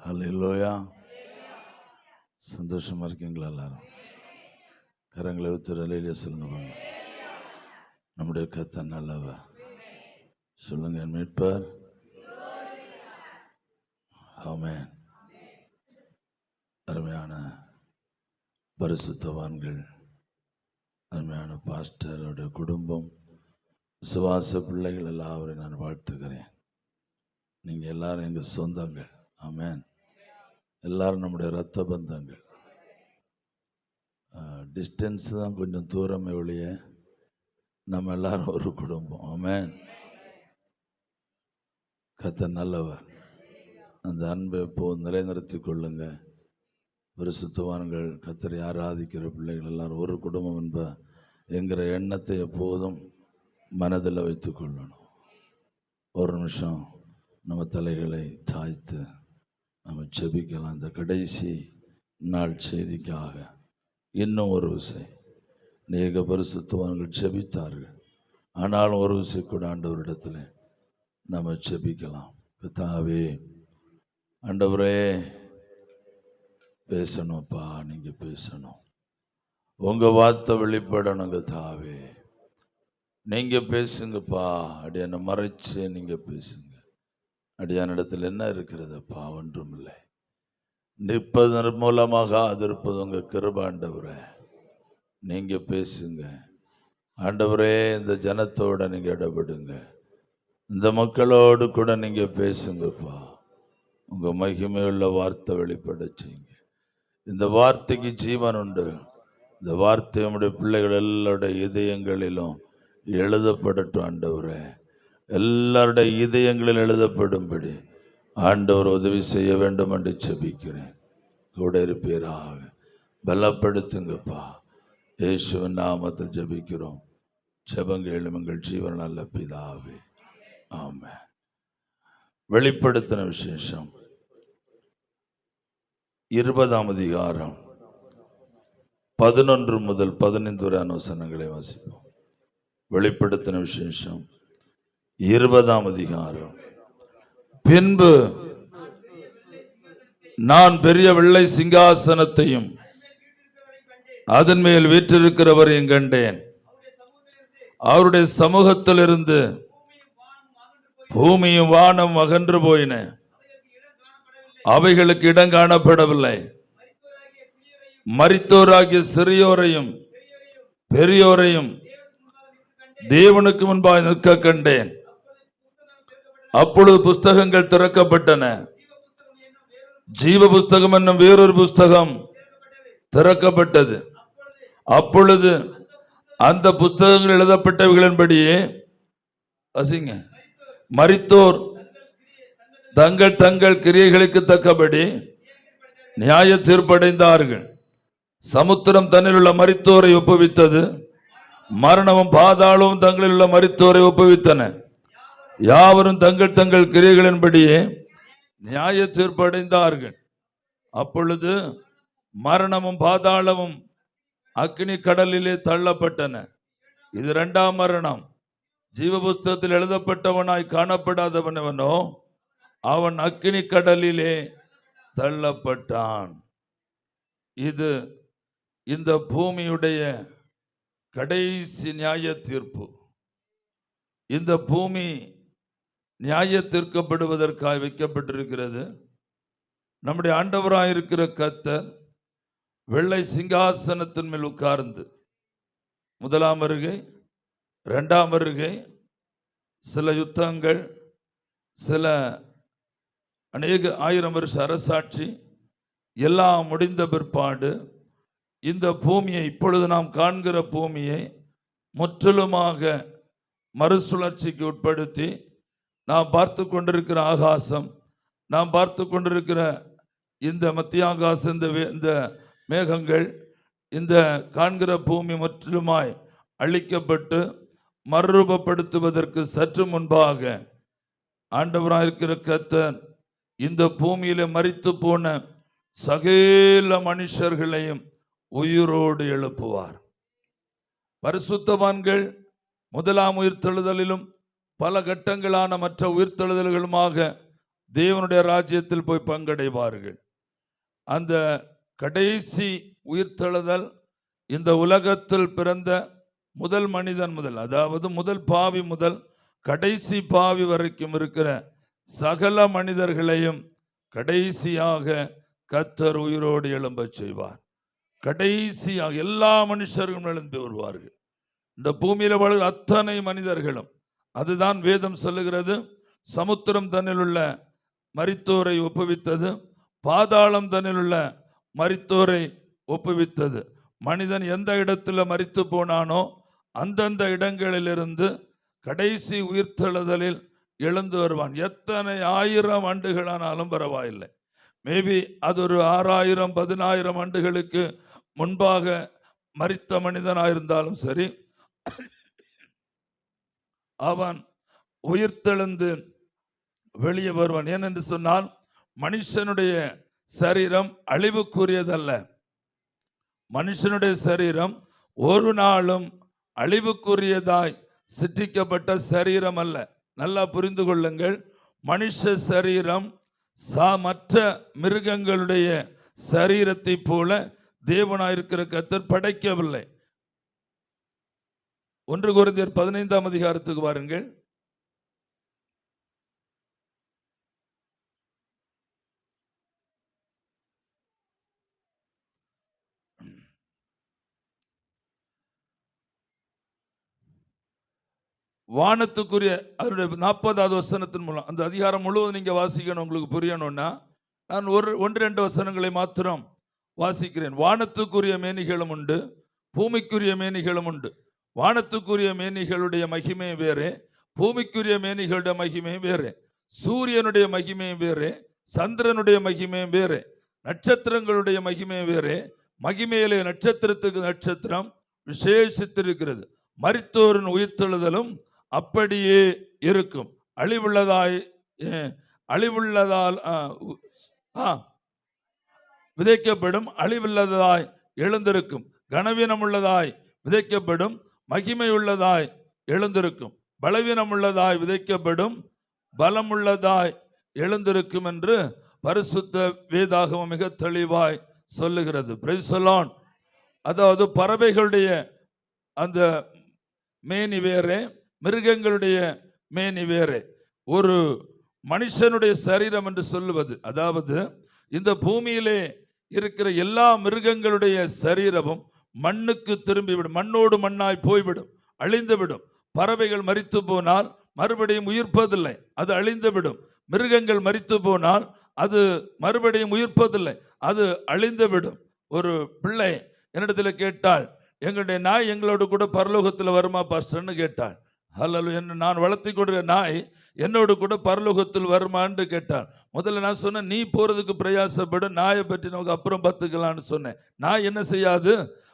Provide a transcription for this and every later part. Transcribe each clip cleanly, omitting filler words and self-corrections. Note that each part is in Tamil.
ஹல்லேலூயா. சந்தோஷமா இருக்கீங்களா? எல்லாரும் கரங்களை ஊத்து ஹல்லேலூயா சொல்லுங்க. பாருங்க, நம்முடைய கர்த்தர் நல்லவர். சொல்லுங்க, என் மீட்பர். ஆமென். அருமையான பரிசுத்தவான்கள், அருமையான பாஸ்டரோட குடும்பம், விசுவாச பிள்ளைகள் எல்லாரையும் நான் வாழ்த்துக்கிறேன். நீங்கள் எல்லாரும் எங்கள் சொந்தங்கள். ஆமென். எல்லாரும் நம்முடைய இரத்த பந்தங்கள். டிஸ்டன்ஸ் தான் கொஞ்சம் தூரமே ஒழிய நம்ம எல்லாரும் ஒரு குடும்பம். ஆமென். கர்த்தர் நல்லவர். அந்த அன்பை எப்போது நிலைநிறுத்தி கொள்ளுங்க. பரிசுத்தவான்கள், கர்த்தரை ஆராதிக்கிற பிள்ளைகள் எல்லாரும் ஒரு குடும்பம் என்கிற எண்ணத்தை எப்போதும் மனதில் வைத்து கொள்ளணும். ஒரு நிமிஷம் நம்ம தலைகளை சாய்த்து நம்ம ஜெபிக்கலாம். இந்த கடைசி நாள் செய்திக்காக இன்னும் ஒரு விசை அநேக பரிசுத்தவான்கள் ஜெபித்தார்கள். ஆனாலும் ஒரு விசை கூட ஆண்டவரிடத்தில் நம்ம ஜெபிக்கலாம். கர்த்தாவே, ஆண்டவரே பேசணும்ப்பா, நீங்கள் பேசணும். உங்கள் வார்த்தை வெளிப்படணும். கர்த்தாவே, நீங்கள் பேசுங்கப்பா. அடியான மறைச்சு நீங்கள் பேசுங்க. அடியான இடத்துல என்ன இருக்கிறதப்பா? ஒன்றும் இல்லை. நிற்பதன் மூலமாக அது இருப்பது உங்கள் கிருபை. ஆண்டவரே, நீங்கள் பேசுங்க. ஆண்டவரே, இந்த ஜனத்தோடு நீங்கள் இடப்படுங்க. இந்த மக்களோடு கூட நீங்கள் பேசுங்கப்பா. உங்கள் மகிமையுள்ள வார்த்தை வெளிப்பட செய்யுங்க. இந்த வார்த்தைக்கு ஜீவன் உண்டு. இந்த வார்த்தை நம்முடைய பிள்ளைகள் எல்லாருடைய இதயங்களிலும் எழுதப்படட்டும். ஆண்டவரே, எல்லாருடைய இதயங்களில் எழுதப்படும்படி ஆண்டவர் உதவி செய்ய வேண்டும் என்று ஜெபிக்கிறேன். கூட இருப்பீராக. பலப்படுத்துங்கப்பா. இயேசுவின் நாமத்தில் ஜெபிக்கிறோம். ஜெபங்கள் எங்கள் ஜீவன் நல்ல பிதாவே. ஆமென். வெளிப்படுத்தின விசேஷம் 20ஆம் அதிகாரம் 11 முதல் 15 வரையான வசனங்களை வாசிப்போம். வெளிப்படுத்தின விசேஷம் 20ஆம் அதிகாரம். பின்பு நான் பெரிய வெள்ளை சிங்காசனத்தையும் அதன் மேல் வீற்றிருக்கிறவரையும் கண்டேன். அவருடைய சமூகத்திலிருந்து பூமியும் வானம் அகன்று போயின. அவைகளுக்கு இடம் காணப்படவில்லை. மரித்தோராகிய சிறியோரையும் பெரியோரையும் தேவனுக்கு முன்பாக நிற்க கண்டேன். அப்பொழுது புஸ்தகங்கள் திறக்கப்பட்டன. ஜீவ புஸ்தகம் என்னும் வேறொரு புஸ்தகம் திறக்கப்பட்டது. அப்பொழுது அந்த புஸ்தகங்கள் எழுதப்பட்டவைகளின்படியே வசிங்க மரித்தோர் தங்கள் தங்கள் கிரியைகளுக்கு தக்கபடி நியாய தீர்ப்படைந்தார்கள். சமுத்திரம் தன்னில் உள்ள மரித்தோரை ஒப்புவித்தது. மரணமும் பாதாளமும் தங்களில் உள்ள மரித்தோரை ஒப்புவித்தன. யாவரும் தங்கள் தங்கள் கிரியைகளின்படியே நியாய தீர்ப்படைந்தார்கள். அப்பொழுது மரணமும் பாதாளமும் அக்கினி கடலிலே தள்ளப்பட்டன. இது 2ஆம் மரணம். ஜீவ புஸ்தகத்தில் எழுதப்பட்டவனாய் காணப்படாதவனவனோ அவன் அக்கினி கடலிலே தள்ளப்பட்டான். இது இந்த பூமியுடைய கடைசி நியாய தீர்ப்பு. இந்த பூமி நியாய தீர்க்கப்படுவதற்காக வைக்கப்பட்டிருக்கிறது. நம்முடைய ஆண்டவராயிருக்கிற கர்த்தர் வெள்ளை சிங்காசனத்தின் மேல் உட்கார்ந்து 1ஆம் வருகை, 2ஆம் வருகை, சில யுத்தங்கள், சில அநேக 1000 வருஷ அரசாட்சி எல்லாம் முடிந்த பிற்பாடு இந்த பூமியை, இப்பொழுது நாம் காண்கிற பூமியை முற்றிலுமாக மறுசுழற்சிக்கு உட்படுத்தி நாம் பார்த்து கொண்டிருக்கிற ஆகாசம், நாம் பார்த்து கொண்டிருக்கிற இந்த மத்திய ஆகாசம், இந்த மேகங்கள், இந்த காண்கிற பூமி முற்றிலுமாய் அழிக்கப்பட்டு மறுரூபப்படுத்துவதற்கு சற்று முன்பாக ஆண்டவராயிருக்கிற கர்த்தர் இந்த பூமியில மரித்து போன சகல மனுஷர்களையும் உயிரோடு எழுப்புவார். பரிசுத்தவான்கள் 1ஆம் உயிர்த்தெழுதலிலும் பல கட்டங்களான மற்ற உயிர்த்தெழுதல்களுமாக தேவனுடைய ராஜ்யத்தில் போய் பங்கடைவார்கள். அந்த கடைசி உயிர்த்தெழுதல் இந்த உலகத்தில் பிறந்த முதல் மனிதன் முதல், அதாவது முதல் பாவி முதல் கடைசி பாவி வரைக்கும் இருக்கிற சகல மனிதர்களையும் கடைசியாக கர்த்தர் உயிரோடு எழும்பச் செய்வார். கடைசியாக எல்லா மனுஷர்களும் எழுந்து வருவார்கள். இந்த பூமியில வாழ்கிற அத்தனை மனிதர்களும், அதுதான் வேதம் சொல்லுகிறது. சமுத்திரம் தன்னில் உள்ள மரித்தோரை ஒப்புவித்தது, பாதாளம் தன்னில் உள்ள மரித்தோரை ஒப்புவித்தது. மனிதன் எந்த இடத்துல மரித்து போனானோ அந்தந்த இடங்களிலிருந்து கடைசி உயிர்த்தெழுதலில் எழுந்து வருவான். எத்தனை 1000 ஆண்டுகளானாலும் பரவாயில்லை. மேபி அது ஒரு 6000 10,000 ஆண்டுகளுக்கு முன்பாக மரித்த மனிதனாயிருந்தாலும் சரி, அவன் உயிர்த்தெழுந்து வெளியே வருவான். ஏனென்று சொன்னால் மனுஷனுடைய சரீரம் அழிவுக்குரியதல்ல. மனுஷனுடைய சரீரம் ஒரு நாளும் அழிவுக்குரியதாய் சிற்றிக்கப்பட்ட சரீரம் அல்ல. நல்லா புரிந்து கொள்ளுங்கள். மனுஷ சரீரம் மற்ற மிருகங்களுடைய சரீரத்தை போல தேவனாயிருக்கிற கர்த்தர் படைக்கவில்லை. 1 கொரிந்தியர் 15ஆம் அதிகாரத்துக்கு வாருங்கள். வானத்துக்குரிய அதனுடைய 40வது வசனத்தின் மூலம் அந்த அதிகாரம் முழுவதும் நீங்க வாசிக்கணும். உங்களுக்கு புரியணும்னா நான் 1-2 வசனங்களை மாத்திரம் வாசிக்கிறேன். வானத்துக்குரிய மேனிகளும் உண்டு, பூமிக்குரிய மேனிகளும் உண்டு. வானத்துக்குரிய மேனிகளுடைய மகிமை வேறே, பூமிக்குரிய மேனிகளுடைய மகிமை வேறே. சூரியனுடைய மகிமை வேறே, சந்திரனுடைய மகிமை வேறே. நட்சத்திரங்களுடைய மகிமை வேறே. மகிமையிலே நட்சத்திரத்துக்கு நட்சத்திரம் விசேஷித்திருக்கிறது. மரித்தோரின் உயிர்த்தெழுதலும் அப்படியே இருக்கும். அழிவுள்ளதால் விதைக்கப்படும், அழிவுள்ளதாய் எழுந்திருக்கும். கனவீனம் உள்ளதாய் விதைக்கப்படும், மகிமை உள்ளதாய் எழுந்திருக்கும். பலவீனம் உள்ளதாய் விதைக்கப்படும், பலமுள்ளதாய் எழுந்திருக்கும் என்று பரிசுத்த வேதாகமம் மிக தெளிவாய் சொல்லுகிறது. Price the Lord. அதாவது பறவைகளுடைய அந்த மேனி வேறே, மிருகங்களுடைய மேனி வேறே. ஒரு மனுஷனுடைய சரீரம் என்று சொல்லுவது, அதாவது இந்த பூமியிலே இருக்கிற எல்லா மிருகங்களுடைய சரீரமும் மண்ணுக்கு திரும்பிவிடும், மண்ணோடு மண்ணாய் போய்விடும், அழிந்துவிடும். பறவைகள் மரித்து போனால் மறுபடியும் உயிர்ப்பதில்லை, அது அழிந்துவிடும். மிருகங்கள் மரித்து போனால் அது மறுபடியும் உயிர்ப்பதில்லை, அது அழிந்துவிடும். ஒரு பிள்ளை என்னிடத்தில் கேட்டாள், எங்களுடைய நாய் எங்களோடு கூட பரலோகத்தில் வருமா பாஸ்டர்னு கேட்டாள். ஹல்லேலூயா. நான் வளர்த்தி கொடுக்கிற நாய் என்னோடு கூட பரலோகத்தில் வருமான்னு கேட்டாள். முதல்ல நான் சொன்னேன், நீ போறதுக்கு பிரயாசப்படும், நாயை பற்றி நமக்கு அப்புறம் பார்த்துக்கலான்னு சொன்னேன். நாய் என்ன செய்யாது?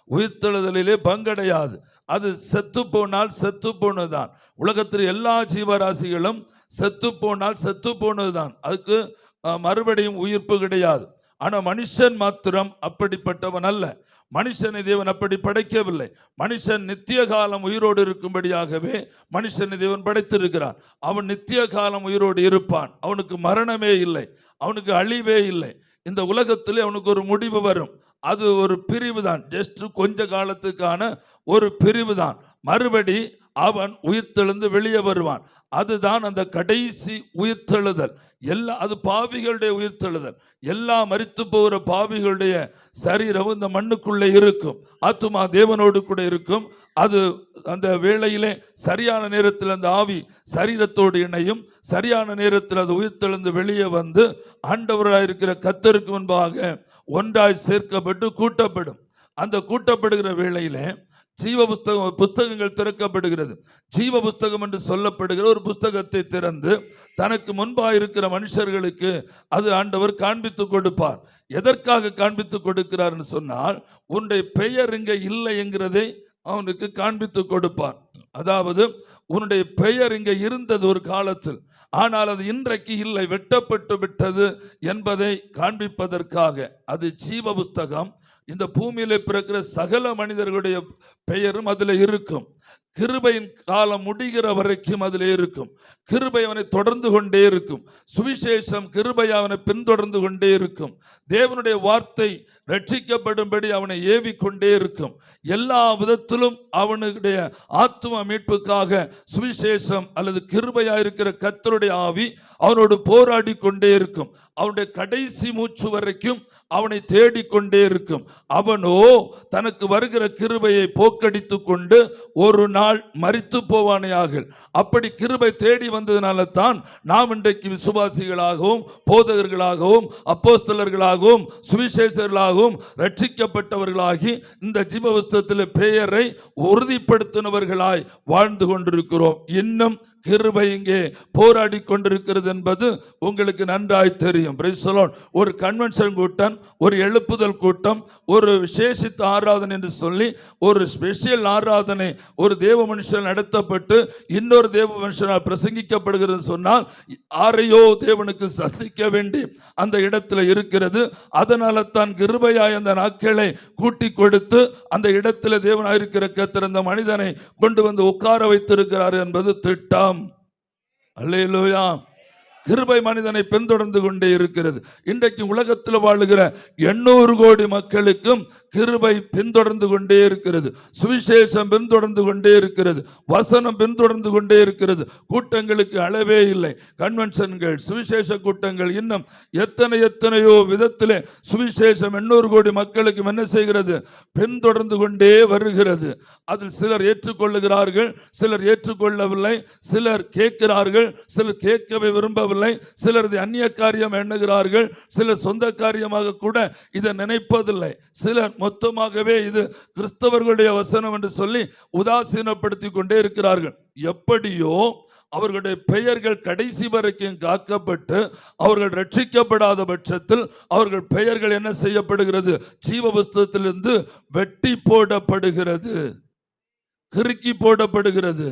உயிர்த்தெழுதலிலே பங்கடையாது. அது செத்து போனால் செத்து போனதுதான். உலகத்தில் எல்லா ஜீவராசிகளும் செத்து போனால் செத்து போனதுதான். அதுக்கு மறுபடியும் உயிர்ப்பு கிடையாது. ஆனா மனுஷன் மாத்திரம் அப்படிப்பட்டவன் அல்ல. மனுஷனை தேவன் அப்படி படைக்கவில்லை. மனுஷன் நித்திய காலம் உயிரோடு இருக்கும்படியாகவே மனுஷனை தேவன் படைத்திருக்கிறான். அவன் நித்திய காலம் உயிரோடு இருப்பான். அவனுக்கு மரணமே இல்லை, அவனுக்கு அழிவே இல்லை. இந்த உலகத்திலே அவனுக்கு ஒரு முடிவு வரும். அது ஒரு பிரிவு தான், ஜஸ்ட் கொஞ்ச காலத்துக்கான ஒரு பிரிவு தான். மறுபடி அவன் உயிர்த்தெழுந்து வெளியே வருவான். அதுதான் அந்த கடைசி உயிர்த்தெழுதல். அது பாவிகளுடைய உயிர்த்தெழுதல். எல்லா மரித்து போகிற பாவிகளுடைய சரீரம் இந்த மண்ணுக்குள்ளே இருக்கும், ஆத்துமா தேவனோடு கூட இருக்கும். அது அந்த வேளையிலே சரியான நேரத்தில் அந்த ஆவி சரீரத்தோடு இணையும். சரியான நேரத்தில் அது உயிர்த்தெழுந்து வெளியே வந்து ஆண்டவராக இருக்கிற கர்த்தருக்கு முன்பாக ஒன்றாய் சேர்க்கப்பட்டு கூட்டப்படும். அந்த கூட்டப்படுகிற வேளையிலே ஜீவ புஸ்தகங்கள் திறக்கப்படுகிறது. ஜீவ புஸ்தகம் என்று சொல்லப்படுகிற ஒரு புஸ்தகத்தை திறந்து தனக்கு முன்பாக இருக்கிற மனுஷர்களுக்கு அது ஆண்டவர் காண்பித்து கொடுப்பார். எதற்காக காண்பித்து கொடுக்கிறார் என்று சொன்னால், உன்னுடைய பெயர் இங்கே இல்லை என்கிறதை அவனுக்கு காண்பித்து கொடுப்பார். அதாவது உன்னுடைய பெயர் இங்கே இருந்தது ஒரு காலத்தில், ஆனால் அது இன்றைக்கு இல்லை, வெட்டப்பட்டு விட்டது என்பதை காண்பிப்பதற்காக அது ஜீவ புஸ்தகம். இந்த பூமியில பிறக்கிற சகல மனிதர்களுடைய பெயரும் அதுல இருக்கும். கிருபையின் காலம் முடிகிற வரைக்கும் அதிலே இருக்கும். கிருபை அவனை தொடர்ந்து கொண்டே இருக்கும். சுவிசேஷம் கிருபை அவனை பின்தொடர்ந்து கொண்டே இருக்கும். தேவனுடைய வார்த்தை ரட்சிக்கப்படும்படி அவனை ஏவிக்கொண்டே இருக்கும். எல்லா விதத்திலும் அவனுடைய ஆத்தும மீட்புக்காக சுவிசேஷம் அல்லது கிருபையா இருக்கிற கர்த்தருடைய ஆவி அவனோடு போராடி கொண்டே இருக்கும். அவனுடைய கடைசி மூச்சு வரைக்கும் அவனை தேடிக்கொண்டே இருக்கும். அவனோ தனக்கு வருகிற கிருபையை போக்கடித்து கொண்டு ஒரு நாள் மரித்து போவானையாக. அப்படி கிருபை தேடி வந்ததுனால தான் நாம் இன்றைக்கு விசுவாசிகளாகவும் போதகர்களாகவும் அப்போஸ்தலர்களாகவும் சுவிசேஷர்களாகவும் ரட்சிக்கப்பட்டவர்களாகி இந்த ஜீவபுஸ்தகத்தில் பெயரை உறுதிப்படுத்தினவர்களாய் வாழ்ந்து கொண்டிருக்கிறோம். இன்னும் கிருபை இங்கே போராடி கொண்டிருக்கிறது என்பது உங்களுக்கு நன்றாய் தெரியும். ஒரு கன்வென்ஷன் கூட்டம், ஒரு எழுப்புதல் கூட்டம், ஒரு விசேஷித்த ஆராதனை என்று சொல்லி ஒரு ஸ்பெஷல் ஆராதனை ஒரு தேவ மனுஷன் நடத்தப்பட்டு இன்னொரு தேவ மனுஷனால் பிரசங்கிக்கப்படுகிறது சொன்னால் யாரையோ தேவனுக்கு சந்திக்க வேண்டி அந்த இடத்துல இருக்கிறது. அதனால தான் கிருபையாய் அந்த நாட்களை கூட்டி கொடுத்து அந்த இடத்துல தேவனாயிருக்கிற கர்த்தர் அந்த மனிதனை கொண்டு வந்து உட்கார வைத்திருக்கிறார் என்பது திட்டம். அல்லேலூயா. கிருபை மனிதனை பின்தொடர்ந்து கொண்டே இருக்கிறது. இன்றைக்கு உலகத்தில் வாழுகிற 800 கோடி மக்களுக்கும் கிருபை பின்தொடர்ந்து கொண்டே இருக்கிறது. சுவிசேஷம் பின்தொடர்ந்து கொண்டே இருக்கிறது. வசனம் பின்தொடர்ந்து கொண்டே இருக்கிறது. கூட்டங்களுக்கு அளவே இல்லை. கன்வென்ஷன்கள், சுவிசேஷ கூட்டங்கள், இன்னும் எத்தனையோ விதத்திலே சுவிசேஷம் 800 கோடி மக்களுக்கு என்ன செய்கிறது? பின்தொடர்ந்து கொண்டே வருகிறது. அதில் சிலர் ஏற்றுக்கொள்ளுகிறார்கள், சிலர் ஏற்றுக்கொள்ளவில்லை, சிலர் கேட்கிறார்கள், சிலர் கேட்கவே விரும்பவில்லை, சிலர் இது அந்நிய காரியம் எண்ணுகிறார்கள், சிலர் சொந்த காரியமாக கூட இதை நினைப்பதில்லை, சிலர் மொத்தமாகவே இது கிறிஸ்தவர்களுடைய வசனம் என்று சொல்லி உதாசீனப்படுத்தி கொண்டே இருக்கிறார்கள். எப்படியோ அவர்களுடைய பெயர்கள் கடைசி வரைக்கும் காக்கப்பட்டு அவர்கள் ரட்சிக்கப்படாத பட்சத்தில் அவர்கள் பெயர்கள் என்ன செய்யப்படுகிறது? ஜீவ புஸ்தகத்திலிருந்து வெட்டி போடப்படுகிறது, கிறுக்கி போடப்படுகிறது.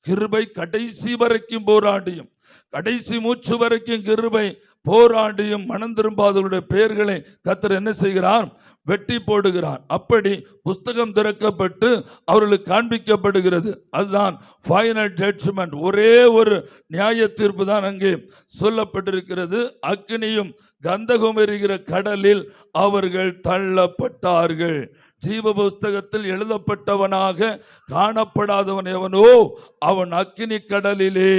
கிருபை கடைசி வரைக்கும் போராடியும், கடைசி மூச்சு வரைக்கும் கிருபை போராடியும் மனம் திரும்பாதவருடைய பெயர்களை கர்த்தர் என்ன செய்கிறார்? வெட்டி போடுகிறார். அப்படி புஸ்தகம் திறக்கப்பட்டு அவர்களுக்கு காண்பிக்கப்படுகிறது. அதுதான் ஃபைனல் ஜட்ஜ்மெண்ட். ஒரே ஒரு நியாய தீர்ப்பு தான் அங்கே சொல்லப்பட்டிருக்கிறது. அக்கினியும் கந்தகம் எரிகிற கடலில் அவர்கள் தள்ளப்பட்டார்கள். ஜீவ புஸ்தகத்தில் எழுதப்பட்டவனாக காணப்படாதவன் எவனோ அவன் அக்கினி கடலிலே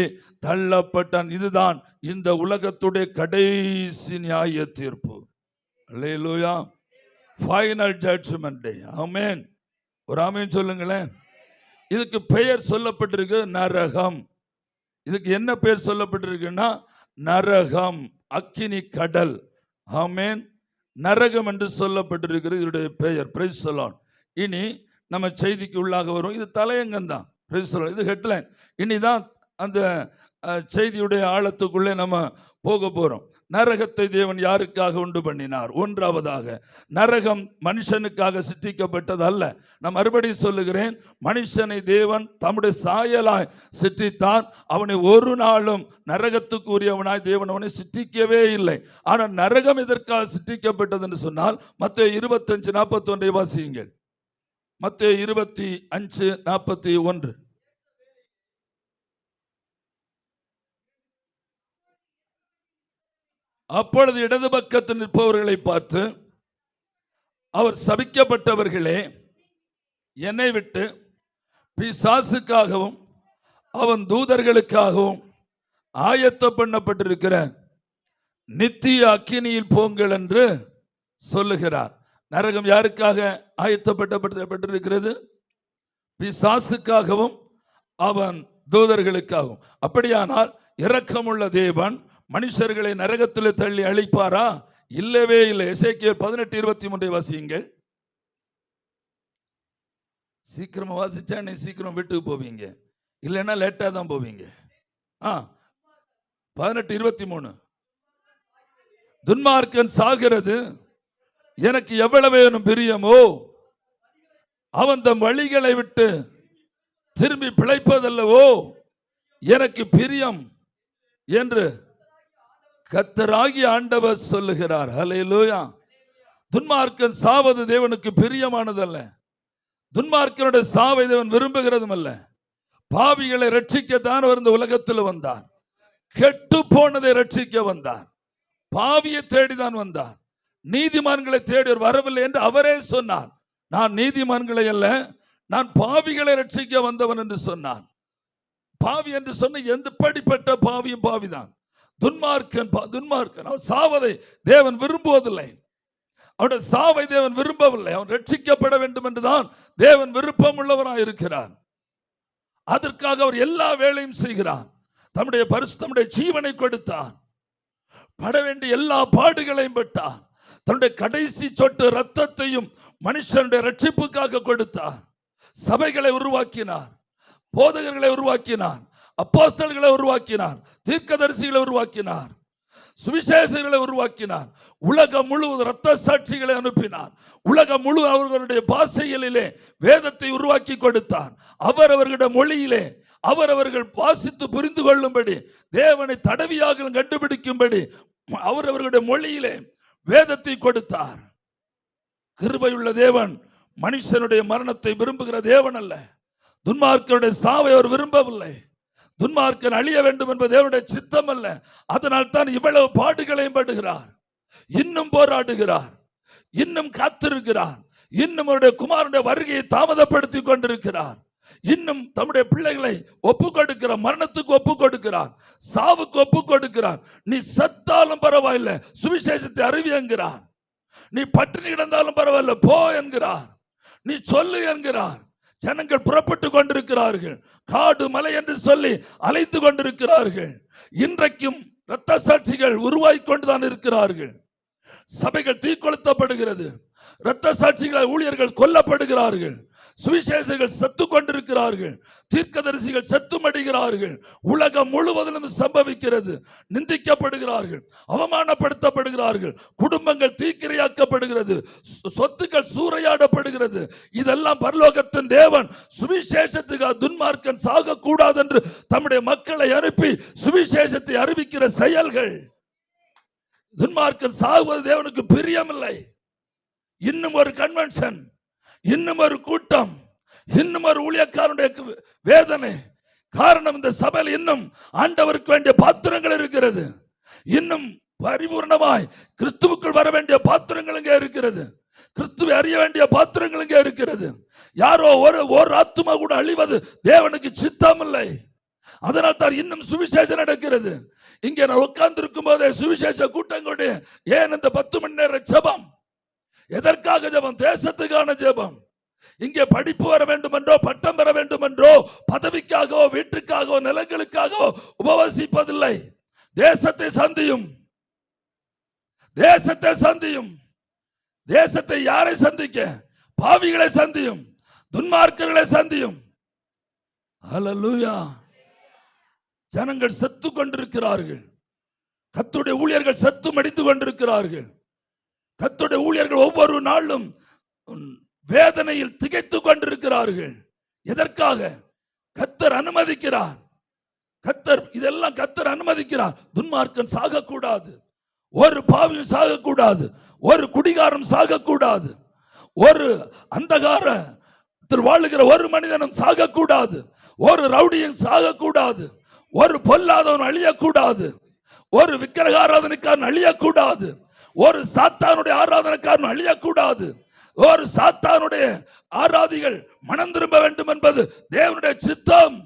தள்ளப்பட்டான். இதுதான் இந்த உலகத்துடைய கடைசி நியாய தீர்ப்பு. அல்லேலூயா. ஃபைனல் ஜட்ஜ்மென்ட் டே. ஆமென். ஒரு ஆமென் சொல்லுங்களேன். இதுக்கு பெயர் சொல்லப்பட்டிருக்கு நரகம். இதுக்கு என்ன பெயர் சொல்லப்பட்டிருக்குன்னா நரகம், அக்கினி கடல். ஆமென். நரகம் என்று சொல்லப்பட்டிருக்கிறது இதனுடைய பெயர். Price the Lord. இனி நம்ம செய்திக்கு உள்ளாக வரும். இது தலையங்கம் தான். Price the Lord. இது ஹெட்லைன். இனிதான் அந்த செய்தியுடைய ஆழத்துக்குள்ளே நம்ம போக போறோம். நரகத்தை தேவன் யாருக்காக உண்டு பண்ணினார்? ஒன்றாவதாக, நரகம் மனுஷனுக்காக சிற்றிக்கப்பட்டது அல்ல. நான் மறுபடியும் சொல்லுகிறேன், மனுஷனை தேவன் தம்முடைய சாயலாய் சிற்றித்தார். அவனை ஒரு நாளும் நரகத்துக்கு உரியவனாய் தேவன் அவனை சிற்றிக்கவே இல்லை. ஆனால் நரகம் எதற்காக சிற்றிக்கப்பட்டது என்று சொன்னால் மத்தேயு 25:41 வாசியுங்கள். மத்தேயு 25:41. அப்பொழுது இடது பக்கத்தில் நிற்பவர்களை பார்த்து அவர் சபிக்கப்பட்டவர்களே, என்னை விட்டு பிசாசுக்காகவும் அவன் தூதர்களுக்காகவும் ஆயத்தம் பண்ணப்பட்டிருக்கிற நித்திய அக்கினியில் போங்கள் என்று சொல்லுகிறார். நரகம் யாருக்காக ஆயத்தப்பட்டிருக்கிறது? பிசாசுக்காகவும் அவன் தூதர்களுக்காகவும். அப்படியானால் இரக்கமுள்ள தேவன் மனுஷர்களை நரகத்தில் தள்ளி அழிப்பாரா? இல்லவே இல்லை. எசேக்கியேல் 18:23 வாசியுங்கள். சீக்கிரமா வாசிச்சா நீ சீக்கிரம் வீட்டுக்கு போவீங்க, இல்லைன்னா லேட்டா தான் போவீங்க. 18:23. துன்மார்க்கன் சாகிறது எனக்கு எவ்வளவு பிரியமோ அவன் தம் வழிகளை விட்டு திரும்பி பிழைப்பதல்லவோ எனக்கு பிரியம் என்று கர்த்தராகிய ஆண்டவர் சொல்லுகிறார். ஹல்லேலூயா. துன்மார்க்கன் சாவது தேவனுக்கு பிரியமானதல்ல. துன்மார்க்கனுடைய சாவை தேவன் விரும்புகிறதும் அல்ல. பாவிகளை ரட்சிக்கத்தான் அவர் இந்த உலகத்தில் வந்தார். கெட்டு போனதை ரட்சிக்க வந்தார். பாவியை தேடிதான் வந்தார். நீதிமான்களை தேடி வரவில்லை என்று அவரே சொன்னார். நான் நீதிமான்களை அல்ல, நான் பாவிகளை ரட்சிக்க வந்தவன் என்று சொன்னான். பாவி என்று சொன்ன எந்தப்படிப்பட்ட பாவியும் பாவிதான். துன்மார்க்கன் அவன் சாவதை தேவன் விரும்புவதில்லை. அவனுடைய சாவை தேவன் விரும்பவில்லை. அவன் ரட்சிக்கப்பட வேண்டும் என்றுதான் தேவன் விருப்பம் உள்ளவராக இருக்கிறார். அதற்காக அவர் எல்லா வேலையும் செய்கிறார். தம்முடைய ஜீவனை கொடுத்தார். பட வேண்டிய எல்லா பாடுகளையும் பட்டார். தன்னுடைய கடைசி சொட்டு ரத்தத்தையும் மனுஷனுடைய ரட்சிப்புக்காக கொடுத்தார். சபைகளை உருவாக்கினார், போதகர்களை உருவாக்கினார், அப்போஸ்தலர்களை உருவாக்கினார், தீர்க்கதரிசிகளை உருவாக்கினார், சுவிசேஷங்களை உருவாக்கினார். உலகம் முழுவதும் இரத்த சாட்சிகளை அனுப்பினார். உலகம் முழு அவர்களுடைய பாஷைகளிலே வேதத்தை உருவாக்கி கொடுத்தார். அவர்களுடைய மொழியிலே அவர்கள் வாசித்து புரிந்து கொள்ளும்படி, தேவனை தடவியாக கண்டுபிடிக்கும்படி அவர்களுடைய மொழியிலே வேதத்தை கொடுத்தார். கிருபையுள்ள தேவன் மனுஷனுடைய மரணத்தை விரும்புகிற தேவன் அல்ல. துன்மார்க்கனுடைய சாவை அவர் விரும்பவில்லை. துன்மார்க்கன் அழிய வேண்டும் என்பது தேவனுடைய சித்தம் அல்ல. அதனால் தான் இவ்வளவு பாடுகளையும் படுகிறார். இன்னும் போராடுகிறார், இன்னும் காத்திருக்கிறார், இன்னும் அவருடைய குமாரனுடைய வருகையை தாமதப்படுத்தி கொண்டிருக்கிறார். இன்னும் தம்முடைய பிள்ளைகளை ஒப்பு கொடுக்கிறார், மரணத்துக்கு ஒப்பு கொடுக்கிறார், சாவுக்கு ஒப்பு கொடுக்கிறார். நீ சத்தாலும் பரவாயில்லை, சுவிசேஷத்தை அறிவி என்கிறார். நீ பட்டினி கிடந்தாலும் பரவாயில்ல, போ என்கிறார். நீ சொல்லு என்கிறார். ஜனங்கள் புறப்பட்டு கொண்டிருக்கிறார்கள். காடு மலை என்று சொல்லி அலைந்து கொண்டிருக்கிறார்கள். இன்றைக்கும் இரத்த சாட்சிகள் உருவாகி கொண்டுதான் இருக்கிறார்கள். சபைகள் தீக்கொளுத்தப்படுகிறது. இரத்த சாட்சிகள் ஊழியர்கள் கொல்லப்படுகிறார்கள். சுவிசேஷர்கள் செத்து கொண்டிருக்கிறார்கள். தீர்க்கதரிசிகள் செத்து மடிகிறார்கள். உலகம் முழுவதிலும் சம்பவிக்கிறது. நிந்திக்கப்படுகிறார்கள், அவமானப்படுத்தப்படுகிறார்கள், குடும்பங்கள் தீக்கிரையாக்கப்படுகிறது, சொத்துக்கள் சூறையாடப்படுகிறது. இதெல்லாம் பரலோகத்தின் தேவன் சுவிசேஷத்துக்கு துன்மார்க்கன் சாக கூடாது என்று தம்முடைய மக்களை அனுப்பி சுவிசேஷத்தை அறிவிக்கிற செயல்கள். துன்மார்க்கன் சாகுவது தேவனுக்கு பிரியமில்லை. இன்னும் ஒரு கன்வென்ஷன், இன்னும் ஒரு கூட்டம், இன்னும் ஒரு ஊழியக்காரனுடைய வேதனை. காரணம், இந்த சபையில் இன்னும் ஆண்டவருக்கு வேண்டிய பாத்திரங்கள் இருக்கிறது. இன்னும் பரிபூர்ணமாய் கிறிஸ்துவுக்குள் வர வேண்டிய பாத்திரங்கள் இங்கே இருக்கிறது. கிறிஸ்துவை அறிய வேண்டிய பாத்திரங்கள் இங்கே இருக்கிறது. யாரோ ஒரு ஆத்துமா கூட அழிவது தேவனுக்கு சித்தம் இல்லை. அதனால் தான் இன்னும் சுவிசேஷம் நடக்கிறது. இங்கே நான் உட்கார்ந்து இருக்கும் போதே சுவிசேஷ கூட்டங்களுடைய ஏன் இந்த 10 மணி நேர ஜெபம்? எதற்காக ஜெபம்? தேசத்துக்கான ஜெபம். இங்கே படிப்பு வர வேண்டும் என்றோ, பட்டம் பெற வேண்டும் என்றோ, பதவிக்காகவோ, வீட்டுக்காகவோ, நிலங்களுக்காகவோ உபவாசிப்பதில்லை. தேசத்தை சந்தியும். தேசத்தை சந்தியும். தேசத்தை யாரை சந்திக்க? பாவிகளை சந்தியும், துன்மார்க்கர்களை சந்தியும். ஹல்லேலூயா. ஜனங்கள் செத்து கொண்டிருக்கிறார்கள். கர்த்தருடைய ஊழியர்கள் செத்து மடிந்து கொண்டிருக்கிறார்கள். கர்த்தருடைய ஊழியர்கள் ஒவ்வொரு நாளும் வேதனையில் திகைத்து கொண்டிருக்கிறார்கள். எதற்காக? கர்த்தர் அனுமதிக்கிறார். இதெல்லாம் கர்த்தர் அனுமதிக்கிறார். துன்மார்க்கன் சாகக்கூடாது, ஒரு பாவியும் சாகக்கூடாது, ஒரு குடிகாரம் சாகக்கூடாது, ஒரு அந்தகாரத்தில் வாழுகிற ஒரு மனிதனும் சாகக்கூடாது, ஒரு ரவுடியும் சாகக்கூடாது, ஒரு பொல்லாதவன் அழியக்கூடாது, ஒரு விக்கிரக ஆராதனைக்காரன் அழியக்கூடாது, ஒரு சாத்தானுடைய ஆராதனைக்காரன் அழியக்கூடாது, ஒரு சாத்தானுடைய ஆராதிகள் மனம் திரும்ப வேண்டும் என்பது தேவனுடைய சித்தம்.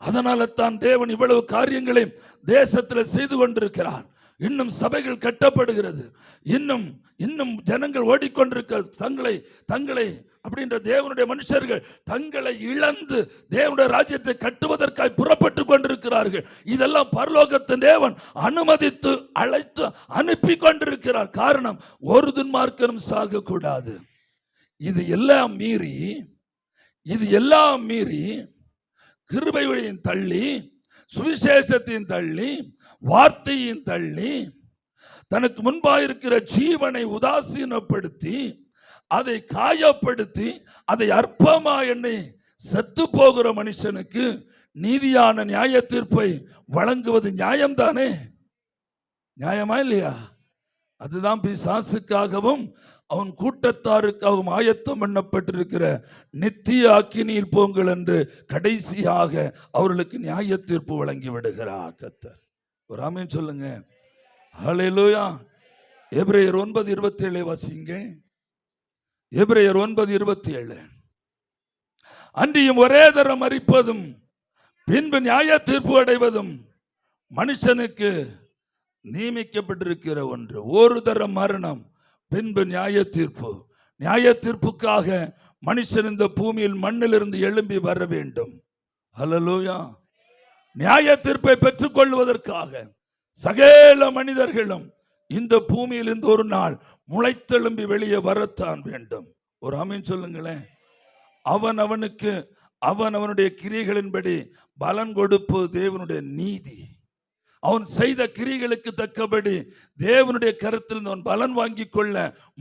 அதனால தான் தேவன் இவ்வளவு காரியங்களை தேசத்தில் செய்து கொண்டிருக்கிறார். இன்னும் சபைகள் கட்டப்படுகிறது. இன்னும் இன்னும் ஜனங்கள் ஓடிக்கொண்டிருக்க தங்களை அப்படின்ற தேவனுடைய மனுஷர்கள் தங்களை இழந்து தேவனுடைய ராஜ்யத்தை கட்டுவதற்காக புறப்பட்டு கொண்டிருக்கிறார்கள். இதெல்லாம் பரலோகத்தின் தேவன் அனுமதித்து அழைத்து அனுப்பி கொண்டிருக்கிறார். காரணம், ஒரு துன்மார்க்கனும் சாகக்கூடாது. இது எல்லாம் மீறி கிருபை வழியின் தள்ளி, சுவிசேஷத்தின் தள்ளி, வார்த்தையின் தள்ளி, தனக்கு முன்பாக இருக்கிற ஜீவனை உதாசீனப்படுத்தி, அதை காயப்படுத்தி, அதை அற்பமா எண்ணி செத்து போகிற மனுஷனுக்கு நீதியான நியாய தீர்ப்பை வழங்குவது நியாயம்தானே? நியாயமா இல்லையா? அதுதான் பிசாசுக்காகவும் அவன் கூட்டத்தாருக்காகவும் ஆயத்தம் பண்ணப்பட்டிருக்கிற நித்திய அக்கினியில் போங்கள் என்று கடைசியாக அவர்களுக்கு நியாய தீர்ப்பு வழங்கி விடுகிறார் கர்த்தர். ஒரு ஆமென் சொல்லுங்க. ஹல்லேலூயா. எபிரேயர் 9:27 வாசிங்க. எபிரேயர் 9:27. அன்றியும் ஒரே தரம் மரிப்பதும் பின்பு நியாய தீர்ப்பு அடைவதும் மனுஷனுக்கு நியமிக்கப்பட்டிருக்கிற ஒன்று. ஒரு தரம் மரணம், பின்பு நியாய தீர்ப்பு. நியாய தீர்ப்புக்காக மனுஷன் இந்த பூமியில் மண்ணிலிருந்து எழும்பி வர வேண்டும். ஹல்லேலூயா. நியாய தீர்ப்பை பெற்றுக் கொள்வதற்காக சகல மனிதர்களும் இந்த பூமியில் இந்த ஒரு நாள் முளைத்தெழும்பி வெளியே வரத்தான் வேண்டும். ஒரு ஆமென் சொல்லுங்களேன். அவனுக்கு அவனுடைய கிரியைகளின்படி பலன் கொடுப்பது தேவனுடைய நீதி. அவன் செய்த கிரியைகளுக்கு தக்கபடி தேவனுடைய கருத்தில் அவன் பலன் வாங்கி கொள்ள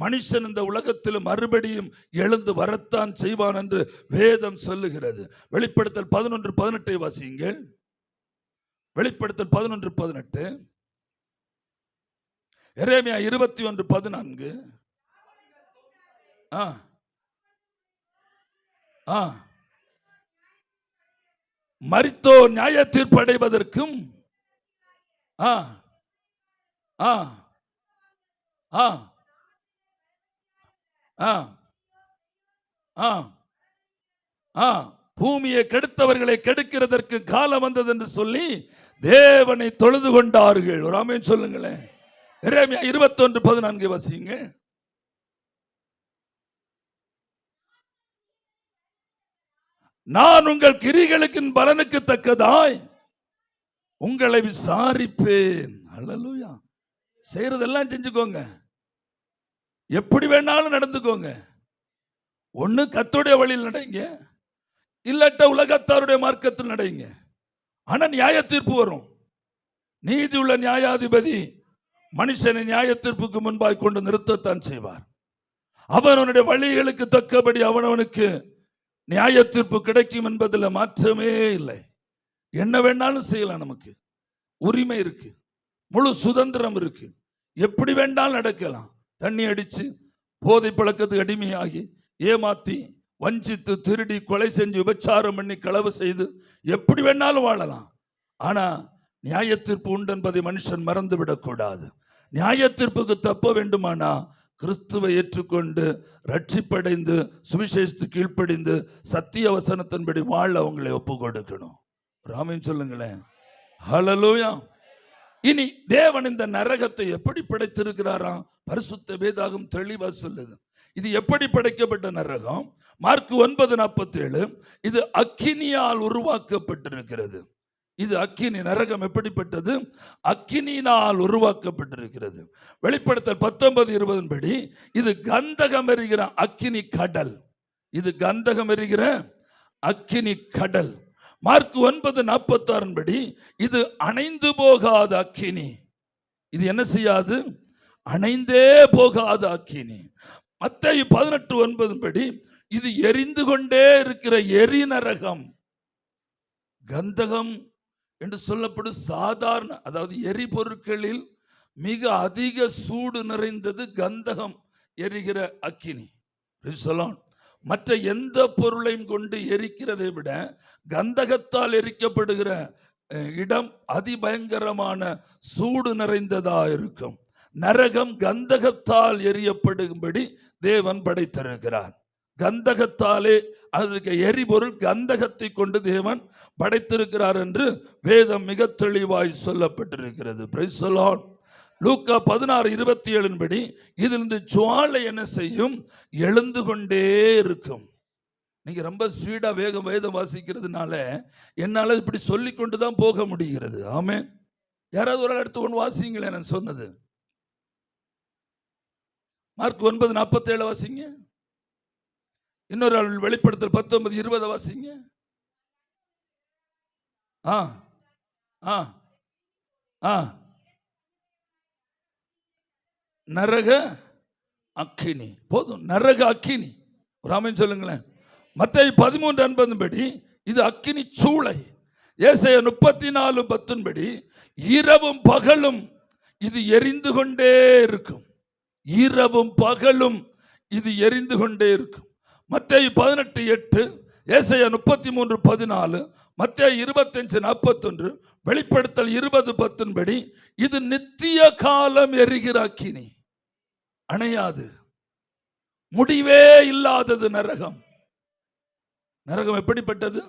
மனுஷன் இந்த உலகத்தில் மறுபடியும் எழுந்து வரத்தான் செய்வான் என்று வேதம் சொல்லுகிறது. வெளிப்படுத்தல் 11:18 வாசியுங்கள். வெளிப்படுத்தல் 11:18. எரேமியா 21:14. மரித்தோர் நியாய தீர்ப்பு அடைவதற்கும் பூமியை கெடுத்தவர்களை கெடுக்கிறதற்கு காலம் வந்தது என்று சொல்லி தேவனை தொழுது கொண்டார்கள். ஒரு ஆமென் சொல்லுங்களேன். எரேமியா 21:14 வாசிங்க. நான் உங்கள் கிரிகளுக்கு பலனுக்கு தக்கதாய் உங்களை விசாரிப்பேன். அல்லேலூயா. செய்யறதெல்லாம் செஞ்சுக்கோங்க, எப்படி வேணாலும் நடந்துக்கோங்க. ஒண்ணு கர்த்தருடைய வழியில் நடைங்க, இல்லாட்ட உலகத்தாருடைய மார்க்கத்தில் நடைங்க. ஆனா நியாய தீர்ப்பு வரும். நீதி உள்ள நியாயாதிபதி மனுஷனை நியாய தீர்ப்புக்கு முன்பாய் கொண்டு நிறுத்தத்தான் செய்வார். அவனுடைய வழிகளுக்கு தக்கபடி அவனவனுக்கு நியாய தீர்ப்பு கிடைக்கும் என்பதில் மாற்றமே இல்லை. என்ன வேணாலும் செய்யலாம், நமக்கு உரிமை இருக்கு, முழு சுதந்திரம் இருக்கு, எப்படி வேண்டாலும் நடக்கலாம். தண்ணி அடிச்சு போதை பழக்கத்துக்கு அடிமையாகி ஏமாத்தி வஞ்சித்து திருடி கொலை செஞ்சு விபச்சாரம் பண்ணி களவு செய்து எப்படி வேணாலும் வாழலாம். ஆனா நியாய தீர்ப்பு உண்டு என்பதை மனுஷன் மறந்து விடக்கூடாது. நியாய தீர்ப்புக்கு தப்ப வேண்டுமானா கிறிஸ்துவை ஏற்றுக்கொண்டு ரட்சிப்படைந்து சுவிசேஷத்துக்கு கீழ்ப்படிந்து சத்திய வசனத்தின்படி வாழ அவங்களை ஒப்பு கொடுக்கணும். ஆமென் சொல்லுங்களேன். ஹல்லேலூயா. இனி தேவன் இந்த நரகத்தை எப்படி படைத்திருக்கிறாராம்? பரிசுத்த வேதாகம் தெளிவா சொல்லுது. இது எப்படி படைக்கப்பட்ட நரகம்? மார்க் 9:47. இது அக்கினியால் உருவாக்கப்பட்டிருக்கிறது. இது அக்கினி. நரகம் எப்படிப்பட்டது? அக்கினியினால் உருவாக்கப்பட்டிருக்கிறது. வெளிப்படுத்தல் 19:20 படி இது கந்தகம் எரிகிற அக்கினி கடல். இது கந்தகம் எரிகிற அக்கினி கடல். மார்க் 9:46 படி இது அணைந்து போகாத அக்கினி. இது என்ன செய்யாது? அணைந்தே போகாத அக்கினி. மத்தேயு 18:9 படி இது எரிந்து கொண்டே இருக்கிற எரி நரகம். கந்தகம் என்று சொல்லப்படும் சாதாரண, அதாவது எரிபொருட்களில் மிக அதிக சூடு நிறைந்தது கந்தகம் எரிகிற அக்கினி. மற்ற எந்த பொருளையும் கொண்டு எரிக்கிறதை விட கந்தகத்தால் எரிக்கப்படுகிற இடம் அதிபயங்கரமான சூடு நிறைந்ததா இருக்கும். நரகம் கந்தகத்தால் எரியப்படும்படி தேவன் படைத்திருக்கிறார். கந்தகத்தாலே அதற்கு எரிபொருள் கந்தகத்தை கொண்டு தேவன் படைத்திருக்கிறார் என்று வேதம் மிக தெளிவாய் சொல்லப்பட்டிருக்கிறது. Price the Lord. லூக்கா 16:27 படி இதிலிருந்து ஜுவாலை என்ன செய்யும்? எழுந்து கொண்டே இருக்கும். நீங்க ரொம்ப ஸ்பீடா வேதம் வாசிக்கிறதுனால என்னால இப்படி சொல்லி கொண்டு தான் போக முடிகிறது. ஆமென். யாராவது ஒரு இடத்து ஒன்று வாசிங்களேன். நான் சொன்னது மார்க் 9:47 வாசிங்க. இன்னொரு ஆள் வெளிப்படுத்தல் 19:20 வாசிங்க. நரக அக்கினி. போதும், நரக அக்கினி. ஒரு ஆமென் சொல்லுங்களேன். மத்தேயு 13:50 படி இது அக்கினி சூளை. ஏசாயா 34:10 படி இரவும் பகலும் இது எரிந்து கொண்டே இருக்கும். இரவும் பகலும் இது எரிந்து கொண்டே இருக்கும். மத்தேயு 18:8, ஏசாயா 33:14, மத்தேயு 25:41, வெளிப்படுத்தல் 20:10 படி இது நித்திய காலம் எரிகிற அக்கினி, அணையாது, முடிவே இல்லாதது நரகம். நரகம் எப்படிப்பட்டது?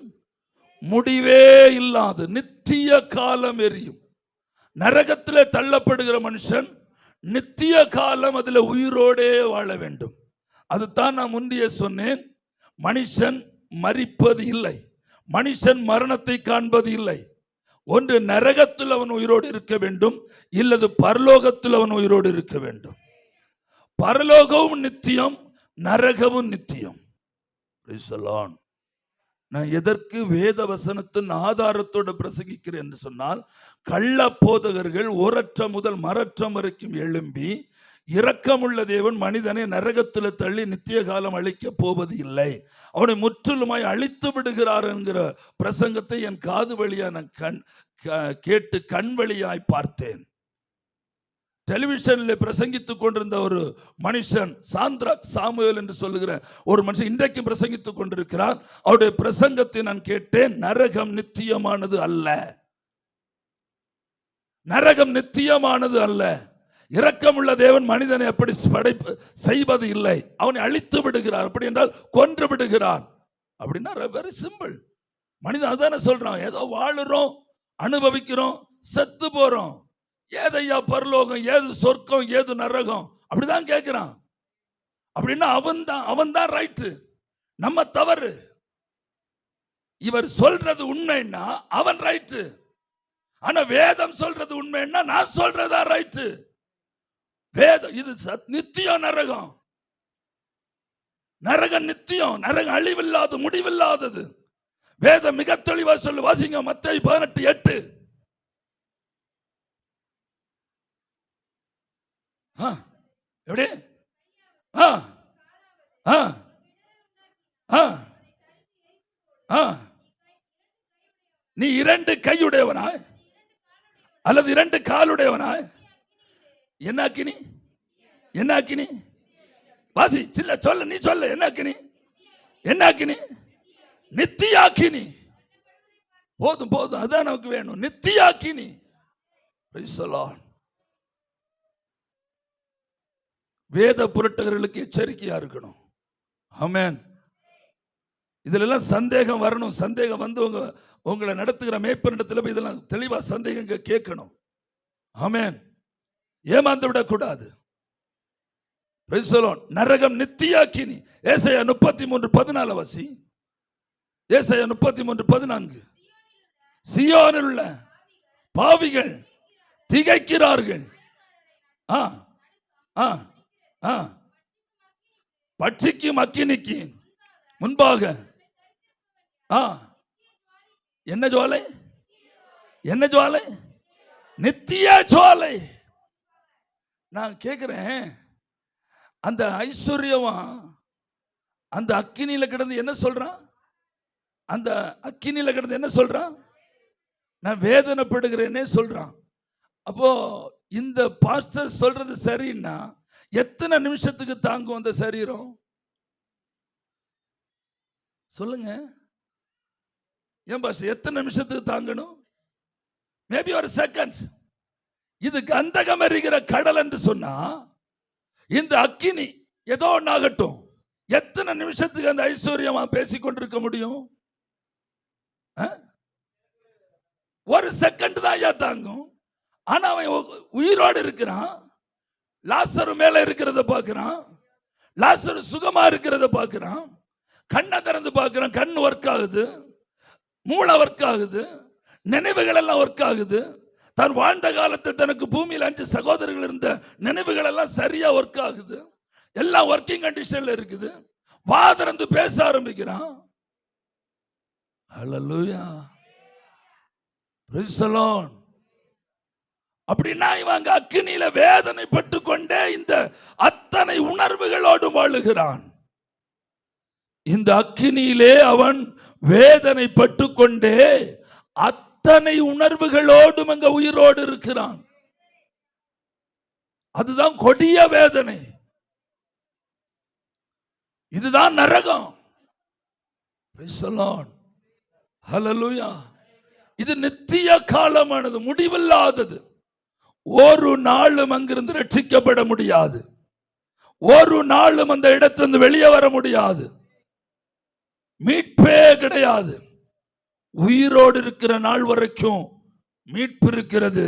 முடிவே இல்லாது நித்திய காலம் எரியும். நரகத்திலே தள்ளப்படுகிற மனுஷன் நித்திய காலம் அதில் உயிரோடே வாழ வேண்டும். அதுதான் நான் முந்தைய சொன்னேன். மனுஷன் மரிப்பது இல்லை, மனுஷன் மரணத்தை காண்பது இல்லை. ஒன்று நரகத்தில் அவன் உயிரோடு இருக்க வேண்டும், இல்லது பரலோகத்தில் அவன் உயிரோடு இருக்க வேண்டும். பரலோகமும் நித்தியம், நரகமும் நித்தியம். நான் எதற்கு வேத வசனத்தின் ஆதாரத்தோடு பிரசங்கிக்கிறேன் என்று சொன்னால், கள்ள போதகர்கள் ஓரற்ற முதல் மரற்றம் வரைக்கும் எழும்பி இரக்கமுள்ள தேவன் மனிதனை நரகத்தில் தள்ளி நித்திய காலம் அழிக்க போவது இல்லை, அவனை முற்றிலுமாய் அழித்து விடுகிறார் என்கிற பிரசங்கத்தை என் காது வழியா நான் கேட்டு கண் வழியாய் பார்த்தேன். டெலிவிஷனில் பிரசங்கித்துக் கொண்டிருந்த ஒரு மனுஷன், சாந்திராக் சாமுவேல் என்று சொல்லுகிற ஒரு மனுஷன் இன்றைக்கு பிரசங்கித்துக் கொண்டிருக்கிறார். அவருடைய பிரசங்கத்தை நான் கேட்டேன். நரகம் நித்தியமானது அல்ல, நரகம் நித்தியமானது அல்ல. இரக்கமுள்ள தேவன் மனிதனை அப்படி செய்வது இல்லை, அவனை அழித்து விடுகிறார். அப்படி என்றால் கொன்று விடுகிறார். அப்படின்னா வெரி சிம்பிள். மனிதன் அதான சொல்றான், ஏதோ வாழுறோம், அனுபவிக்கிறோம், செத்து போறோம். ஏதையா பரலோகம், ஏது சொர்க்கம், ஏது நரகம், அப்படிதான் கேட்கிறான். அப்படின்னா அவன் தான் ரைட்டு, நம்ம தவறு. இவர் சொல்றது உண்மைன்னா அவன் ரைட்டு, ஆனா வேதம் சொல்றது உண்மைன்னா நான் சொல்றதா ரைட்டு. வேதம் இது நித்தியம், நரகம் நரகம் நித்தியம், நரகம் அழிவில்லாது, முடிவில்லாதது. வேதம் மிக தெளிவா சொல்லு. வாசிங்க மத்தேயு 18:8. எப்படி? நீ 2 கையுடையவனாய் அல்லது 2 காலுடையவனாய்? என்ன அக்கினி? என்ன அக்கினி? வாசி, சில்ல சொல்ல, நீ சொல்ல. என்ன அக்கினி? என்ன அக்கினி? நித்திய அக்கினி. போதும் போதும், அதான் நமக்கு வேணும், நித்திய அக்கினி. Price the Lord. வேத புரட்டகர்களுக்கு எச்சரிக்கையா இருக்கணும். ஆமென். இதுல எல்லாம் சந்தேகம் வரணும். சந்தேகம் வந்து உங்களை நடத்துகிற மேய்ப்பனிடத்தில் போய் இதெல்லாம் தெளிவா சந்தேகம் கேட்கணும். ஆமென். ஏமாந்து விடக்கூடாது. Price the lord. நரகம் நித்திய அக்கினி. ஏசாயா 33:14 வாசி. ஏசாயா 33:14. சியோனில் உள்ள பாவிகள் திகைக்கிறார்கள், பட்சிக்கும் அக்கினிக்கு முன்பாக. என்ன ஜுவாலை? என்ன ஜுவாலை? நித்திய ஜுவாலை. நான் கேட்கிறேன், அந்த ஐஸ்வர்யவான் அந்த அக்கினியில கிடந்து என்ன சொல்றான்? அந்த அக்கினியில கிடந்து என்ன சொல்றான்? நான் வேதனைப்படுகிறேனே சொல்றான். அப்போ இந்த பாஸ்டர் சொல்றது சரின்னா எத்தனை நிமிஷத்துக்கு தாங்கும் அந்த சரீரம்? சொல்லுங்க. ஏன் பாஸ்டர் எத்தனை நிமிஷத்துக்கு தாங்கணும்? மேபி ஒரு செகண்ட். இது கந்தகம் எரிகிற கடல் என்று சொன்னா இந்த அக்கினி ஏதோ ஒன்னாகட்டும், எத்தனை நிமிஷத்துக்கு அந்த ஐஸ்வர்யமா பேசிக்கொண்டிருக்க முடியும்? ஒரு செகண்ட் தான் ஐயா தாங்கும். ஆனா அவன் உயிரோடு இருக்கிறான். லாசரு மேல இருக்கிறத பார்க்கிறான், லாசரு சுகமா இருக்கிறத பார்க்கிறான், கண்ணை திறந்து பார்க்கிறான், கண் ஒர்க் ஆகுது, மூளை ஒர்க் ஆகுது, நினைவுகள் எல்லாம் ஒர்க் ஆகுது. தான் வாழ்ந்த காலத்தில் தனக்கு பூமியில் 5 சகோதரர்கள் இருந்த நினைவுகள் எல்லாம் சரியா ஒர்க் ஆகுது. எல்லாம் ஒர்க்கிங் கண்டிஷன்ல இருக்குது. வாதிறந்து பேச ஆரம்பிக்கிறான். ஹல்லேலூயா, பிரைஸ் தி லார்ட். அப்படின்னா இவங்க அக்கினியில வேதனைப்பட்டு கொண்டே இந்த அத்தனை உணர்வுகளோடு வாழுகிறான். இந்த அக்கினியிலே அவன் வேதனைப்பட்டு கொண்டே அத்தனை உணர்வுகளோடும் அங்க உயிரோடு இருக்கிறான். அதுதான் கொடிய வேதனை. இதுதான் நரகம். ஹல்லேலூயா. இது நித்திய காலமானது, முடிவில்லாதது. ஒரு நாளும் அங்கிருந்து ரட்சிக்கப்பட முடியாது. ஒரு நாளும் அந்த இடத்திலிருந்து வெளியே வர முடியாது. மீட்பே கிடையாது. உயிரோடு இருக்கிற நாள் வரைக்கும் மீட்பு இருக்கிறது,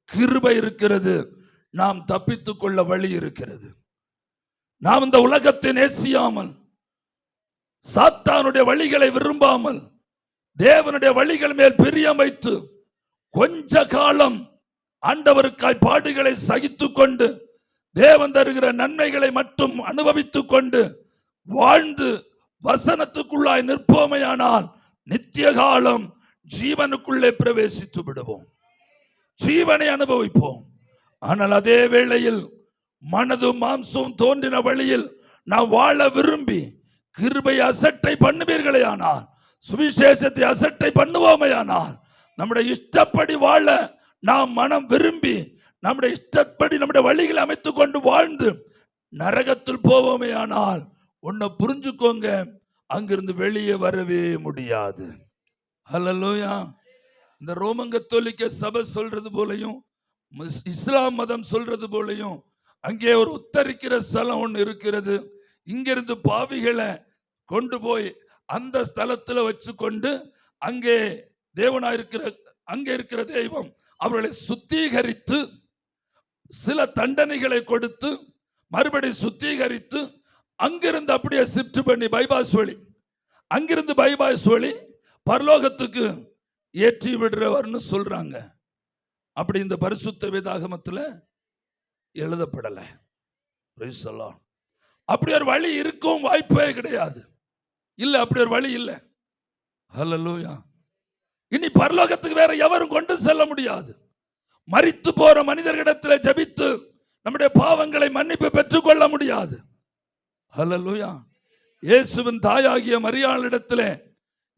கிருபை இருக்கிறது, நாம் தப்பித்துக் கொள்ள வழி இருக்கிறது. நாம் இந்த உலகத்தை நேசியாமல், சாத்தானுடைய வழிகளை விரும்பாமல், தேவனுடைய வழிகள் மேல் பிரியம் வைத்து கொஞ்ச காலம் ஆண்டவருக்காய் பாடுகளை சகித்துக் கொண்டு தேவன் தருகிற நன்மைகளை மட்டும் அனுபவித்துக் கொண்டு வாழ்ந்து வசனத்துக்குள்ளாய் நிற்போமையானால் நித்திய காலம் ஜீவனுக்குள்ளே பிரவேசித்து விடுவோம், ஜீவனை அனுபவிப்போம். ஆனால் அதே வேளையில் மனதும் மாம்சம் தோன்றின வழியில் நாம் வாழ விரும்பி கிருபை அசட்டை பண்ணுவீர்களே ஆனால், சுவிசேஷத்தை அசட்டை பண்ணுவோமையானால், நம்முடைய இஷ்டப்படி வாழ நாம் மனம் விரும்பி நம்முடைய இஷ்டப்படி நம்முடைய வழிகளை அமைத்துக் கொண்டு வாழ்ந்து நரகத்தில் போவோமே ஆனால், ஒன்ன புரிஞ்சுக்கோங்க, அங்கிருந்து வெளியே வரவே முடியாது. ஹல்லேலூயா. இந்த ரோமன் கத்தோலிக்க சபை சொல்றது போலையும் இஸ்லாம் மதம் சொல்றது போலையும் அங்கே ஒரு உத்தரிக்கிற ஸ்தலம் ஒன்று இருக்கிறது. இங்கிருந்து பாவிகளை கொண்டு போய் அந்த ஸ்தலத்தில் வச்சு கொண்டு அங்கே அங்கே இருக்கிற தெய்வம் அவர்களை சுத்திகரித்து சில தண்டனைகளை கொடுத்து மறுபடி சுத்திகரித்து அங்கிருந்து அப்படியே ஷிஃப்ட் பண்ணி பைபாஸ் வழி, அங்கிருந்து பைபாஸ் வழி பரலோகத்துக்கு ஏற்றி விடுறவர்னு சொல்றாங்க. அப்படி இந்த பரிசுத்த வேதாகமத்தில் எழுதப்படலை. அப்படி ஒரு வழி இருக்கும் வாய்ப்பே கிடையாது. இல்ல, அப்படி ஒரு வழி இல்லை. ஹல்லேலூயா. இனி பரலோகத்துக்கு வேற எவரும் கொண்டு செல்ல முடியாது. மரித்து போற மனிதர்களிடத்தில் ஜெபித்து நம்முடைய பாவங்களை மன்னிப்பு பெற்றுக் கொள்ள முடியாது. ஹல்லேலூயா. இயேசுவின் தாயாகிய மரியாளிடத்தில்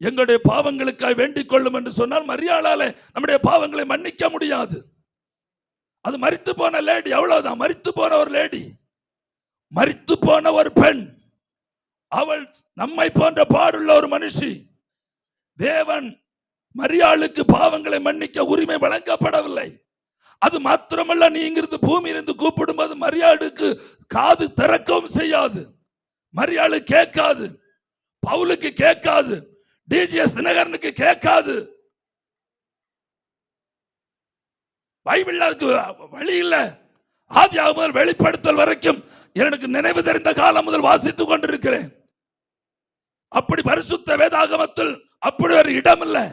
எங்களுடைய பாவங்களுக்காய் வேண்டிக் கொள்ளும் என்று சொன்னால் மரியாளால நம்முடைய பாவங்களை மன்னிக்க முடியாது. அது மரித்து போன லேடி, அவ்வளவுதான். மரித்து போன ஒரு லேடி, மரித்து போன ஒரு பெண், அவள் நம்மை போன்ற பாடுள்ள ஒரு மனுஷி. தேவன் மரியாளுக்கு பாவங்களை மன்னிக்க உரிமை வழங்கப்படவில்லை. அது மாத்திரமல்ல, நீ இங்கிருந்து பூமியிலிருந்து கூப்பிடும்போது மரியாளுக்கு காது திறக்கவும் செய்யாது, மரியாளு கேட்காது, பவுலுக்கு கேட்காது, டிஜிஎஸ் தினகரனுக்கு கேட்காது. பைபிள் அதுக்கு வழி இல்லை. ஆதியாகமம் முதல் வெளிப்படுத்தல் வரைக்கும் எனக்கு நினைவு தெரிந்த காலம் முதல் வாசித்துக் கொண்டிருக்கிறேன். அப்படி பரிசுத்த வேதாகமத்தில் அப்படி ஒரு இடம் இல்லை.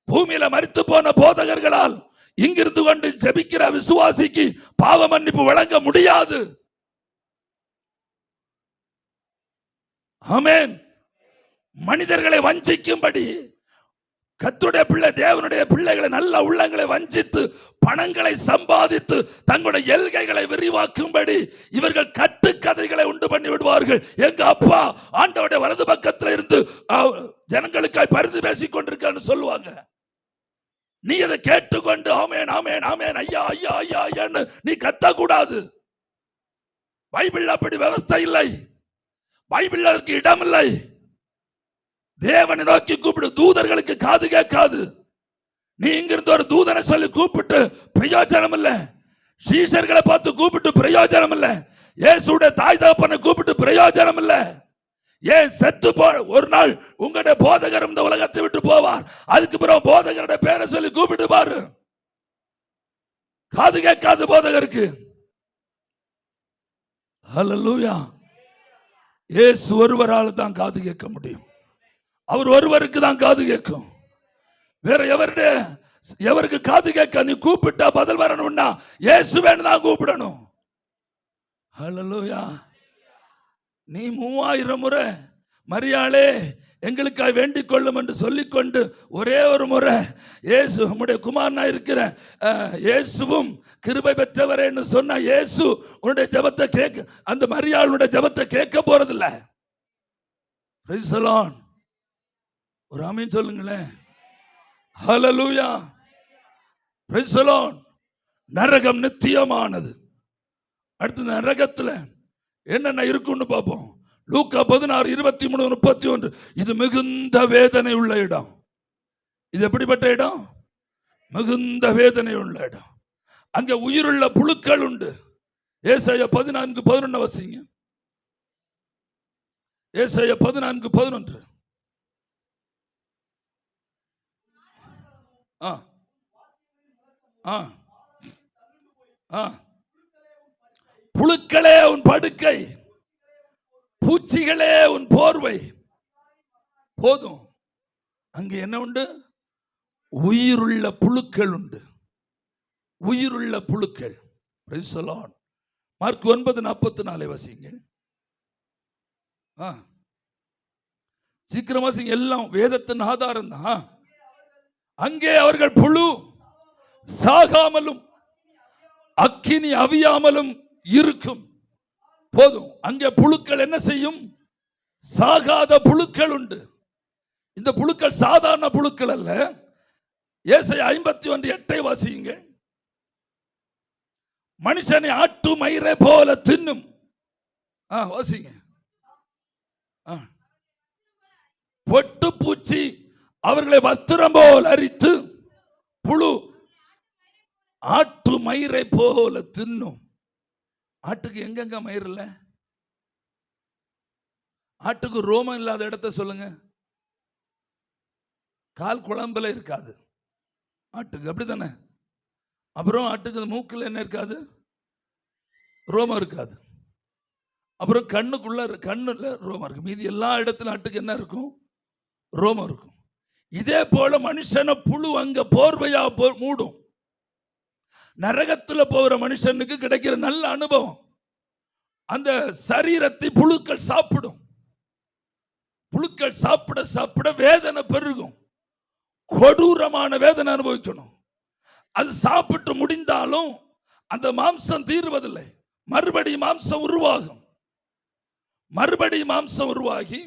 பூமியில மரித்து போன போதகர்களால் இங்கிருந்து கொண்டு ஜெபிக்கிற விசுவாசிக்கு பாவ மன்னிப்பு வழங்க முடியாது. ஆமென். மனிதர்களை வஞ்சிக்கும்படி கர்த்தருடைய பிள்ளை, தேவனுடைய பிள்ளைகளை, நல்ல உள்ளங்களை வஞ்சித்து பணங்களை சம்பாதித்து தங்களுடைய எல்கைகளை விரிவாக்கும்படி இவர்கள் கட்டுக்கதைகளை உண்டு பண்ணி விடுவார்கள். எங்க அப்பா ஆண்டவருடைய வலது பக்கத்தில் இருந்து ஜனங்களுக்காய் பரிந்து பேசிக் கொண்டிருக்கான்னு சொல்லுவாங்க. நீ அதை கேட்டுக்கொண்டு ஆமேன் ஆமேன் ஆமேன் ஐயா ஐயா ஐயா ஐயான்னு நீ கத்தக்கூடாது. பைபிள் அப்படி விவஸ்தை இல்லை. பைபிள் அதற்கு இடம் இல்லை. தேவனை நோக்கி கூப்பிடு, தூதர்களுக்கு காது கேட்காது. நீ இங்கிருந்து ஒரு தூதனை சொல்லி கூப்பிட்டு பிரயோஜனம் இல்லை. சீஷர்களை பார்த்து கூப்பிட்டு பிரயோஜனம் இல்லை. இயேசுடைய தாய் தகப்பனை கூப்பிட்டு பிரயோஜனம் இல்லை. ஏன் செத்து ஒரு நாள் உங்களுடைய போதகர் இந்த உலகத்தை விட்டு போவார். அதுக்கு பிறகு போதகருடைய பேரை சொல்லி கூப்பிட்டு பாரு, காது கேட்காது போதகருக்கு. ஹல்லேலூயா. இயேசு ஒருவரால் தான் காது கேட்க முடியும். அவர் ஒருவருக்கு தான் காது கேட்கும். வேற எவருக்கு காது கேட்க நீ கூப்பிட்டா பதில் வரணும்னா இயேசுவேன்னு தான் கூப்பிடணும். ஹல்லேலூயா. நீ 3000 முறை மரியாளே எங்களுக்காய் வேண்டிக் கொள்ளும் என்று சொல்லிக்கொண்டு ஒரே ஒரு முறை இயேசு உம்முடைய குமாரனா இருக்கிற இயேசுவும் கிருபை பெற்றவரே என்று சொன்ன இயேசு உன்னுடைய ஜெபத்தை கேட்க, அந்த மரியாளுடைய ஜெபத்தை கேட்க போறதில்லை. Praise the lord. ஒரு ஆமென் சொல்லுங்களேன். ஹல்லேலூயா. Praise the lord. நரகம் நித்தியமானது. அடுத்து நரகத்துல என்னென்ன இருக்குன்னு பார்ப்போம். லூக்கா 16:23-31. இது மிகுந்த வேதனை உள்ள இடம். இது எப்படிப்பட்ட இடம்? மிகுந்த வேதனை உள்ள இடம். அங்க உயிருள்ள புழுக்கள் உண்டு. ஏசாயா 14:11 வாசிங்க. ஏசாயா 14:11. புழுக்களே உன் படுக்கை, பூச்சிகளே உன் போர்வை. போதும். அங்க என்ன உண்டு? உயிருள்ள புழுக்கள் உண்டு. உயிருள்ள புழுக்கள். Price the Lord. மார்க் 9:44 வாசிங்க. சீக்கிரம் வாசிங்க. எல்லாம் வேதத்தின் ஆதாரம் தான். அங்கே அவர்கள் புழு சாகாமலும் அக்கினி அவியாமலும் இருக்கும். போதும். அங்கே புழுக்கள் என்ன செய்யும்? சாகாத புழுக்கள் உண்டு. இந்த புழுக்கள் சாதாரண புழுக்கள் அல்ல. ஏசாயா 51:8 வாசியுங்க. மனுஷனை ஆட்டு மயிரை போல தின்னும். வாசிங்க. பொட்டு பூச்சி அவர்களை வஸ்திரம் போல் அரித்து புழு ஆட்டு மயிரை போல தின்னும். ஆட்டுக்கு எங்கெங்க மயிர் இல்ல? ஆட்டுக்கு ரோமம் இல்லாத இடத்த சொல்லுங்க. கால் குழம்புல இருக்காது ஆட்டுக்கு, அப்படித்தானே? அப்புறம் ஆட்டுக்கு மூக்குல என்ன இருக்காது? ரோமம் இருக்காது. அப்புறம் கண்ணுல ரோமம் இருக்கு. மீதி எல்லா இடத்துல ஆட்டுக்கு என்ன இருக்கும்? ரோமம் இருக்கும். இதே போல மனுஷனை புழு அங்க போர்வையா மூடும். நரகத்துல போகிற மனுஷனுக்கு கிடைக்கிற நல்ல அனுபவம், அந்த சரீரத்தை புழுக்கள் சாப்பிடும். புழுக்கள் சாப்பிட சாப்பிட வேதனை பெருகும். கொடூரமான வேதனை அனுபவிக்கணும். அது சாப்பிட்டு முடிந்தாலும் அந்த மாம்சம் தீர்வதில்லை. மறுபடியும் மாம்சம் உருவாகும். மறுபடியும் மாம்சம் உருவாகி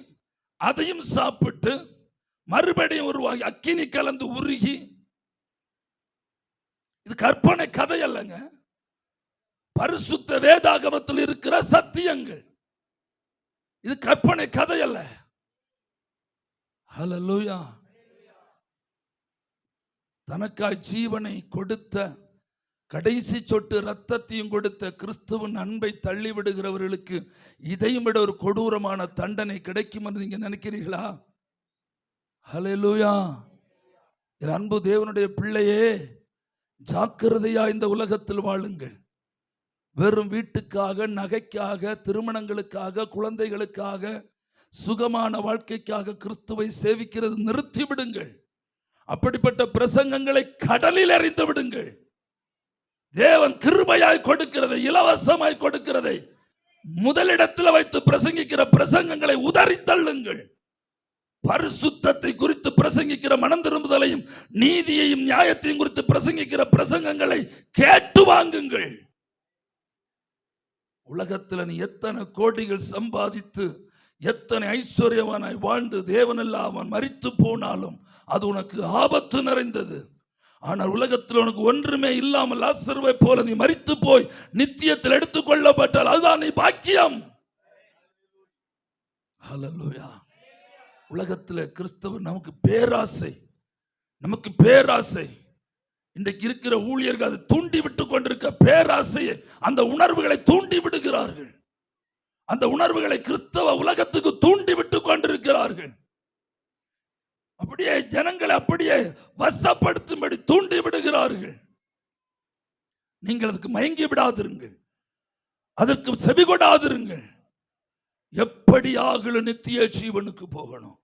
அதையும் சாப்பிட்டு மறுபடியும் உருவாகி அக்கினி கலந்து உருகி. இது கற்பனை கதை அல்லங்க, பரிசுத்த வேதாகமத்தில் இருக்கிற சத்தியங்கள். இது கற்பனை கதை அல்ல. ஹல்லேலூயா. தனக்காய் ஜீவனை கொடுத்த, கடைசி சொட்டு ரத்தத்தையும் கொடுத்த கிறிஸ்துவின் அன்பை தள்ளிவிடுகிறவர்களுக்கு இதையும் விட ஒரு கொடூரமான தண்டனை கிடைக்கும் என்று நீங்க நினைக்கிறீர்களா? ஹல்லேலூயா. அன்பு தேவனுடைய பிள்ளையே, ஜாக்கிரதையா இந்த உலகத்தில் வாழுங்கள். வெறும் வீட்டுக்காக, நகைக்காக, திருமணங்களுக்காக, குழந்தைகளுக்காக, சுகமான வாழ்க்கைக்காக கிறிஸ்துவை சேவிக்கிறது நிறுத்தி விடுங்கள். அப்படிப்பட்ட பிரசங்கங்களை கடலில் எறிந்து விடுங்கள். தேவன் கிருபையாய் கொடுக்கிறதை, இலவசமாய் கொடுக்கிறதை முதலிடத்தில் வைத்து பிரசங்கிக்கிற பிரசங்கங்களை உதறி தள்ளுங்கள். பரிசுத்தத்தை குறித்து பிரசங்கிக்கிற, மனம் திரும்புதலையும் நீதியையும் நியாயத்தையும் குறித்து பிரசங்கிக்கிற பிரசங்கங்களை கேட்டு வாங்குங்கள். உலகத்தில் நீ எத்தனை கோடிகள் சம்பாதித்து, எத்தனை ஐஸ்வர்யவானாய் வாழ்ந்து தேவனெல்லாம் மரித்து போனாலும் அது உனக்கு ஆபத்து நிறைந்தது. ஆனால் உலகத்தில் உனக்கு ஒன்றுமே இல்லாமல் லாசருவை போல நீ மரித்து போய் நித்தியத்தில் எடுத்துக் கொள்ளப்பட்டால் அதுதான் நீ பாக்கியம். ஹல்லேலூயா. உலகத்தில் கிறிஸ்தவர் நமக்கு பேராசை, நமக்கு பேராசை. இன்றைக்கு இருக்கிற ஊழியர்கள் அதை தூண்டி விட்டு கொண்டிருக்க பேராசையை, அந்த உணர்வுகளை தூண்டி விடுகிறார்கள். அந்த உணர்வுகளை கிறிஸ்தவ உலகத்துக்கு தூண்டி விட்டு கொண்டிருக்கிறார்கள். அப்படியே ஜனங்களை அப்படியே வசப்படுத்தும்படி தூண்டி விடுகிறார்கள். நீங்கள் அதுக்கு மயங்கி விடாதிருங்கள், அதற்கு செவி கொடாதிருங்கள். எப்படி ஆகலும் நித்திய ஜீவனுக்கு போகணும்.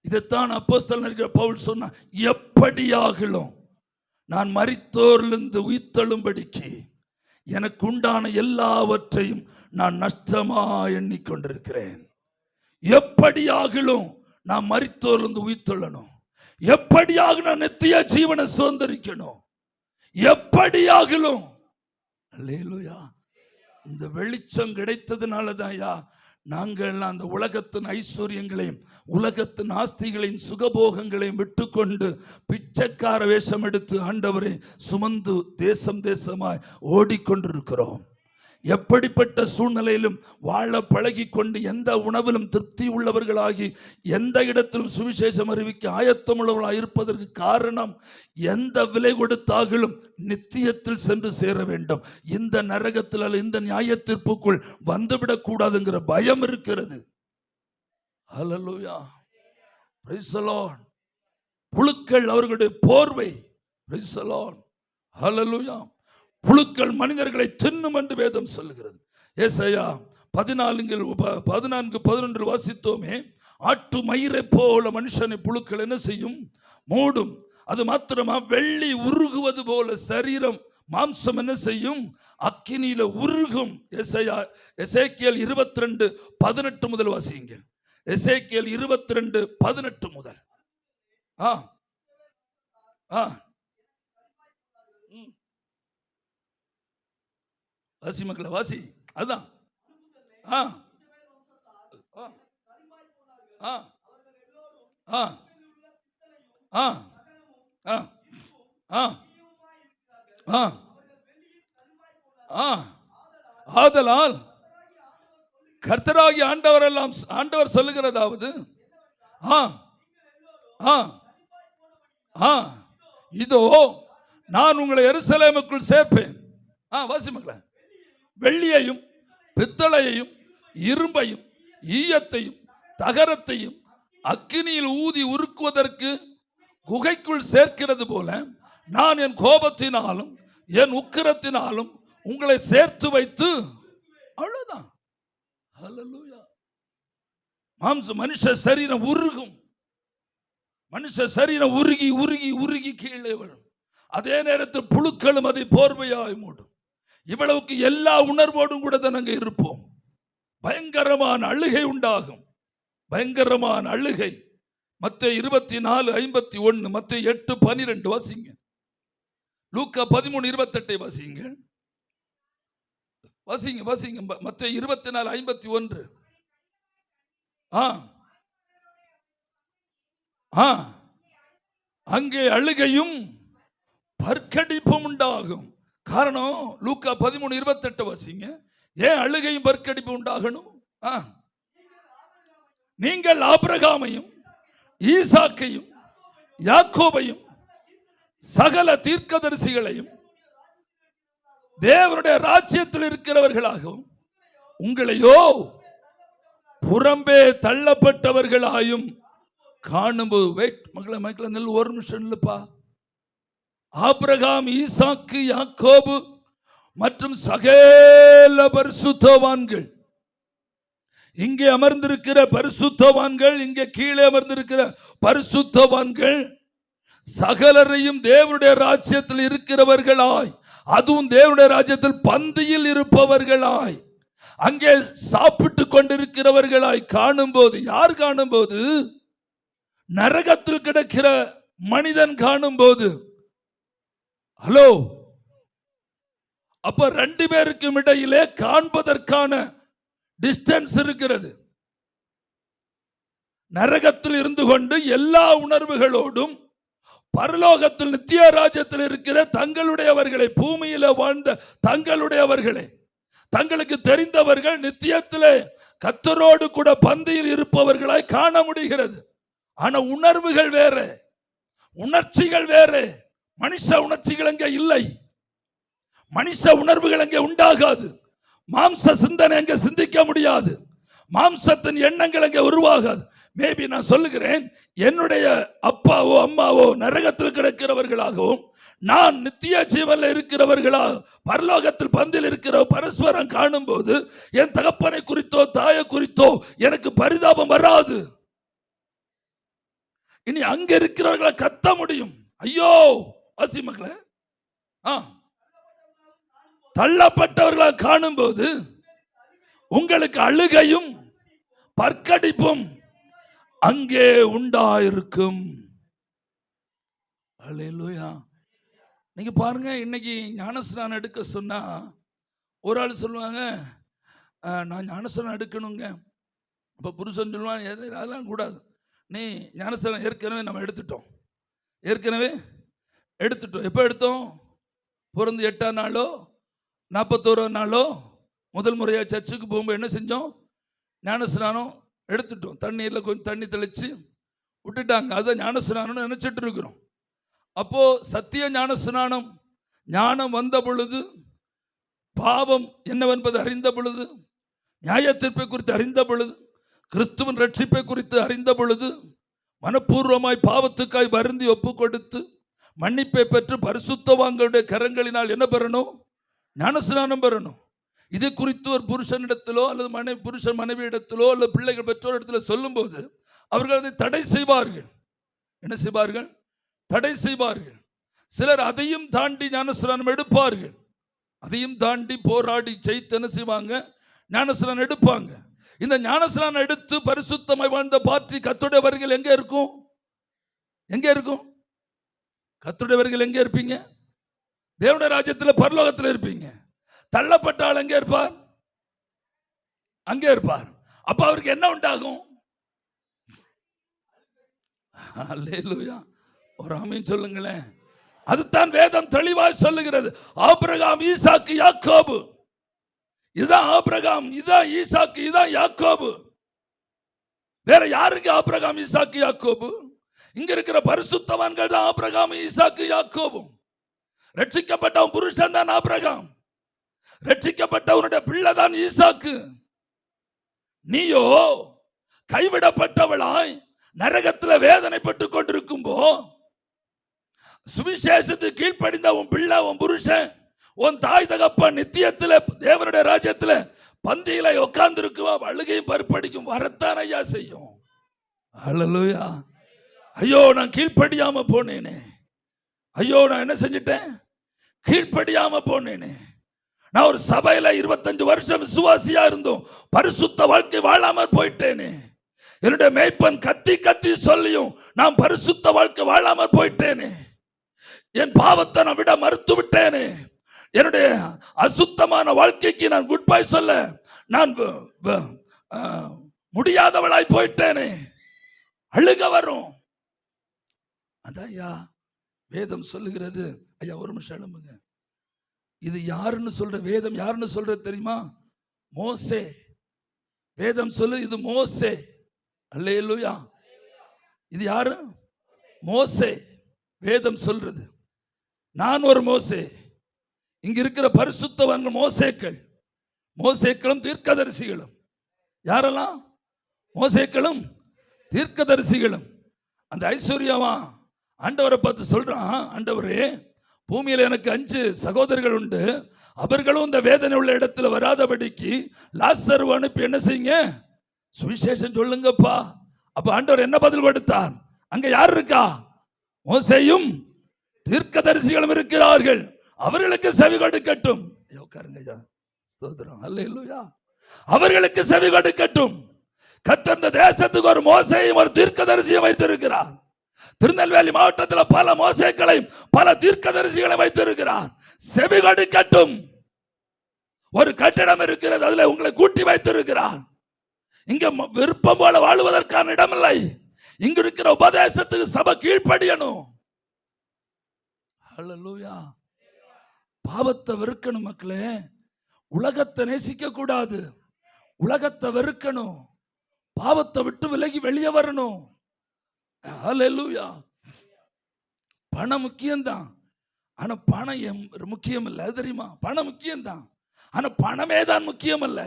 இதைத்தான் அப்போஸ்தலனாகிய பவுல் சொன்னார். எப்படி ஆகலும் நான் மரித்தோரிலிருந்து உயிர்த்தெழும்படிக்கு எனக்கு உண்டான எல்லாவற்றையும் நான் நஷ்டமா எண்ணிக்கொண்டிருக்கிறேன். எப்படி ஆகலும் நான் மரித்தோரிலிருந்து உயிர்த்தெழணும். எப்படியாக நான் நித்திய ஜீவனை சுதந்திரிக்கணும். எப்படியாகலும். அல்லேலூயா. இந்த வெளிச்சம் கிடைத்ததுனாலதான் நாங்கள் அந்த உலகத்தின் ஐஸ்வர்யங்களையும் உலகத்தின் ஆஸ்திகளையும் சுகபோகங்களையும் விட்டுக்கொண்டு பிச்சைக்கார வேஷம் எடுத்து ஆண்டவரை சுமந்து தேசம் தேசமாய் ஓடிக்கொண்டிருக்கிறோம். எப்படிப்பட்ட சூழ்நிலையிலும் வாழ பழகி கொண்டு எந்த உணவிலும் திருப்தி உள்ளவர்களாகி எந்த இடத்திலும் சுவிசேஷம் அறிவிக்க ஆயத்தமுள்ளவர்களாக இருப்பதற்கு காரணம், எந்த விலை கொடுத்தாலும் நித்தியத்தில் சென்று சேர வேண்டும், இந்த நரகத்தில் அல்ல இந்த நியாய தீர்ப்புக்குள் வந்துவிடக் கூடாதுங்கிற பயம் இருக்கிறது. ஹல்லேலூயா, பிரைஸ் தி லார்ட். புழுக்கள் அவர்களுடைய போர்வை. பிரைஸ் தி லார்ட், ஹல்லேலூயா. புழுக்கள் மனிதர்களை தின்னும் என்று வேதம் சொல்லுகிறது. ஏசாயா 14:11 வாசித்தோமே, ஆட்டு மயிரை போல மனுஷனை புழுக்கள் என்ன செய்யும்? மூடும். அது மாத்திரமா, வெள்ளி உருகுவது போல சரீரம் மாம்சம் என்ன செய்யும்? அக்கினியில உருகும். எசேக்கியேல் 22:18 முதல் வாசியுங்கள். எசேக்கியேல் 22:18 முதல். வாசி மக்களை, வாசி. அதுதான். ஆதலால் கர்த்தராகிய ஆண்டவர் சொல்லுகிறதாவது, இதோ நான் உங்களை எருசலேமுக்குள் சேர்ப்பேன். வாசி மக்களை. வெள்ளியையும் பித்தளையையும் இரும்பையும் ஈயத்தையும் தகரத்தையும் அக்கினியில் ஊதி உருக்குவதற்கு குகைக்குள் சேர்க்கிறது போல நான் என் கோபத்தினாலும் என் உக்கிரத்தினாலும் உங்களை சேர்த்து வைத்து, அவ்வளவுதான். ஹல்லேலூயா. மனுஷ சரீரம் உருகும். மனுஷ சரீரம் உருகி உருகி உருகி கீழே வரும். அதே நேரத்தில் புழுக்களும் அதை போர்வையாய் மூடும். இவ்வளவுக்கு எல்லா உணர்வோடும் கூட தான் அங்கே இருப்போம். பயங்கரமான அழுகை உண்டாகும். பயங்கரமான அழுகை. மத்தேயு 24:51, மத்தேயு 8:12 வாசிங்க. லூக்கா 13:28 வாசிங்க. வாசிங்க வாசிங்க. மத்தேயு 24:51. அங்கே அழுகையும் பற்கடிப்பும் உண்டாகும். காரணம், லூக்கா 13:28 வாசிங்க. ஏன் அழுகையும் பற்கடிப்பு உண்டாகணும்? நீங்கள் ஆபிரகாமையும் ஈசாக்கையும் யாக்கோபையும் சகல தீர்க்கதரிசிகளையும் தேவனுடைய ராஜ்யத்தில் இருக்கிறவர்களாகவும் உங்களையோ புறம்பே தள்ளப்பட்டவர்களாயும் காணும்போது, வெயிட் மக்களை, மைக்கில் நெல் ஒரு நிமிஷம் இல்லப்பா. ஆபிரகாம், ஈசாக்கு, யாக்கோபு மற்றும் சகல பரிசுத்தவான்கள், இங்கே அமர்ந்திருக்கிற பரிசுத்தவான்கள், இங்கே கீழே அமர்ந்திருக்கிற பரிசுத்தவான்கள் சகலரையும் தேவனுடைய ராஜ்யத்தில் இருக்கிறவர்களாய், அதுவும் தேவனுடைய ராஜ்யத்தில் பந்தியில் இருப்பவர்களாய், அங்கே சாப்பிட்டு கொண்டிருக்கிறவர்களாய் காணும்போது, யார் காணும்போது? நரகத்தில் கிடக்கிற மனிதன் காணும்போது. ஹலோ, அப்ப 2 பேருக்கும் இடையிலே காண்பதற்கான டிஸ்டன்ஸ் இருக்கிறது. நரகத்தில் இருந்து கொண்டு எல்லா உணர்வுகளோடும் பரலோகத்தில் நித்திய ராஜ்யத்தில் இருக்கிற தங்களுடையவர்களை, பூமியில வாழ்ந்த தங்களுடையவர்களை, தங்களுக்கு தெரிந்தவர்கள் நித்தியத்திலே கர்த்தரோடு கூட பந்தியில் இருப்பவர்களாய் காண முடிகிறது. ஆனா உணர்வுகள் வேற, உணர்ச்சிகள் வேற. மனுஷ உணர்ச்சிகள் அங்கே இல்லை. மனுஷ உணர்வுகள் அங்கே உண்டாகாது. மாம்ச சிந்தனை அங்கே சிந்திக்க முடியாது. மாம்சத்தின் எண்ணங்கள் அங்கே உருவாகாது. மேபி நான் சொல்லுகிறேன், என்னுடைய அப்பாவோ அம்மாவோ நரகத்தில் கிடக்கிறவர்களாகவும் நான் நித்திய ஜீவனில் இருக்கிறவர்களா பரலோகத்தில் பந்தில் இருக்கிற பரஸ்பரம் காணும் போது என் தகப்பனை குறித்தோ தாயை குறித்தோ எனக்கு பரிதாபம் வராது. இனி அங்க இருக்கிறவர்களை கத்த முடியும். ஐயோ வாசி மக்களே, தள்ளப்பட்டவர்களை காணும் போது உங்களுக்கு அழுகையும் பற்கடிப்பும் அங்கே உண்டாயிருக்கும். அல்லேலூயா. நீங்க பாருங்க, இன்னைக்கு ஞானஸ்நானம் எடுக்க சொன்னா ஒரு ஆள் சொல்லுவாங்க, நான் ஞானஸ்நானம் எடுக்கணுங்க. அப்ப புருஷன் சொல்லுவாங்க, அதெல்லாம் கூடாது, நீ ஞானஸ்நானம் ஏற்கனவே நம்ம எடுத்துட்டோம். எப்போ எடுத்தோம்? பிறந்து 8ஆம் நாளோ 41ஆம் நாளோ முதல் முறையா சர்ச்சுக்கு போகும்போது என்ன செஞ்சோம்? ஞானஸ்நானம் எடுத்துட்டோம். தண்ணீர்ல கொஞ்சம் தண்ணி தெளிச்சு விட்டுட்டாங்க. அதை ஞானஸ்நானம் நினைச்சிட்டு இருக்கிறோம். அப்போ சத்திய ஞானஸ்நானம், ஞானம் வந்த பொழுது, பாவம் என்னவென்பது அறிந்த பொழுது, நியாய தீர்ப்பை குறித்து அறிந்த பொழுது, கிறிஸ்துவின் ரட்சிப்பை குறித்து அறிந்த பொழுது, மனப்பூர்வமாய் பாவத்துக்காய் வருந்தி ஒப்பு கொடுத்து மன்னிப்பை பெற்று பரிசுத்தவான்களுடைய கரங்களினால் என்ன பெறணும்? ஞானஸ்நானம் பெறணும். இது குறித்து ஒரு புருஷனிடத்திலோ அல்லது புருஷன் மனைவி இடத்திலோ அல்லது பிள்ளைகள் பெற்றோர் இடத்துல சொல்லும் போது அவர்கள் அதை தடை செய்வார்கள். என்ன செய்வார்கள்? தடை செய்வார்கள். சிலர் அதையும் தாண்டி ஞானஸ்நானம் எடுப்பார்கள். அதையும் தாண்டி போராடி ஜெயித்து என்ன செய்வாங்க? ஞானஸ்நானம் எடுப்பாங்க. இந்த ஞானஸ்நானம் எடுத்து பரிசுத்தமாய் வாழ்ந்த பார்ட்டி கர்த்தருடைய வருகையில் எங்க இருக்கும்? எங்க இருக்கும்? கர்த்தருடைய வருகையில் எங்க இருப்பீங்க? தேவனுடைய ராஜ்யத்தில் பரலோகத்தில் இருப்பீங்க. தள்ளப்பட்ட ஆள் எங்கே இருப்பார்? அங்கே இருப்பார். அப்ப அவருக்கு என்ன உண்டாகும்? அல்லேலூயா, ஒரு ஆமென் சொல்லுங்களேன். அதுதான் வேதம் தெளிவாய் சொல்லுகிறது. ஆபிரகாம், ஈசாக்கு, யாக்கோபு. இதுதான் ஆபிரகாம், இதுதான் ஈசாக்கு, இதுதான் யாக்கோபு. வேற யாருக்கு ஆபிரகாம், ஈசாக்கு, யாக்கோபு? இங்க இருக்கிற பரிசுத்தவான்கள் தான் ஆபிரகாம், ஈசாக்கு, யாக்கோபு. ரட்சிக்கப்பட்ட புருஷன் தான் ஆபிரகாம். ரட்சிக்கப்பட்டவனுடைய பிள்ளை தான் ஈசாக்கு. நீயோ கைவிடப்பட்டவளாய் நரகத்தில் வேதனைப்பட்டு கொண்டிருக்கும் போ, சுவிசேஷத்துக்கு கீழ்ப்படிந்த உன் பிள்ளை, உன் புருஷன், உன் தாய் தகப்பன் நித்தியத்தில் தேவனுடைய ராஜ்யத்தில் பந்தியில உட்கார்ந்து இருக்குவா, அழுகையும் பருப்படிக்கும் வரத்தான் ஐயா செய்யும். அல்லேலூயா. ஐயோ நான் கீழ்ப்படியாம போனேனே, ஐயோ நான் என்ன செஞ்சிட்டேன்? கீழ்ப்படியாம போனேனே. நான் ஒரு சபையில 25 வருஷம் விசுவாசியா இருந்தோம், பரிசுத்த வாழ்க்கை வாழாம போயிட்டேனே. என்னுடைய மேய்ப்பன் கத்தி கத்தி சொல்லியும் நான் பரிசுத்த வாழ்க்கை வாழாம போயிட்டேனே. என் பாவத்தை நான் விட மறுத்து விட்டேனே. என்னுடைய அசுத்தமான வாழ்க்கைக்கு நான் குட் பை சொல்ல நான் முடியாதவளாய் போயிட்டேனே. அழுக வரும். அதான் ஐயா வேதம் சொல்லுகிறது. ஐயா ஒரு நிமிஷம் எழும்புங்க. இது யாருன்னு சொல்ற? வேதம் யாருன்னு சொல்றது தெரியுமா? மோசே. வேதம் சொல்லு, இது மோசே. அல்லேலூயா. இது யாரு? மோசே. வேதம் சொல்றது. நான் ஒரு மோசே. இங்க இருக்கிற பரிசுத்தவான்கள் மோசேக்கள். மோசேக்களும் தீர்க்கதரிசிகளும். யாரெல்லாம்? மோசேக்களும் தீர்க்கதரிசிகளும். அந்த ஐஸ்வர்யாவா ஆண்டவரை பார்த்து சொல்றான், ஆண்டவரே பூமியில் எனக்கு 5 சகோதரர்கள் உண்டு, அவர்களும் இந்த வேதனை உள்ள இடத்துல வராதபடிக்கு லாசரு அனுப்பி என்ன செய்யுங்க? சுவிசேஷம் சொல்லுங்கப்பா. அப்ப ஆண்டவர் என்ன பதில் கொடுத்தார்? அங்க யார் இருக்கா? மோசேயும் தீர்க்கதரிசிகளும் இருக்கிறார்கள், அவர்களுக்கு செவி கொடுக்கட்டும். அல்லேலூயா. அவர்களுக்கு செவி கொடுக்கட்டும். கர்த்தர் இந்த தேசத்துக்கு ஒரு மோசேயும் ஒரு தீர்க்கதரிசியும் வைத்திருக்கிறார். திருநெல்வேலி மாவட்டத்தில் பல மோசேக்களையும் பல தீர்க்கதரிசிகளை வைத்திருக்கிறார். செவி கொடுக்கட்டும். ஒரு கட்டிடம் இருக்கிறது, அதுல உங்களை கூட்டி வைத்திருக்கிறார். இங்க விருப்பம் போல வாழ்வதற்கான இடமில்லை. இங்க இருக்கிற உபதேசத்துக்கு சபை கீழ்ப்படியணும். அல்லேலூயா. பாவத்தை வெறுக்கணும் மக்களே. உலகத்தை நேசிக்க கூடாது. உலகத்தை வெறுக்கணும். பாவத்தை விட்டு விலகி வெளியே வரணும். அல்லேலூயா. பணம் முக்கியம்தான், ஆனா பணம் முக்கியம் இல்ல, தெரியுமா? பணம் முக்கியம்தான், ஆனா பணமே தான் முக்கியம் அல்ல.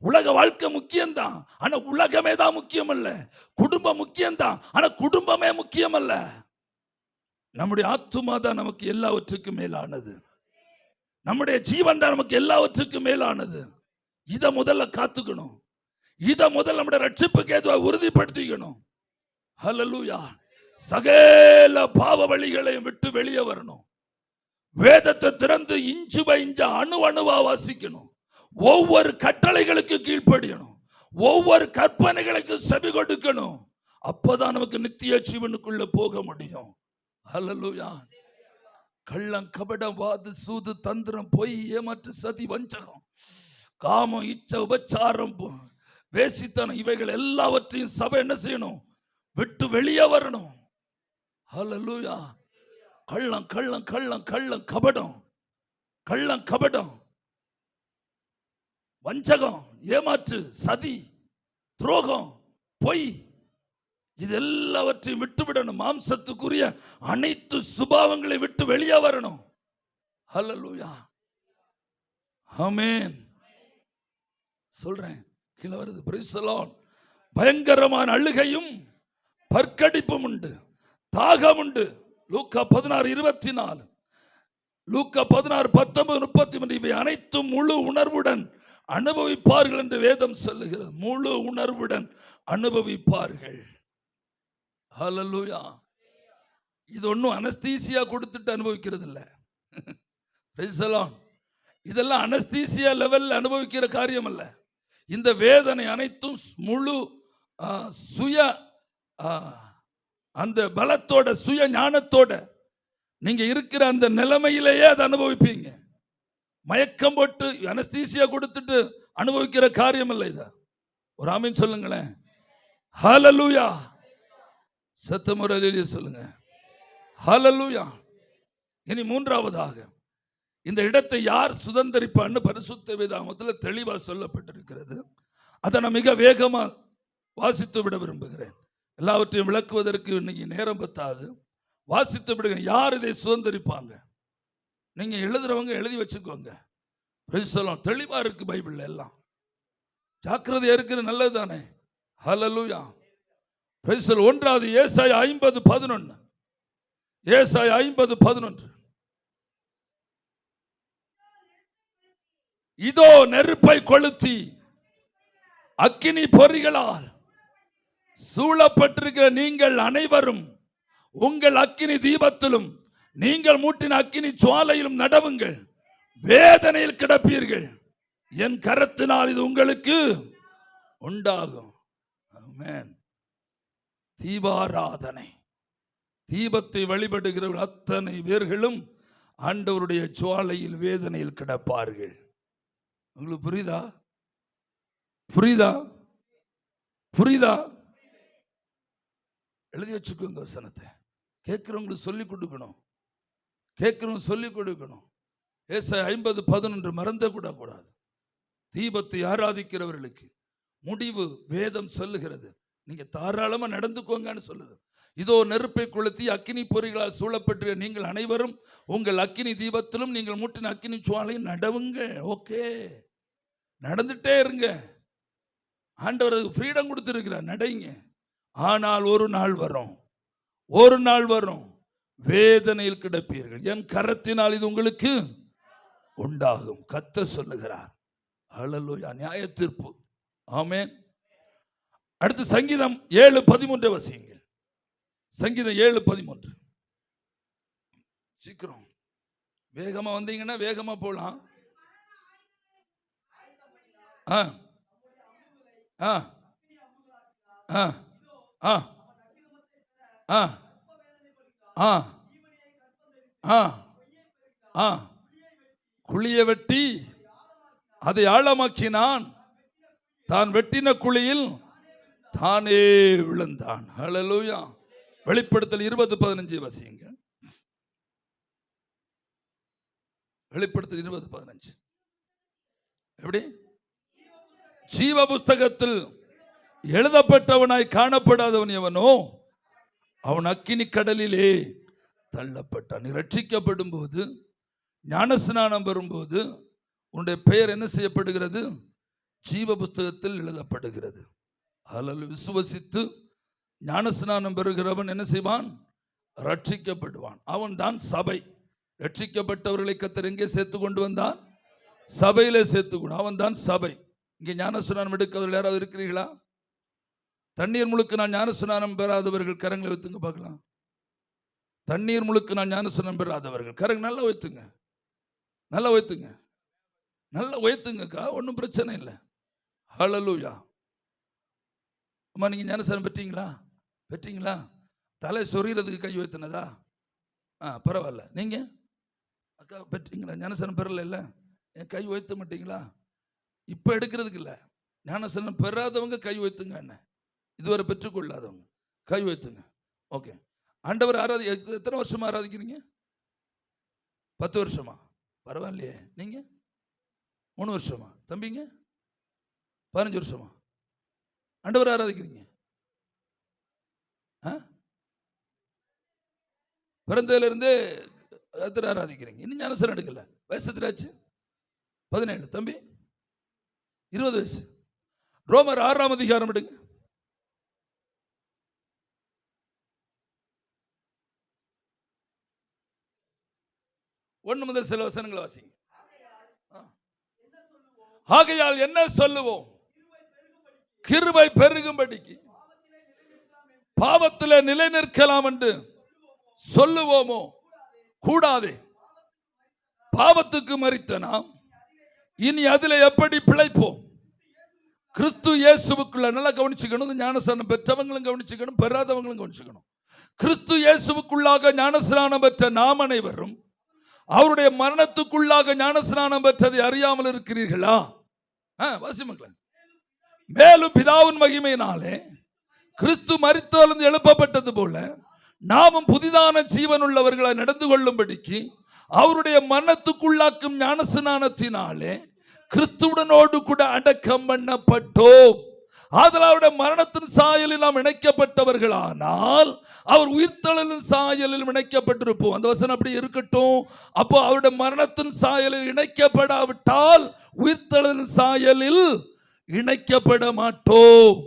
உலக வாழ்க்கை முக்கியம்தான், ஆனா உலகமே தான் முக்கியம் அல்ல. குடும்பம் முக்கியம்தான், ஆனா குடும்பமே முக்கியம் அல்ல. நம்முடைய ஆத்துமா தான் நமக்கு எல்லாவற்றுக்கும் மேலானது. நம்முடைய ஜீவன் தான் நமக்கு எல்லாவற்றுக்கும் மேலானது. இதை முதல்ல காத்துக்கணும். இதை முதல்ல நம்முடைய ரட்சிப்புக்கு ஏதுவா உறுதிப்படுத்திக்கணும். ஹல்லேலூயா. சகல பாவ வழிகளையும் விட்டு வெளியே வரணும். வேதத்தை திறந்து இன்ச்சு பை இன்ச்சு அணு அணுவா வாசிக்கணும். ஒவ்வொரு கட்டளைகளுக்கு கீழ்ப்படியணும். ஒவ்வொரு கற்பனைகளுக்கு செவி கொடுக்கணும். அப்பதான் நமக்கு நித்திய ஜீவனுக்குள்ள போக முடியும். ஹல்லேலூயா. கள்ளம், கபடம், வாது, சூது, தந்திரம், பொய், ஏமாற்று, சதி, வஞ்சகம், காமம், இச்ச, உபச்சாரம், வேசித்தனம், இவைகள் எல்லாவற்றையும் சபை என்ன செய்யணும்? விட்டு வெளியே வரணும். ஹல்லேலூயா. கள்ளம், கள்ளம், கள்ளம், கள்ளம், கபடம், கள்ளம், கபடம். வஞ்சகம், ஏமாற்று, சதி, துரோகம், பொய், இது எல்லாவற்றையும் விட்டுவிடணும். மாம்சத்துக்குரிய அனைத்து சுபாவங்களை விட்டு வெளியே வரணும். ஹல்லேலூயா, ஆமென். சொல்றேன், கீழே வருது. Price the Lord. பயங்கரமான அழுகையும் பற்கடிப்பும் உண்டு, தாகம் உண்டு. லூக்கா 16:24, லூக்கா 16:19-33 இவை அனைத்தும் முழு உணர்வுடன் அனுபவிப்பார்கள் என்று வேதம் சொல்லுகிறது. முழு உணர்வுடன் அனுபவிப்பார்கள். ஹல்லேலூயா. இது ஒன்றும் அனஸ்தீசியா கொடுத்துட்டு அனுபவிக்கிறது இல்லை. Price the Lord. இதெல்லாம் அனஸ்தீசியா லெவலில் அனுபவிக்கிற காரியம் அல்ல. இந்த வேதனை அனைத்தும் முழு சுய அந்த பலத்தோட, சுய ஞானத்தோட நீங்க இருக்கிற அந்த நிலைமையிலேயே அதை அனுபவிப்பீங்க. மயக்கம் போட்டு அனஸ்தீசியா கொடுத்துட்டு அனுபவிக்கிற காரியம் இல்லை. இத ஒரு ஆமீன் சொல்லுங்களேன். ஹல்லேலூயா. சத்தமுறையிலே சொல்லுங்க ஹல்லேலூயா. இனி மூன்றாவதாக, இந்த இடத்தை யார் சுதந்தரிப்பான்னு பரிசுத்த வேதாகமத்தில் தெளிவா சொல்லப்பட்டிருக்கிறது. அதை நான் மிக வேகமா வாசித்து விட விரும்புகிறேன். எல்லாவற்றையும் விளக்குவதற்கு இன்னைக்கு நேரம் பத்தாது. வாசித்து விடுங்க. யார் இதை சுதந்தரிப்பாங்க? நீங்க எழுதுறவங்க எழுதி வச்சுக்கோங்க. தெளிவா இருக்கு பைபிள்ல, எல்லாம் ஜாக்கிரதையா இருக்கிற நல்லது தானே. ஹல்லேலூயா. ஒன்றாவது ஏசாயா 50:11. ஏசாயா 50:11. இதோ நெருப்பை கொளுத்தி அக்கினி பொறிகளால் சூழப்பட்டிருக்கிற நீங்கள் அனைவரும் உங்கள் அக்கினி தீபத்திலும் நீங்கள் மூட்டின அக்கினி ஜுவாலையிலும் நடவுங்கள், வேதனையில் கிடப்பீர்கள், என் கரத்தினால் இது உங்களுக்கு உண்டாகும். ஆமென். தீபாராதனை, தீபத்தை வழிபடுகிறவர்கள் அத்தனை பேர்களும் ஆண்டவருடைய ஜுவாலையில் வேதனையில் கிடப்பார்கள். உங்களுக்கு புரியுதா? புரியுதா? புரியுதா? எழுதி வச்சுக்கோங்க வசனத்தை. கேட்கிறவங்களுக்கு சொல்லிக் கொடுக்கணும். கேட்கிறவங்க சொல்லிக் கொடுக்கணும். ஏசாயா 50:11 மறந்த கூட கூடாது. தீபத்தை ஆராதிக்கிறவர்களுக்கு முடிவு வேதம் சொல்லுகிறது. நீங்க தாராளமா நடந்துக்கோங்கன்னு சொல்லுது. இதோ நெருப்பை கொளுத்தி அக்கினி பொறிகளால் சூழப்பட்டு நீங்கள் அனைவரும் உங்கள் அக்கினி தீபத்திலும் நீங்கள் மூட்டின அக்கினி ஜுவாலையும் நடவுங்க. ஓகே, நடந்துட்டே இருங்க. ஆண்டவர் ஃப்ரீடம் கொடுத்திருக்கிறார், நடைங்க. ஆனால் ஒரு நாள் வரும், ஒரு நாள் வரும், வேதனையில் கிடப்பீர்கள், என் கரத்தினால் இது உங்களுக்கு உண்டாகும். கர்த்தர் சொல்லுகிறார். ஹல்லேலூயா. நியாய தீர்ப்பு. ஆமென். அடுத்து சங்கீதம் 7:13 வசியுங்கள். சங்கீதம் 7:13. சீக்கிரம் வேகமா வந்தீங்கன்னா வேகமா போலாம். ஆ ஆ ஆ ஆ ஆ ஆ ஆ ஆ குழியை வெட்டி அதை ஆழமாக்கினான், தான் வெட்டின குழியில் தானே விழுந்தான். ஹல்லேலூயா. வெளிப்படுத்தல் 20:15 வசியுங்க. வெளிப்படுத்தல் 20:15. எப்படி? ஜீவ புஸ்தகத்தில் எழுதப்பட்டவனாய் காணப்படாதவன் எவனோ அவன் அக்கினி கடலிலே தள்ளப்பட்டான். நீ ரட்சிக்கப்படும் போது, ஞானஸ்நானம் வரும்போது உன்னுடைய பெயர் என்ன செய்யப்படுகிறது? ஜீவ புஸ்தகத்தில் எழுதப்படுகிறது. ஹல்லேலூயா. விசுவசித்து ஞானஸ்நானம் பெறுகிறவன் என்ன செய்வான்? ரட்சிக்கப்படுவான். அவன் தான் சபை. ரட்சிக்கப்பட்டவர்களை கர்த்தர் எங்கே சேர்த்து கொண்டு வந்தான்? சபையிலே சேர்த்துக்கணும். அவன் தான் சபை. இங்கே ஞானஸ்நானம் எடுக்கிறவர்கள் யாராவது இருக்கிறீர்களா? தண்ணீர் முழுக்க நான் ஞானஸ்நானம் பெறாதவர்கள் கரங்களை வைத்துங்க பார்க்கலாம். தண்ணீர் முழுக்க நான் ஞானஸ்நானம் பெறாதவர்கள் கரங்க நல்லா வைத்துங்க, நல்லா வைத்துங்க, நல்லா உயர்த்துங்கக்கா, ஒன்றும் பிரச்சனை இல்லை. ஹல்லேலூயா. அம்மா, நீங்கள் ஞானஸ்நானம் பெற்றீங்களா? பெற்றீங்களா? தலை சொறிகிறதுக்கு கை உயர்த்தினதா? பரவாயில்ல. நீங்கள் அக்கா பெற்றீங்களா? ஞானஸ்நானம் பெறல இல்லை, என் கை உயர்த்த மாட்டீங்களா? இப்போ எடுக்கிறதுக்கு இல்லை, ஞானஸ்நானம் பெறாதவங்க கை உயர்த்துங்க. என்ன இதுவரை பெற்றுக்கொள்ளாதவங்க கை உயர்த்துங்க. ஓகே. ஆண்டவர் எத்தனை வருஷமா ஆராதிக்கிறீங்க? 10 வருஷமா? பரவாயில்லையே. நீங்க 3 வருஷமா? தம்பிங்க 15 வருஷமா ஆண்டவரை ஆராதிக்கிறீங்க? பிறந்ததுல இருந்து கர்த்தரை ஆராதிக்கிறீங்க. இன்னும் ஞானஸ்நானம் எடுக்கல. வயசு எத்தனாச்சு? 17. தம்பி 20 வயசு. ரோமர் 6ஆம் அதிகாரம் எடுங்க. 1 முதல் சில வசனங்களை வாசிங்க. ஆகையால் என்ன சொல்லுவோம்? கிருபை பெருகும்படிக்கு பாவத்திலே நிலை நிற்கலாம் என்று சொல்லுவோமோ? கூடாதே. பாவத்துக்கு மரித்த நாம் இனி அதில் எப்படி பிழைப்போம்? கிறிஸ்து இயேசுவுக்குள்ள, நல்லா கவனிச்சுக்கணும், ஞானஸ்நானம் பெற்றவங்களும் கவனிச்சுக்கணும், பெறாதவங்களும் கவனிச்சுக்கணும். கிறிஸ்து இயேசுவுக்குள்ளாக ஞானஸ்நானம் பெற்ற நாம் அனைவரும் அவருடைய மரணத்துக்குள்ளாக ஞானஸ்நானம் பெற்றதை அறியாமல் இருக்கிறீர்களா? வாசிமங்களே. மேலும் பிதாவின் மகிமையினாலே கிறிஸ்து மரித்தோர்ந்து எழுப்பப்பட்டது போல நாமும் புதிதான ஜீவன் உள்ளவர்களை நடந்து கொள்ளும்படிக்கு அவருடைய மரணத்துக்குள்ளாக்கும் ஞானஸ்நானத்தினாலே கிறிஸ்துவுடனோடு கூட அடக்கம் பண்ணப்பட்டோம். அவருடைய மரணத்தின் சாயலில் நாம் இணைக்கப்பட்டவர்களானால் அவர் உயிர்த்தெழுதலின் சாயலில் இணைக்கப்பட்டிருப்போம். அந்த வசனம் அப்படி இருக்கட்டும். அப்போ அவருடைய மரணத்தின் சாயலில் இணைக்கப்படாவிட்டால் உயிர்த்தெழுதலின் சாயலில் இணைக்கப்பட மாட்டோம்.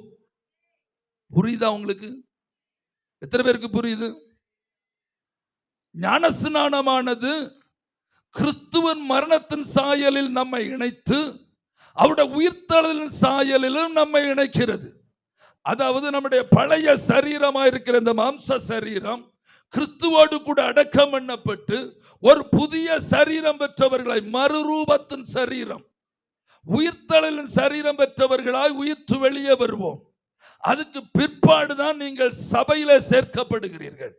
புரியுதா உங்களுக்கு? எத்தனை பேருக்கு புரியுது? ஞானஸ்நானமானது கிறிஸ்துவின் மரணத்தின் சாயலில் நம்மை இணைத்து அவருடைய உயிர்த்தெழுதலின் சாயலிலும் நம்மை இணைக்கிறது. அதாவது நம்முடைய பழைய சரீரமா இருக்கிற இந்த மாம்ச சரீரம் கிறிஸ்துவோடு கூட அடக்கம் பண்ணப்பட்டு ஒரு புதிய சரீரம் பெற்றவர்களை, மறுரூபத்தின் சரீரம், உயிர்த்தெழுதலின் சரீரம் பெற்றவர்களாய் உயிர்த்து வெளியே வருவோம். அதுக்கு பிற்பாடுதான் நீங்கள் சபையில சேர்க்கப்படுகிறீர்கள்.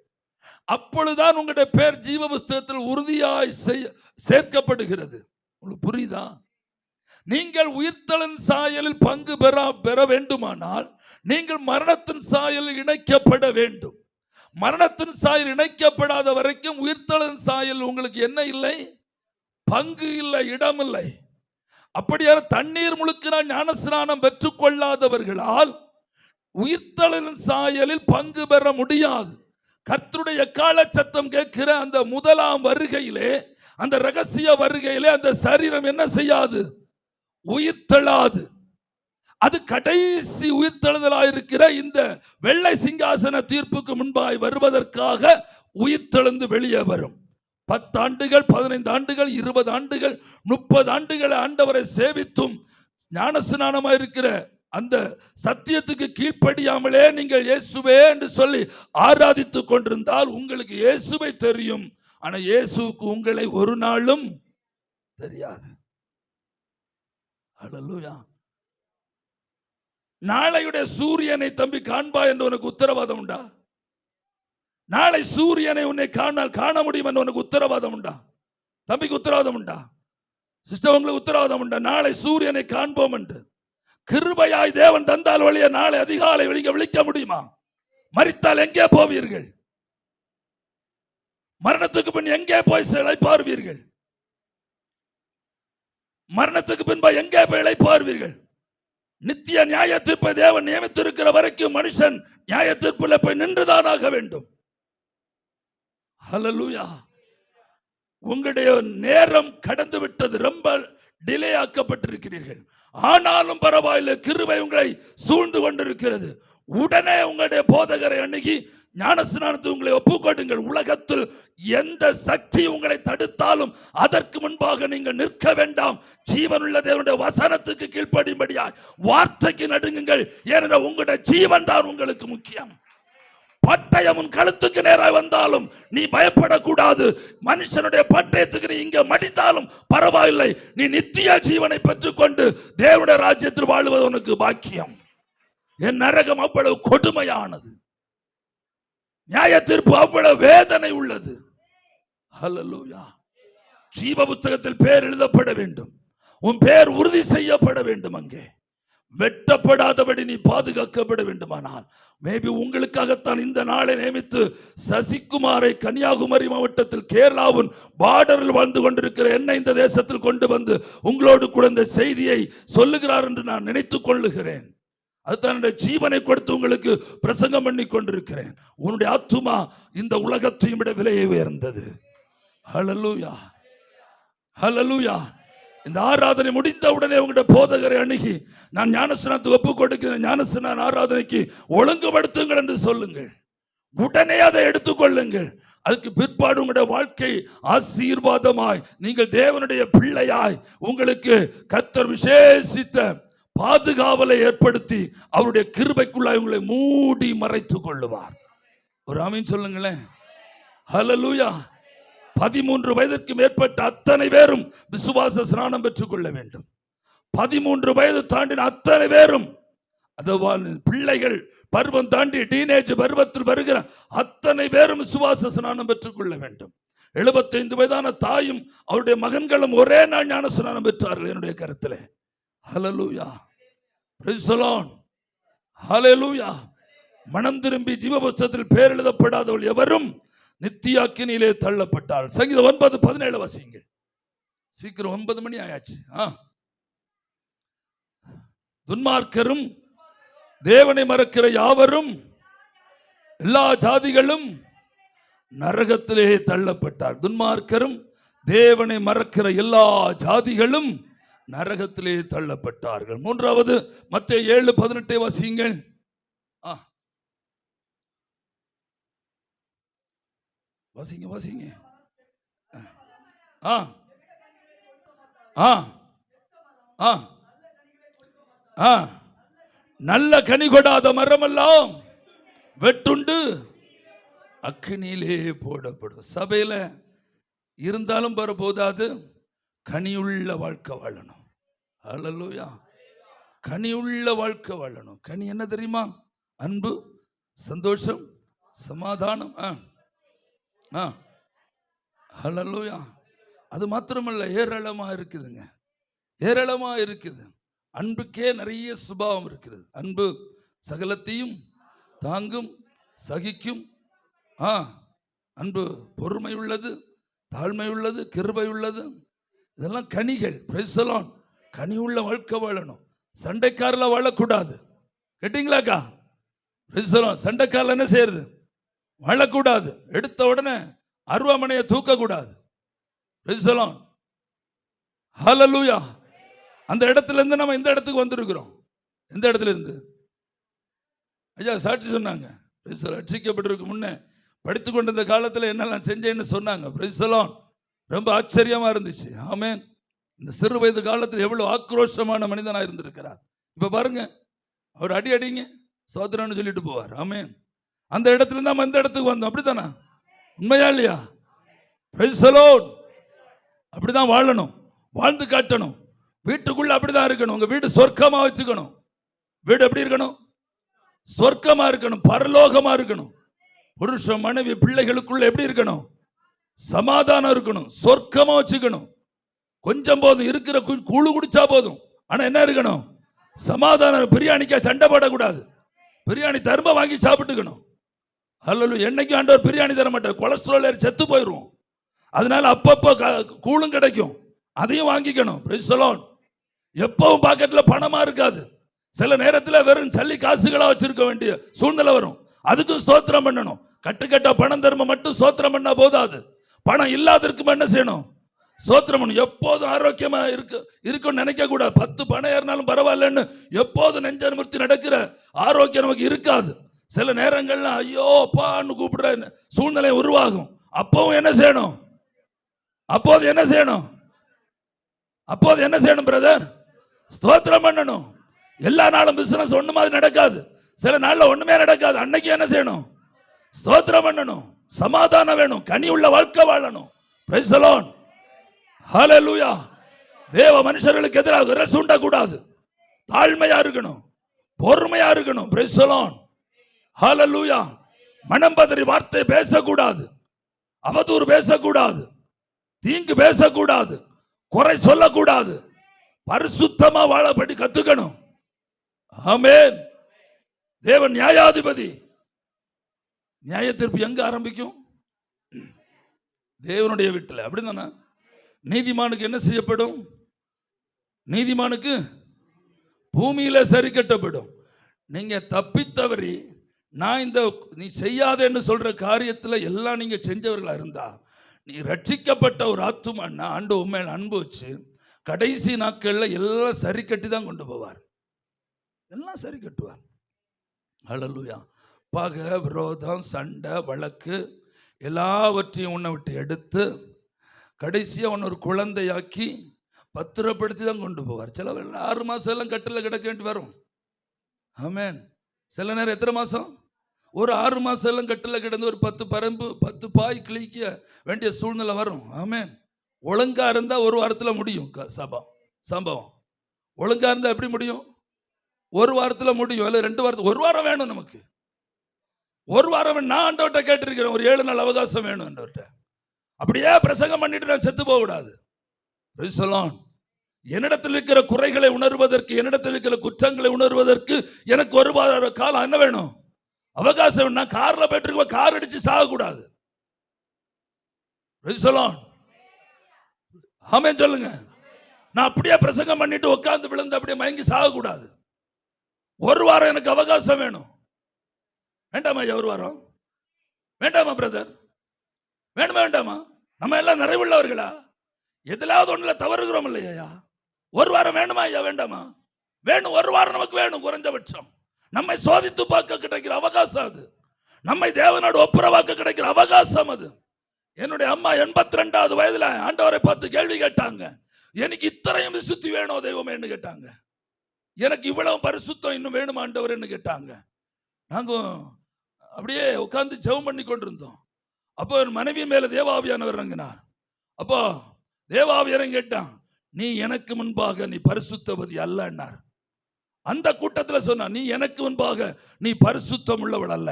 அப்பொழுதுதான் உங்களுடைய பேர் ஜீவ புஸ்தகத்தில் உறுதியாய் சேர்க்கப்படுகிறது. உங்களுக்கு புரியுதா? நீங்கள் உயிர்த்தெழுதலின் சாயலில் பங்கு பெற வேண்டுமானால் நீங்கள் மரணத்தின் சாயலில் இணைக்கப்பட வேண்டும். மரணத்தின் சாயல் இணைக்கப்படாத வரைக்கும் உயிர்த்தெழுதலின் சாயல் உங்களுக்கு என்ன இல்லை? பங்கு இல்லை, இடம் இல்லை. அப்படியான தண்ணீர் முழுக்க ஞானஸ்நானம் பெற்றுக் கொள்ளாதவர்களால் உயிர்த்தெழுதலின் சாயலில் பங்கு பெற முடியாது. கர்த்தருடைய எக்காள சத்தம் கேட்கிற அந்த முதலாம் வருகையிலே, அந்த ரகசிய வருகையிலே அந்த சரீரம் என்ன செய்யாது? உயிர்த்தெழாது. அது கடைசி உயிர்த்தெழுதலாயிருக்கிற இந்த வெள்ளை சிங்காசன தீர்ப்புக்கு முன்பாய் வருவதற்காக உயிர்த்தெழுந்து வெளியே வரும். 10 ஆண்டுகள், 15 ஆண்டுகள், 20 ஆண்டுகள், 30 ஆண்டுகள் ஆண்டவரை சேவித்தும் ஞானஸ்நானமாக இருக்கிற அந்த சத்தியத்துக்கு கீழ்ப்படியாமலே நீங்கள் இயேசுவே என்று சொல்லி ஆராதித்துக் கொண்டிருந்தால் உங்களுக்கு இயேசுவை தெரியும். ஆனா இயேசுவுக்கு உங்களை ஒரு நாளும் தெரியாது. அல்லேலூயா. நாளையுடைய சூரியனை தம்பி காண்பா என்று உனக்கு உத்தரவாதம் உண்டா? நாளை சூரியனை உன்னை காண முடியும் என்று உனக்கு உத்தரவாதம் உண்டா? தம்பிக்கு உத்தரவாதம் உண்டா? சிஸ்டர் உங்களுக்கு உத்தரவாதம் உண்டா? நாளை சூரியனை காண்போம் என்று கிருபையாய் தேவன் தந்தால் வழிய நாளை அதிகாலை விழிக்க முடியுமா? மரித்தால் எங்கே போவீர்கள்? மரணத்துக்கு பின் எங்கே போய் இளைப்பாறுவீர்கள்? மரணத்துக்கு பின்பா எங்கே போய் இளைப்பாறுவீர்கள்? நித்திய நியாய தீர்ப்பை தேவன் நியமித்திருக்கிற வரைக்கும் மனுஷன் நியாய தீர்ப்பில் போய் நின்றுதானாக வேண்டும். ஹல்லேலூயா. உங்களுடைய நேரம் கடந்து விட்டது. ரொம்ப டிலே ஆக்கப்பட்டிருக்கிறீர்கள். ஆனாலும் பரவாயில்லை, கிருபை உங்களை சூழ்ந்து கொண்டிருக்கிறது. உடனே உங்களுடைய போதகரை அணுகி ஞானஸ்நானத்தை உங்களை ஒப்புக்கொடுங்கள். உலகத்தில் எந்த சக்தி உங்களை தடுத்தாலும் அதற்கு முன்பாக நீங்கள் நிற்க வேண்டாம். ஜீவனுள்ள தேவனுடைய வசனத்துக்கு கீழ்ப்படியும்படியாய் வார்த்தைக்கு நடுங்குங்கள். ஏனென்றால் உங்களுடைய ஜீவன் தான் உங்களுக்கு முக்கியம். பட்டயம் உன் கழுத்துக்கு நேராக வந்தாலும் நீ பயப்படக்கூடாது. மனுஷனுடைய பட்டயத்துக்கு நீ இங்க மடிந்தாலும் பரவாயில்லை. நீ நித்திய ஜீவனை பெற்றுக்கொண்டு தேவனுடைய ராஜ்யத்தில் வாழுவது உனக்கு பாக்கியம். என் நரகம் அவ்வளவு கொடுமையானது. நியாய தீர்ப்பு அவ்வளவு வேதனை உள்ளது. ஹல்லேலூயா. ஜீவ புத்தகத்தில் பேர் எழுதப்பட வேண்டும். உன் பேர் உறுதி செய்யப்பட வேண்டும். அங்கே வெட்டப்படாதபடி நீ பாதுகாக்கப்பட வேண்டுமானால், மேபி உங்களுக்காகத்தான் இந்த நாளை நியமித்து சசிகுமாரை கன்னியாகுமரி மாவட்டத்தில் கேரளாவின் பார்டரில் வாழ்ந்து கொண்டிருக்கிற என்னை இந்த தேசத்தில் கொண்டு வந்து உங்களோடு கூட இந்த செய்தியை சொல்லுகிறார் என்று நான் நினைத்துக் கொள்ளுகிறேன். அதுதான் என்னுடைய ஜீவனை கொடுத்து உங்களுக்கு பிரசங்கம் பண்ணி கொண்டிருக்கிறேன். உன்னுடைய ஆத்துமா இந்த உலகத்தையும் விட விலையை உயர்ந்தது. ஹல்லேலூயா, ஹல்லேலூயா. இந்த ஆராதனை முடிந்த உடனே உங்களுடைய போதகரை அணுகி, நான் ஞானஸ்நானத்துக்கு ஒப்பு கொடுக்கிறேன், ஞானஸ்நான ஆராதனைக்கு ஒழுங்குபடுத்துங்கள் என்று சொல்லுங்கள். உடனே அதை எடுத்துக்கொள்ளுங்கள். அதுக்கு பிற்பாடு உங்களுடைய வாழ்க்கை ஆசீர்வாதமாய், நீங்கள் தேவனுடைய பிள்ளையாய், உங்களுக்கு கர்த்தர் விசேஷித்த பாதுகாவலை ஏற்படுத்தி அவருடைய கிருபைக்குள்ளாய் உங்களை மூடி மறைத்துக் கொள்ளுவார். ஒரு ஆமீன் சொல்லுங்களேன். ஹல்லேலூயா. 13 வயதிற்கு மேற்பட்ட அத்தனை பேரும் விசுவாச ஸ்நானம் பெற்றுக் கொள்ள வேண்டும். 13 வயது தாண்டின அத்தனை பேரும், அதுவான பிள்ளைகள் பருவம் தாண்டி டீனேஜ் பருவத்தில் வருகிற அத்தனை பேரும் விசுவாச ஸ்நானம் பெற்றுக் கொள்ள வேண்டும். 75 வயதான தாயும் அவருடைய மகன்களும் ஒரே நாள் ஞான ஸ்நானம் பெற்றார்கள் என்னுடைய கருத்திலே. ஹல்லேலூயா, பிரைஸ் தி லார்ட், ஹல்லேலூயா. மனம் திரும்பி ஜீவ புஸ்தகத்தில் பெயர் எழுதப்படாதவள் எவரும் நித்திய அக்கினியிலே தள்ளப்பட்டார். சங்கீதம் 9:17 வாசியுங்கள். சீக்கிரம் 9 மணி ஆயாச்சு. துன்மார்க்கரும் தேவனை மறக்கிற யாவரும் எல்லா ஜாதிகளும் நரகத்திலே தள்ளப்பட்டார். துன்மார்க்கரும் தேவனை மறக்கிற எல்லா ஜாதிகளும் நரகத்திலே தள்ளப்பட்டார்கள். மூன்றாவது மத்தேயு 7:18 வாசியுங்கள். வாசிங்க வாசிங்க. நல்ல கனி கொடாத மரமெல்லாம் வெட்டுண்டு அக்கினியிலே போடப்படும். சபையில இருந்தாலும் போதாது, கனியுள்ள வாழ்க்கை வாழணும். ஹல்லேலூயா. கனியுள்ள வாழ்க்கை வாழணும். கனி என்ன தெரியுமா? அன்பு, சந்தோஷம், சமாதானம். ஹல்லேலூயா. அது மாத்திரமல்ல, ஏராளமா இருக்குதுங்க, ஏராளமா இருக்குது. அன்புக்கே நிறைய சுபாவம் இருக்கிறது. அன்பு சகலத்தையும் தாங்கும், சகிக்கும். அன்பு பொறுமை உள்ளது, தாழ்மை உள்ளது, கிருபை உள்ளது. இதெல்லாம் கனிகள். Price the Lord. கனி உள்ள வாழ்க்கை வாழணும். சண்டைக்காரல வாழக்கூடாது. கேட்டீங்களாக்கா? Price the Lord. சண்டைக்காரல என்ன செய்யறது? வாழக்கூடாது. எடுத்த உடனே அருவாமனையை தூக்க கூடாது. Praise the lord. ஹல்லேலூயா. அந்த இடத்துல இருந்து நம்ம இந்த இடத்துக்கு வந்திருக்கிறோம். எந்த இடத்துல இருந்து? ஐயா சாட்சி சொன்னாங்க. ரட்சிக்கப்பட்டிருக்கு முன்னே படித்து கொண்டிருந்த காலத்தில் என்னெல்லாம் செஞ்சேன்னு சொன்னாங்க. Price the Lord. ரொம்ப ஆச்சரியமா இருந்துச்சு. ஆமென். இந்த சிறு வயது காலத்தில் எவ்வளவு ஆக்ரோஷமான மனிதனாக இருந்திருக்கிறார். இப்ப பாருங்க, அவர் அடிங்க ஸ்தோத்திரம்னு சொல்லிட்டு போவார். ஆமென். அந்த இடத்துல நம்ம இந்த இடத்துக்கு வந்தோம். அப்படித்தானா? உண்மையா இல்லையா? Price the Lord. அப்படிதான் வாழணும், வாழ்ந்து காட்டணும். வீட்டுக்குள்ள அப்படிதான் இருக்கணும். உங்க வீடு சொர்க்கமா வச்சுக்கணும். வீடு எப்படி இருக்கணும்? சொர்க்கமா இருக்கணும், பரலோகமா இருக்கணும். புருஷன் மனைவி பிள்ளைகளுக்குள்ள எப்படி இருக்கணும்? சமாதானம் இருக்கணும், சொர்க்கமா வச்சுக்கணும். கொஞ்சம் போதும், இருக்கிற கூழு குடிச்சா போதும். ஆனா என்ன இருக்கணும்? சமாதானம். பிரியாணிக்கா சண்டை போடக்கூடாது. பிரியாணி தர்ம வாங்கி சாப்பிட்டுக்கணும். ஹல்லேலூயா. என்னைக்கும் ஆண்டவர் பிரியாணி தர மாட்டார். கொலஸ்ட்ரால் ஏறி செத்து போயிடுவோம். அதனால அப்பப்போ கூழும் கிடைக்கும், அதையும் வாங்கிக்கணும். Price the Lord. எப்பவும் பாக்கெட்ல பணமா இருக்காது. சில நேரத்தில் வெறும் சல்லி காசுகளா வச்சிருக்க வேண்டிய சூழ்நிலை வரும். அதுக்கும் ஸ்தோத்திரம் பண்ணணும். கட்டுக்கட்டா பணம் தர்மம் மட்டும் ஸ்தோத்திரம் பண்ணா போதாது. பணம் இல்லாதருக்கு என்ன செய்யணும்? ஸ்தோத்திரம் பண்ணணும். எப்போதும் ஆரோக்கியமா இருக்குன்னு நினைக்க கூடாது. 10 பணம் ஏறினாலும் பரவாயில்லன்னு எப்போதும் நெஞ்ச நிமிர்த்தி நடக்கிற ஆரோக்கியம் நமக்கு இருக்காது. சில நேரங்கள்ல ஐயோ அப்பான்னு கூப்பிடுற சூழ்நிலை உருவாகும். அப்பவும் என்ன செய்யணும்? அப்போது என்ன செய்யணும்? அப்போது என்ன செய்யணும் பிரதர்? ஸ்தோத்திரம் பண்ணணும். எல்லா நாளும் பிசினஸ் ஒண்ணு மாதிரி நடக்காது. சில நாள்ல ஒண்ணுமே நடக்காது. அன்னைக்கு என்ன செய்யணும்? ஸ்தோத்திரம் பண்ணணும். சமாதானம் வேணும். கனி உள்ள வாழ்க்கை வாழணும். Praise the lord. ஹல்லேலூயா. தேவ மனுஷர்களுக்கு எதிராக விரல் சூண்ட கூடாது. தாழ்மையா இருக்கணும், பொறுமையா இருக்கணும். Praise the lord. ஹல்லேலூயா. மனம் பதறி வார்த்தை பேசக்கூடாது, அவதூறு பேசக்கூடாது, தீங்கு பேசக்கூடாது, குறை சொல்லக்கூடாது. பரிசுத்தமா வாழப்படி கத்துக்கணும். ஆமென். தேவன் நியாயாதிபதி. நியாய தீர்ப்பு எங்க ஆரம்பிக்கும்? தேவனுடைய வீட்டில். அப்படிதானே? நீதிமானுக்கு என்ன செய்யப்படும்? நீதிமானுக்கு பூமியில சரி கட்டப்படும். நீங்க தப்பித்தவரி நான் இந்த நீ செய்யாதேன்னு சொல்ற காரியத்தில் எல்லாம் நீங்க செஞ்சவர்களா இருந்தா, நீ ரட்சிக்கப்பட்ட ஒரு ஆத்துமான்னா ஆண்டு உண்மையில் அன்பு வச்சு கடைசி நாட்கள்ல எல்லாம் சரி கட்டி தான் கொண்டு போவார். எல்லாம் சரி கட்டுவார். ஹல்லேலூயா. பகை, விரோதம், சண்டை, வழக்கு எல்லாவற்றையும் உன்னை விட்டு எடுத்து கடைசியாக உன்னை ஒரு குழந்தையாக்கி பத்திரப்படுத்தி தான் கொண்டு போவார். சில 6 மாதம் எல்லாம் கட்டில் கிடக்க வேண்டி வரும். ஆமென். சில நேரம் எத்தனை மாதம்? ஒரு 6 மாதம் எல்லாம் கட்டில் கிடந்து ஒரு 10 பரம்பு 10 பாய் கிழிக்க வேண்டிய சூழ்நிலை வரும். ஆமென். ஒழுங்கா இருந்தா ஒரு வாரத்தில் முடியும். சம்பவம் ஒழுங்கா இருந்தா எப்படி முடியும்? ஒரு வாரத்தில் முடியும். இல்லை 2 வாரத்தில். ஒரு வாரம் வேணும் நமக்கு. ஒரு வாரம் நான் ஆண்டவர்கிட்ட கேட்டிருக்கிறேன், ஒரு 7 நாள் அவகாசம் வேணும் ஆண்டவர்கிட்ட. அப்படியே பிரசங்கம் பண்ணிட்டு நான் செத்து போக கூடாது. என்னிடத்தில் இருக்கிற குறைகளை உணர்வதற்கு, என்னிடத்தில் இருக்கிற குற்றங்களை உணர்வதற்கு எனக்கு ஒரு வார காலம் என்ன வேணும்? அவகாசம். நான் கார்ல போயிட்டு கார் அடிச்சு சாகக்கூடாது. ஆமென் சொல்லுங்க. நான் அப்படியே பிரசங்கம் பண்ணிட்டு உட்கார்ந்து விழுந்து அப்படியே மயங்கி சாகக்கூடாது. ஒரு வாரம் எனக்கு அவகாசம் வேணும். வேண்டாமா ஐயா? ஒரு வாரம் வேண்டாமா பிரதர்? வேணுமா வேண்டாமா? நம்ம எல்லாம் நிறைவுள்ளவர்களா? எதிலாவது ஒண்ணுல தவறுகிறோம் இல்லையா? ஒரு வாரம் வேணுமா ஐயா? வேண்டாமா? வேணும். ஒரு வாரம் நமக்கு வேணும் குறைஞ்சபட்சம். நம்மை சோதித்து பார்க்க கிடைக்கிற அவகாசம் அது. நம்மை தேவனோடு ஒப்புரவாக்க கிடைக்கிற அவகாசம் அது. என்னுடைய அம்மா 82வது வயதுல ஆண்டவரை பார்த்து கேள்வி கேட்டாங்க. எனக்கு இத்தனையும் விசுத்தி வேணும் தெய்வமேன்னு கேட்டாங்க. எனக்கு இவ்வளவு பரிசுத்தம் இன்னும் வேணுமா ஆண்டவர்னு கேட்டாங்க. நாங்க அப்படியே உட்கார்ந்து ஜெபம் பண்ணி கொண்டிருந்தோம். அப்போ என் மனைவி மேல தேவாவியானவர் இறங்கினார். அப்போ தேவாவியாரன் கேட்டான், நீ எனக்கு முன்பாக நீ பரிசுத்தவதி அல்லன்னார். அந்த கூட்டத்தில் சொன்னா, நீ எனக்கு முன்பாக நீ பரிசுத்தம் உள்ளவள் அல்ல.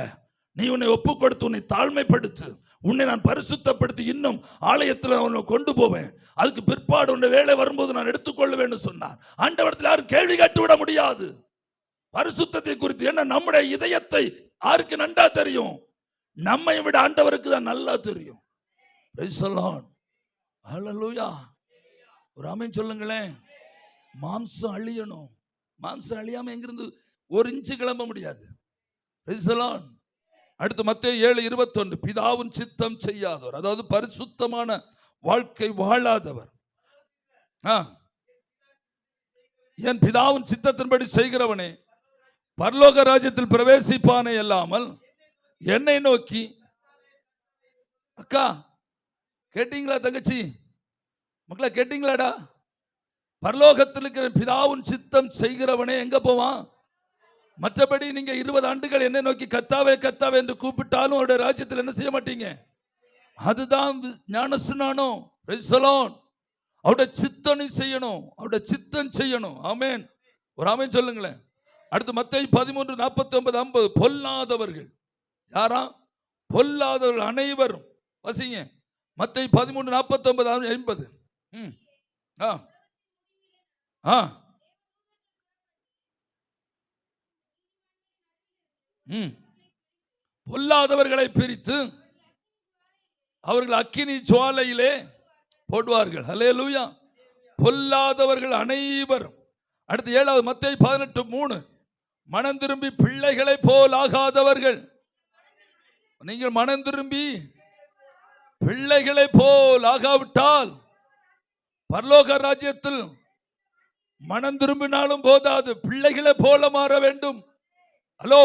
நீ உன்னை ஒப்பு கொடுத்து உன்னை தாழ்மைப்படுத்து. உன்னை நான் பரிசுத்தப்படுத்தி இன்னும் ஆலயத்தில் உன்னை கொண்டு போவேன். அதுக்கு பிற்பாடு உன்னை வேலை வரும்போது நான் எடுத்துக்கொள்வேன்னு சொன்னார். ஆண்டவரத்தில் யாரும் கேள்வி கேட்டு விட முடியாது பரிசுத்தத்தை குறித்து. என்ன நம்முடைய இதயத்தை யாருக்கு நன்றா தெரியும்? நம்மை விட ஆண்டவருக்கு தான் நல்லா தெரியும். Praise the lord. ஹல்லேலூயா. ஒரு ஆமென் சொல்லுங்களேன். மாம்சம் அழியணும். மாம்சம் அழியாம எங்கிருந்து ஒரு இன்ச்சு கிளம்ப முடியாது. Price the Lord. அடுத்து மத்தேயு 7:21, பிதாவின் சித்தம் செய்யாதவர், அதாவது பரிசுத்தமான வாழ்க்கை வாழாதவர், என் பிதாவின் சித்தத்தின்படி செய்கிறவனே பரலோக ராஜ்யத்தில் பிரவேசிப்பானே அல்லாமல் என்னை நோக்கி. அக்கா கேட்டீங்களா? தங்கச்சி மக்களா கேட்டீங்களாடா? பரலோகத்தில் இருக்கிற பிதாவின் சித்தம் செய்கிறவனே எங்க போவான்? மற்றபடி நீங்க 20 ஆண்டுகள் என்னை நோக்கி கத்தாவே கத்தாவே என்று கூப்பிட்டாலும் அவருடைய ராஜ்யத்தில் என்ன செய்ய மாட்டீங்க. அதுதான் ஞானஸ்நானம். Price the Lord. அவருடைய சித்தம் செய்யணும். அவருடைய சித்தம் செய்யணும். ஆமென். ஒரு ஆமென் சொல்லுங்களேன். அடுத்து மத்தேயு 13:49-50, பொல்லாதவர்கள் யாரா? பொல்லாதவர்கள் அனைவரும். வசிங்க மத்தேயு 13:49-50. பொல்லாதவர்களை பிரித்து அவர்கள் அக்கினி ஜுவாலையிலே போடுவார்கள். ஹல்லேலூயா. பொல்லாதவர்கள் அனைவரும். அடுத்து 7வது மத்தேயு 18:3, மனம் திரும்பி பிள்ளைகளை போல் ஆகாதவர்கள். நீங்கள் மனம் திரும்பி பிள்ளைகளை போல் ஆகாவிட்டால் பரலோக ராஜ்யத்தில் மனம் திரும்பினாலும் போதாது, பிள்ளைகளை போல மாற வேண்டும். ஹலோ,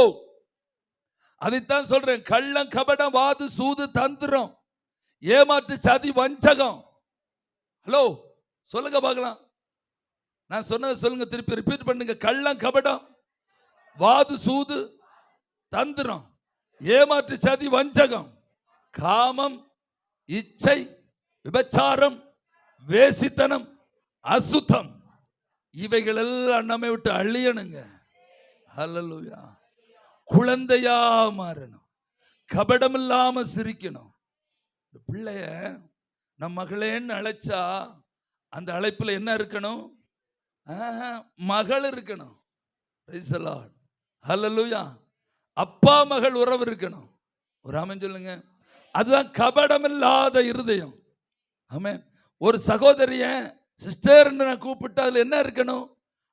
அதைத்தான் சொல்றேன். கள்ளம், கபடம், வாது, சூது, தந்திரம், ஏமாற்று, சதி, வஞ்சகம். ஹலோ சொல்லுங்க பார்க்கலாம். நான் சொன்னதை சொல்லுங்க, திருப்பி ரிப்பீட் பண்ணுங்க. கள்ளம், கபடம், வாது, சூது, தந்திரம், ஏமாற்று, சதி, வஞ்சகம், காமம், இச்சை, விபச்சாரம், வேசித்தனம், அசுத்தம், இவைகள் எல்லாம் நம்மை விட்டு அழியணுங்க. ஹல்லேலூயா. குழந்தையா மாறணும். கபடம் இல்லாம சிரிக்கணும். பிள்ளைய நம் மகளேன்னு அழைச்சா அந்த அழைப்புல என்ன இருக்கணும்? மகள் இருக்கணும். Praise the Lord. Hallelujah. அப்பா மகள் உறவு இருக்கணும். ஒரு ஆமென் சொல்லுங்க. அதுதான் கபடமில்லாத இருதயம். ஆமென். ஒரு சகோதரிய சிஸ்டர்னு நான் கூப்பிட்டு அதுல என்ன இருக்கணும்?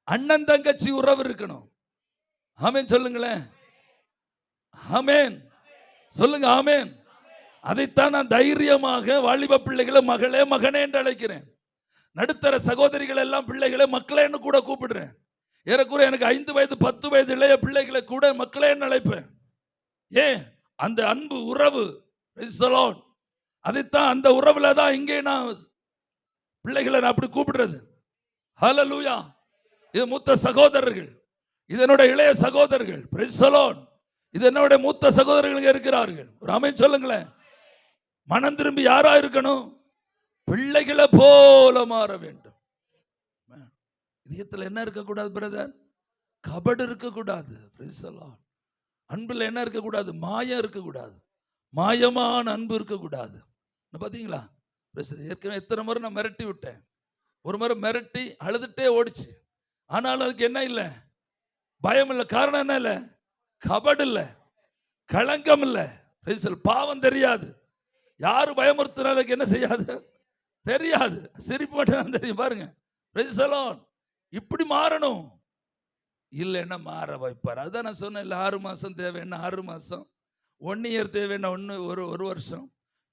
அண்ணன் தங்கச்சி உறவு இருக்கணும். ஆமென் சொல்லுங்களேன். ஆமென் சொல்லுங்க. ஆமென். அதைத்தான் நான் தைரியமாக வாலிப பிள்ளைகளை மகளே மகனே என்று அழைக்கிறேன். நடுத்தர சகோதரிகள் எல்லாம் பிள்ளைகளை மக்களேன்னு கூட கூப்பிடுறேன். ஏறக்குறை எனக்கு 5 வயது 10 வயது இளைய பிள்ளைகளை கூட மக்களேன்னு அழைப்பேன். ஏன்? அந்த அன்பு உறவு. அதைத்தான் அந்த உறவுல தான் இங்கே நான் பிள்ளைகளை நான் அப்படி கூப்பிடுறது. ஹல்லேலூயா. இது மூத்த சகோதரர்கள், இது என்னோட இளைய சகோதரர்கள். Price the Lord. இது என்னோட மூத்த சகோதரர்கள் இருக்கிறார்கள். ஒரு ஆமென் சொல்லுங்களேன். மனம் திரும்பி யாரா இருக்கணும்? பிள்ளைகளை போல மாற வேண்டும். இதயத்தில் என்ன இருக்கக்கூடாது பிரதர்? கபடு இருக்கக்கூடாது. Price the Lord. அன்புல என்ன இருக்கக்கூடாது? மாயம் இருக்கக்கூடாது. மாயமான அன்பு இருக்கக்கூடாது. பாத்தீங்களா? ஏற்கனவே எத்தனை முறை நான் மிரட்டி விட்டேன். ஒரு முறை மிரட்டி அழுதுட்டே ஓடிச்சு. ஆனாலும் அதுக்கு என்ன இல்லை? பயம் இல்லை. காரணம் என்ன இல்லை? கபடு இல்லை, களங்கம் இல்லை, பாவம் தெரியாது. யாரு பயமுறுத்துறதுக்கு என்ன செய்யாது தெரியாது. சிரிப்பு மட்டும் தெரியும். பாருங்க. இப்படி மாறணும். இல்லைன்னா மாற வைப்பார். அதுதான் நான் சொன்னேன். இல்லை 6 மாசம் தேவைன்னா 6 மாசம், 1 இயர் தேவைன்னா ஒரு வருஷம்,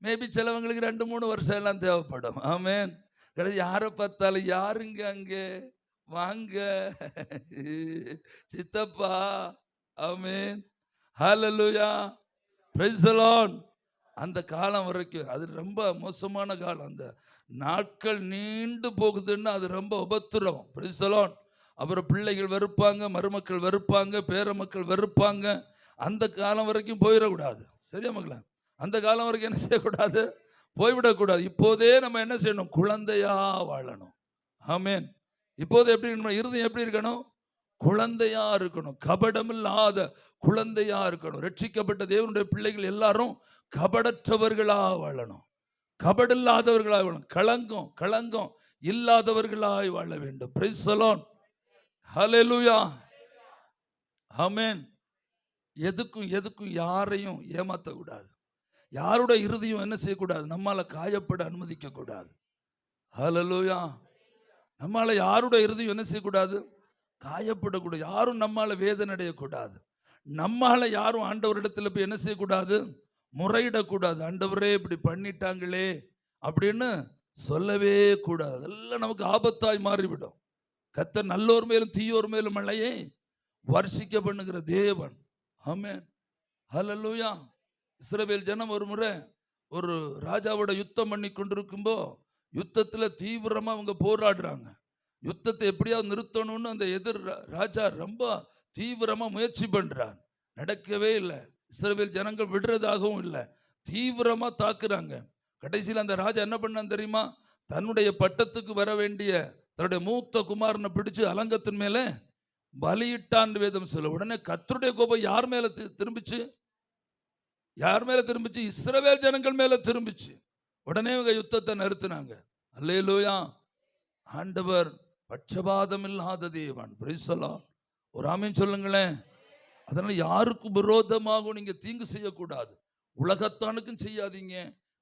மேபி சிலவங்களுக்கு 2-3 வருஷம் எல்லாம் தேவைப்படும். ஆமென். யாரை பார்த்தாலும் யாருங்க அங்கே வாங்க சித்தப்பா. Amen. Hallelujah. Praise the lord. அந்த காலம் வரைக்கும் அது ரொம்ப மோசமான காலம். அந்த நாட்கள் நீண்டு போகுதுன்னா அது ரொம்ப உபத்திரம். Price the Lord. அப்புறம் பிள்ளைகள் வெறுப்பாங்க, மருமக்கள் வெறுப்பாங்க, பேரமக்கள் வெறுப்பாங்க. அந்த காலம் வரைக்கும் போயிடக்கூடாது. சரியா மக்களே? அந்த காலம் வரைக்கும் என்ன செய்யக்கூடாது? போய்விடக்கூடாது. இப்போதே நம்ம என்ன செய்யணும்? குழந்தையா வாழணும். ஆமென். இப்போது எப்படி இருதயம் எப்படி இருக்கணும்? குழந்தையா இருக்கணும். கபடமில்லாத குழந்தையா இருக்கணும். ரட்சிக்கப்பட்ட தேவனுடைய பிள்ளைகள் எல்லாரும் கபடற்றவர்களா வாழணும். கபடில்லாதவர்களாய் வாழணும். களங்கம் இல்லாதவர்களாய் வாழ வேண்டும். Praise the lord. Hallelujah. Amen. எதுக்கும் யாரையும் ஏமாற்றக்கூடாது. யாரோட இருதயம் என்ன செய்யக்கூடாது? நம்மால காயப்பட அனுமதிக்க கூடாது. ஹல்லேலூயா. நம்மால யாரோட இருதயம் என்ன செய்யக்கூடாது? காயப்படக்கூடாது. யாரும் நம்மால வேதனை அடையக்கூடாது. நம்மால யாரும் ஆண்டவரிடத்துல போய் என்ன செய்யக்கூடாது? முறையிடக்கூடாது. ஆண்டவரே இப்படி பண்ணிட்டாங்களே அப்படின்னு சொல்லவே கூடாது. அதெல்லாம் நமக்கு ஆபத்தாய் மாறிவிடும். கர்த்தர் நல்லோர் மேலும் தீயோர் மேலும் மழையை வர்ஷிக்க பண்ணுகிற தேவன். ஆமென். ஹல்லேலூயா. இஸ்ரவேல் ஜனம் ஒரு முறை ஒரு ராஜாவோட யுத்தம் பண்ணி கொண்டிருக்கும்போ யுத்தத்துல தீவிரமா அவங்க போராடுறாங்க. யுத்தத்தை எப்படியாவது நிறுத்தணும்னு அந்த எதிர் ராஜா ரொம்ப தீவிரமா முயற்சி பண்றார். நடக்கவே இல்லை. இஸ்ரவேல் ஜனங்கள் விடுறதாகவும் இல்லை. தீவிரமா தாக்குறாங்க. கடைசியில் அந்த ராஜா என்ன பண்ணான் தெரியுமா? தன்னுடைய பட்டத்துக்கு வர வேண்டிய தன்னுடைய மூத்த குமாரனை பிடிச்சு அலங்கத்தின் மேல பலியிட்டான் வேதம் சொல்ல. உடனே கர்த்தருடைய கோபம் யார் மேல திரும்பிச்சு? யார் மேல திரும்பிச்சு? இஸ்ரவேல் ஜனங்கள் மேல திரும்பிச்சு. உடனே இவங்க யுத்தத்தை நிறுத்தினாங்க. அல்லேலூயா. ஆண்டவர் பட்சபாதம் இல்லாத தேவன். Price the lord. ஒரு ஆமென் சொல்லுங்களேன். அதனால யாருக்கும் விரோதமாக நீங்க தீங்கு செய்யக்கூடாது. உலகத்தானுக்கும் செய்யாதீங்க.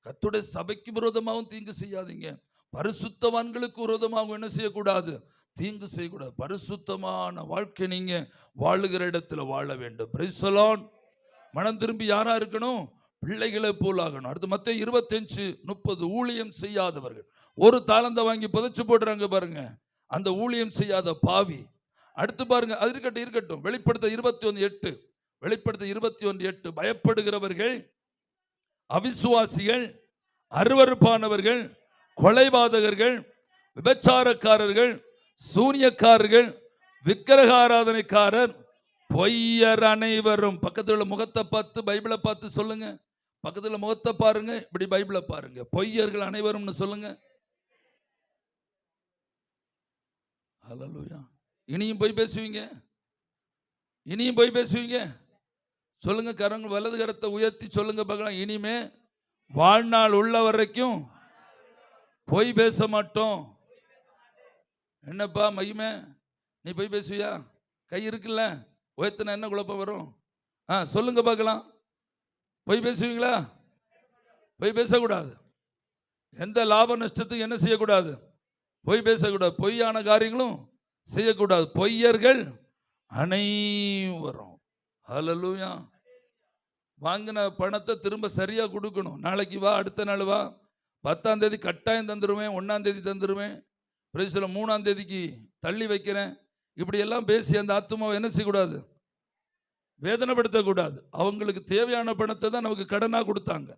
கர்த்தருடைய சபைக்கு விரோதமாகவும் தீங்கு செய்யாதீங்க. பரிசுத்தவான்களுக்கு விரோதமாகவும் என்ன செய்யக்கூடாது? தீங்கு செய்யக்கூடாது. பரிசுத்தமான வாழ்க்கை நீங்க வாழுகிற இடத்துல வாழ வேண்டும். Praise the Lord. மனம் திரும்பி யாரா இருக்கணும்? பிள்ளைகளை போலாகணும். அடுத்து மத்தேயு 25:30 ஊழியம் செய்யாதவர்கள். ஒரு தாலந்தை வாங்கி புதைச்சு போடுறாங்க பாருங்க, அந்த ஊழியம் செய்யாத பாவி. அடுத்து பாருங்க, அது இருக்கட்டும். வெளிப்படுத்த 21:8. வெளிப்படுத்த 21:8. பயப்படுகிறவர்கள், அவிசுவாசிகள், அருவருப்பானவர்கள், கொலைபாதகர்கள், விபச்சாரக்காரர்கள், சூனியக்காரர்கள், விக்கிரக ஆராதனைக்காரர், பொய்யர் அனைவரும். பக்கத்துல முகத்தை பார்த்து பைபிளை பார்த்து சொல்லுங்க. பக்கத்துல முகத்தை பாருங்க, இப்படி பைபிளை பாருங்க. பொய்யர்கள் அனைவரும் சொல்லுங்க. ஹல்லேலூயா. இனியும் போய் பேசுவீங்க? இனியும் போய் பேசுவீங்க? சொல்லுங்க. கரங்கள் வலது கரத்தை உயர்த்தி சொல்லுங்க பார்க்கலாம். இனிமே வாழ்நாள் உள்ள வரைக்கும் பொய் பேச மாட்டோம். என்னப்பா மகிமை, நீ போய் பேசுவியா? கை இருக்குல்ல, உயர்த்தினா என்ன குழப்பம் வரும்? சொல்லுங்க பார்க்கலாம். பொய் பேசுவீங்களா? பொய் பேசக்கூடாது. எந்த லாப நஷ்டத்துக்கு என்ன செய்யக்கூடாது? பொய் பேசக்கூடாது. பொய்யான காரியங்களும் செய்யக்கூடாது. பொய்யர்கள் அனைவரும். ஹல்லேலூயா. வாங்கின பணத்தை திரும்ப சரியா கொடுக்கணும். நாளைக்கு வா, அடுத்த நாள் வா, 10ஆம் தேதி கட்டாயம் தந்துருவேன், 1ஆம் தேதி தந்துருவேன், 3ஆம் தேதிக்கு தள்ளி வைக்கிறேன், இப்படி எல்லாம் பேசி அந்த ஆத்துமாவை என்ன செய்யக்கூடாது? வேதனைப்படுத்தக்கூடாது. அவங்களுக்கு தேவையான பணத்தை தான் நமக்கு கடனா கொடுத்தாங்க.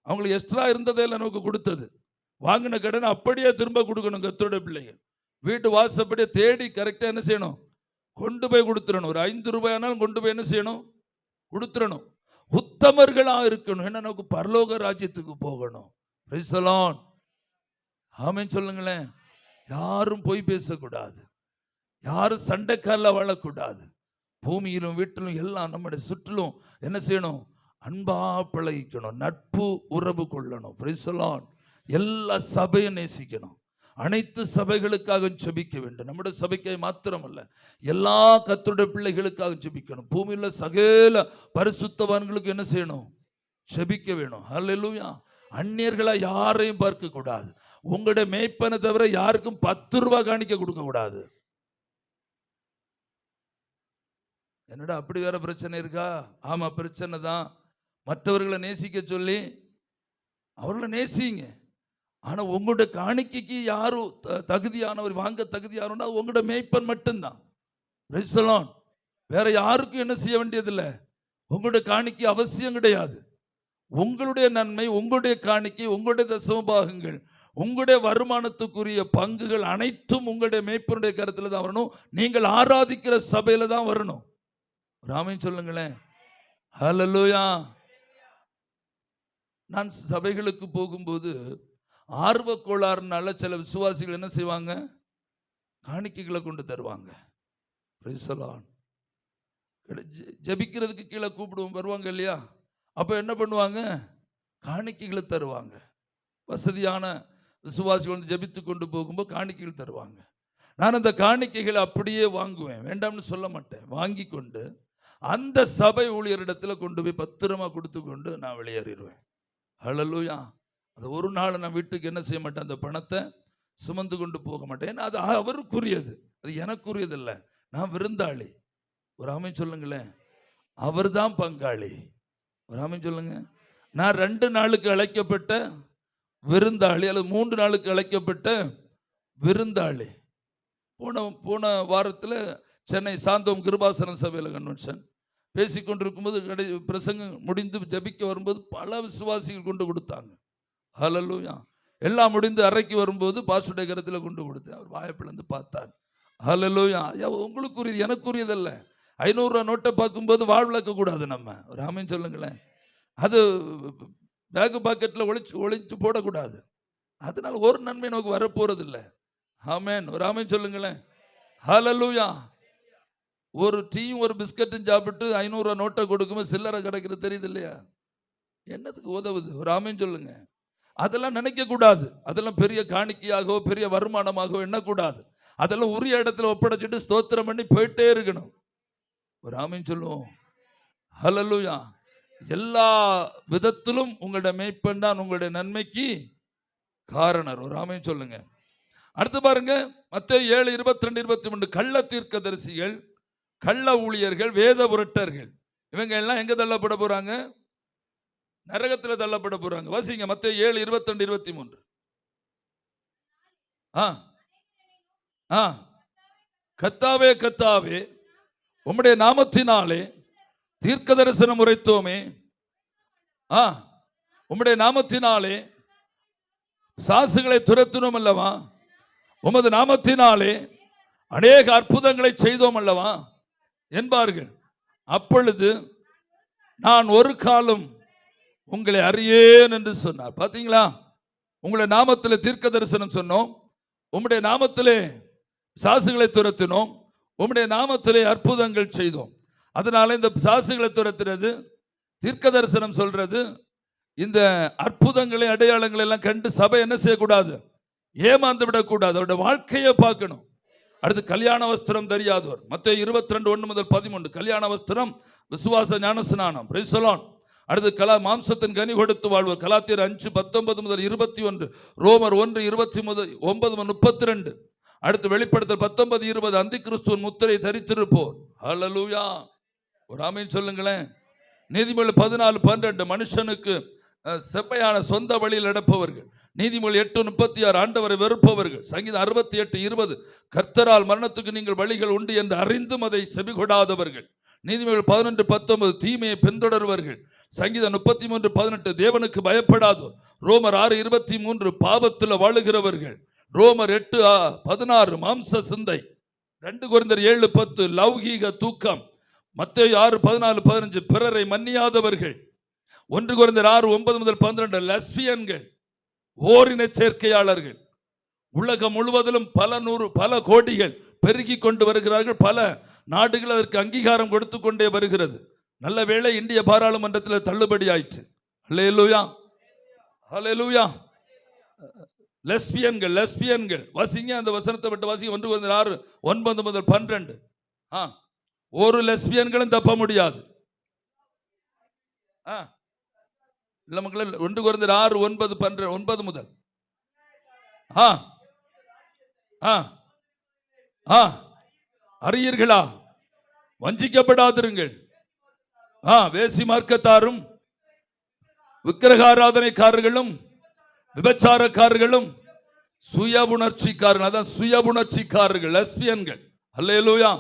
அவங்களுக்கு எக்ஸ்ட்ரா இருந்ததையெல்லாம் நமக்கு கொடுத்தது. வாங்கின கடனை அப்படியே திரும்ப கொடுக்கணும். கர்த்தருடைய பிள்ளைகள் வீட்டு வாசப்படியே தேடி கரெக்டாக என்ன செய்யணும்? கொண்டு போய் கொடுத்துடணும். ஒரு 5 ரூபாயானாலும் கொண்டு போய் என்ன செய்யணும்? கொடுத்துடணும். உத்தமர்களாக இருக்கணும். என்ன, நமக்கு பரலோக ராஜ்யத்துக்கு போகணும். Price the Lord. ஆமென் சொல்லுங்களேன். யாரும் பொய் பேசக்கூடாது. யாரும் சண்டைக்காரில் வாழக்கூடாது. பூமியிலும் வீட்டிலும் எல்லாம் நம்முடைய சுற்றிலும் என்ன செய்யணும்? அன்பா பழகிக்கணும். நட்பு உறவு கொள்ளணும். Price the Lord. எல்லா சபையை நேசிக்கணும். அனைத்து சபைகளுக்காக ஜெபிக்க வேண்டும். நம்முடைய சபைக்கு மாத்திரமல்ல, எல்லா கர்த்தருடைய பிள்ளைகளுக்காக ஜெபிக்கணும். பூமியில் சகல பரிசுத்தவான்களுக்கு என்ன செய்யணும்? ஜெபிக்க வேணும். ஹல்லேலூயா. அந்நியர்களா யாரையும் பார்க்க கூடாது. உங்களுடைய மேய்ப்பனை தவிர யாருக்கும் 10 ரூபாய் காணிக்க கொடுக்க கூடாது. என்னடா அப்படி வேற பிரச்சனை இருக்கா? ஆமா, பிரச்சனை தான். மற்றவர்களை நேசிக்க சொல்லி அவர்களை நேசிங்க. ஆனா உங்களுடைய காணிக்கைக்கு யாரும் தகுதியானவர், வாங்க தகுதியானவனா உங்களுடைய மேய்ப்பன் மட்டும்தான். Price the Lord. வேற யாருக்கும் என்ன செய்ய வேண்டியதில்லை. உங்களுடைய காணிக்கை அவசியம் கிடையாது. உங்களுடைய நன்மை, உங்களுடைய காணிக்கை, உங்களுடைய தசம பாகங்கள், உங்களுடைய வருமானத்துக்குரிய பங்குகள் அனைத்தும் உங்களுடைய மேய்ப்பனுடைய கருத்துல தான் வரணும். நீங்கள் ஆராதிக்கிற சபையில தான் வரணும். ஆமென் சொல்லுங்களேன். ஹல்லேலூயா. நான் சபைகளுக்கு போகும்போது ஆர்வ கோளாறுனால சில விசுவாசிகள் என்ன செய்வாங்க? காணிக்கைகளை கொண்டு தருவாங்க. Price the Lord. ஜெபிக்கிறதுக்கு கீழே கூப்பிடுவோம், வருவாங்க இல்லையா? அப்போ என்ன பண்ணுவாங்க? காணிக்கைகளை தருவாங்க. வசதியான விசுவாசிகள் வந்து ஜெபித்து கொண்டு போகும்போது காணிக்கைகள் தருவாங்க. நான் அந்த காணிக்கைகளை அப்படியே வாங்குவேன், வேண்டாம்னு சொல்ல மாட்டேன். வாங்கி கொண்டு அந்த சபை ஊழியரிடத்தில் கொண்டு போய் பத்திரமா கொடுத்து கொண்டு நான் வெளியேறிடுவேன். ஹல்லேலூயா. அது ஒரு நாள் நான் வீட்டுக்கு என்ன செய்ய மாட்டேன்? அந்த பணத்தை சுமந்து கொண்டு போக மாட்டேன். ஏன்னா அது அவருக்குரியது, அது எனக்குரியதில்லை. நான் விருந்தாளி. ஒரு ஆமென் சொல்லுங்களேன். அவர் தான் பங்காளி. ஒரு ஆமென் சொல்லுங்க. நான் 2 நாளுக்கு அழைக்கப்பட்ட விருந்தாளி அல்லது 3 நாளுக்கு அழைக்கப்பட்ட விருந்தாளி. போன வாரத்தில் சென்னை சாந்தோம் கிருபாசன சபையில் கன்வென்ஷன் பேசிக்கொண்டிருக்கும் போது பிரசங்கம் முடிந்து ஜபிக்க வரும்போது பல விசுவாசிகள் கொண்டு கொடுத்தாங்க. ஹல்லேலூயா. எல்லாம் முடிந்து அறைக்கு வரும்போது பாஸ்டருடைய கரத்தில் கொண்டு கொடுத்தேன். அவர் வாய்ப்பிழந்து பார்த்தார். ஹல்லேலூயா. உங்களுக்குரியது எனக்குரியதல்ல. 500 ரூபா நோட்டை பார்க்கும்போது வாழ்விழக்க கூடாது. நம்ம ஒரு ஆமென் சொல்லுங்களேன். அது பேக் பாக்கெட்டில் ஒளிச்சு போடக்கூடாது. அதனால ஒரு நன்மை நமக்கு வரப்போறது இல்லை. ஆமென். ஒரு ஆமென் சொல்லுங்களேன். ஹல்லேலூயா. ஒரு டீயும் ஒரு பிஸ்கட்டும் சாப்பிட்டு 500 ரூபா நோட்டை கொடுக்கும்போது சில்லறை கிடைக்கிறது தெரியுது இல்லையா? என்னத்துக்கு உதவுது? ஒரு ஆமென் சொல்லுங்க. அதெல்லாம் நினைக்க கூடாது. அதெல்லாம் பெரிய காணிக்கையாகவோ பெரிய வருமானமாகவோ எண்ணக்கூடாது. அதெல்லாம் உரிய இடத்துல ஒப்படைச்சிட்டு ஸ்தோத்திரம் பண்ணி போயிட்டே இருக்கணும். ஒரு ஆமென் சொல்லுவோம். ஹல்லேலூயா. எல்லா விதத்திலும் உங்களுடைய மேய்ப்பன் தான் உங்களுடைய நன்மைக்கு காரணர். ஒரு ஆமென் சொல்லுங்க. அடுத்து பாருங்க, மத்தேயு 7:22-23. கள்ள தீர்க்கதரிசிகள், கள்ள ஊழியர்கள், வேத புரட்டர்கள், இவங்க எல்லாம் எங்க தள்ளப்பட போறாங்க? நரகத்தில் தள்ளப்பட போறாங்க. வாசிங்க மத்தேயு 7:22-23. கர்த்தாவே கர்த்தாவே, உம்முடைய நாமத்தினாலே தீர்க்க தரிசனம் உரைத்தோமே, உம்முடைய நாமத்தினாலே சாசுகளை துரத்தினோம் அல்லவா, உமது நாமத்தினாலே அநேக அற்புதங்களை செய்தோம் அல்லவா என்பார்கள். அப்பொழுது நான் ஒரு காலம் உங்களை அறியேன் என்று சொன்னார். பார்த்தீங்களா? உங்களுடைய நாமத்திலே தீர்க்க தரிசனம் சொன்னோம், உம்முடைய நாமத்திலே சாசுகளை துரத்தினோம், உம்முடைய நாமத்திலே அற்புதங்கள் செய்தோம். அதனால இந்த சாசுகளை துரத்துறது, தீர்க்க தரிசனம் சொல்றது, இந்த அற்புதங்களை அடையாளங்களை எல்லாம் கண்டு சபை என்ன செய்யக்கூடாது? ஏமாந்து விடக்கூடாது. அவருடைய வாழ்க்கையை பார்க்கணும். அடுத்து கல்யாண வஸ்திரம் தெரியாதவர், மத்தேயு 22:1-13. கல்யாண வஸ்திரம் விசுவாச ஞானஸ்நானம். Price the Lord. அடுத்து மாம்சத்தின் கனி கொடுத்து வாழ்வர். கலாத்தியர் 5:19-21. ரோமர் 1:29-32. அடுத்து வெளிப்படுத்தல் 19:20. அந்தி கிறிஸ்துவின் முத்திரை தரித்திருப்போர். ஹல்லேலூயா, ஒரு ஆமென் சொல்லுங்களேன். நீதிமொழி 14:12. மனுஷனுக்கு செம்மையான சொந்த வழியில் நடப்பவர்கள். நீதிமொழி 8:36. ஆண்டவரை வெறுப்பவர்கள். சங்கீதம் 68:20. கர்த்தரால் மரணத்துக்கு நீங்கள் வழிகள் உண்டு என்று அறிந்தும் அதை செவிகொடாதவர்கள். நீதிமொழி 11:19. தீமையை பின்தொடர்வர்கள். சங்கீதம் 33:18. தேவனுக்கு பயப்படாதோர். ரோமர் 6:23. பாவத்தில் வாழுகிறவர்கள். ரோமர் 8:16. மாம்ச சிந்தை. 2 கொரிந்தியர் 7:10. லௌகீக தூக்கம். மத்தேயு 6:14-15. பிறரை மன்னியாதவர்கள். 1 கொரிந்தியர் 6:9-12. லெஸ்பியன்கள், ஓரின சேர்க்கையாளர்கள். உலகம் முழுவதிலும் பல கோடிகள் பெருகி கொண்டு வருகிறார்கள். பல நாடுகள் அதற்கு அங்கீகாரம் கொடுத்து கொண்டே வருகிறது. நல்ல வேளை இந்திய பாராளுமன்றத்தில் தள்ளுபடி ஆயிற்று. ஹல்லேலூயா, ஹல்லேலூயா. லெஸ்பியன்கள் வாசிங்க, அந்த வசனத்தை விட்டு வாசிங்க. 1 கொரிந்தியர் 6:9-12. ஒரு லெஸ்பியன்களும் தப்ப முடியாது. இல்ல மக்களே, 1 கொரிந்தியர் 6:9 முதல். அறியீர்களா? வஞ்சிக்கப்படாதிருங்கள். வேசி மார்க்கத்தாரும் விக்கிரகாராதனைக்காரர்களும் விபச்சாரக்காரர்களும் சுய உணர்ச்சிக்காரர்கள், அதான் சுய உணர்ச்சிக்காரர்கள், லெஸ்பியன்கள். அல்லேலூயா,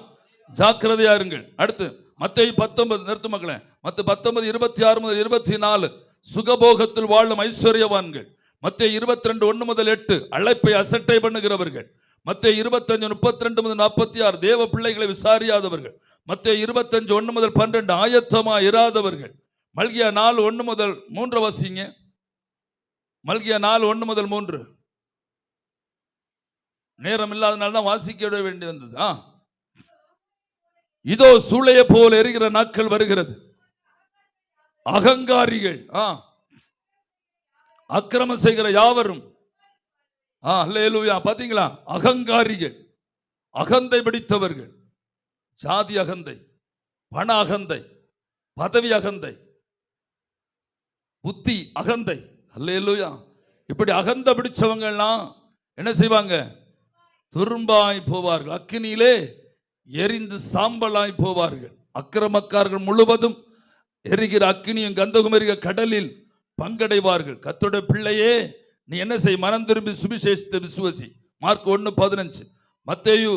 ஜாக்கிரதையா இருங்கள். அடுத்து மத்தேயு 19, நிறுத்து மக்களே. மத்தேயு 19:26-24. சுகபோகத்தில் வாழும் ஐஸ்வர்யவான்கள். மத்தேயு 22:1-8. அழைப்பை அசட்டை பண்ணுகிறவர்கள். மத்தேயு 25:32-46. தேவ பிள்ளைகளை விசாரியாதவர்கள். மத்தேயு 25:1-12. ஆயத்தமா இராதவர்கள். மல்கியா 4:1-3 வாசிங்க. மல்கியா 4:1-3. நேரம் இல்லாதனால தான் வாசிக்க வேண்டி வந்தது. இதோ சூளைய போல் எரிகிற நாட்கள் வருகிறது. அகங்காரிகள், அக்கிரமம் செய்கிற யாவரும். அல்லேலூயா. பாத்தீங்களா? அகங்காரிகள், அகந்தை பிடித்தவர்கள். சாதி அகந்தை, பண அகந்தை, பதவி அகந்தை, புத்தி அகந்தை. அல்லேலூயா. இப்படி அகந்த பிடிச்சவங்கலாம் என்ன செய்வாங்க? துரும்பாய் போவார்கள், அக்கினியிலே எரிந்து சாம்பலாய் போவார்கள். அக்கிரமக்காரர்கள் முழுவதும் எரிகிற அக்கினியும் கந்தகம் எரிகிற கடலில் பங்கடைவார்கள். கர்த்தருடைய பிள்ளையே, நீ என்ன செய்? மனம் திரும்பி சுவிசேஷத்தை விசுவாசி. மார்க் 1:15. மத்தேயு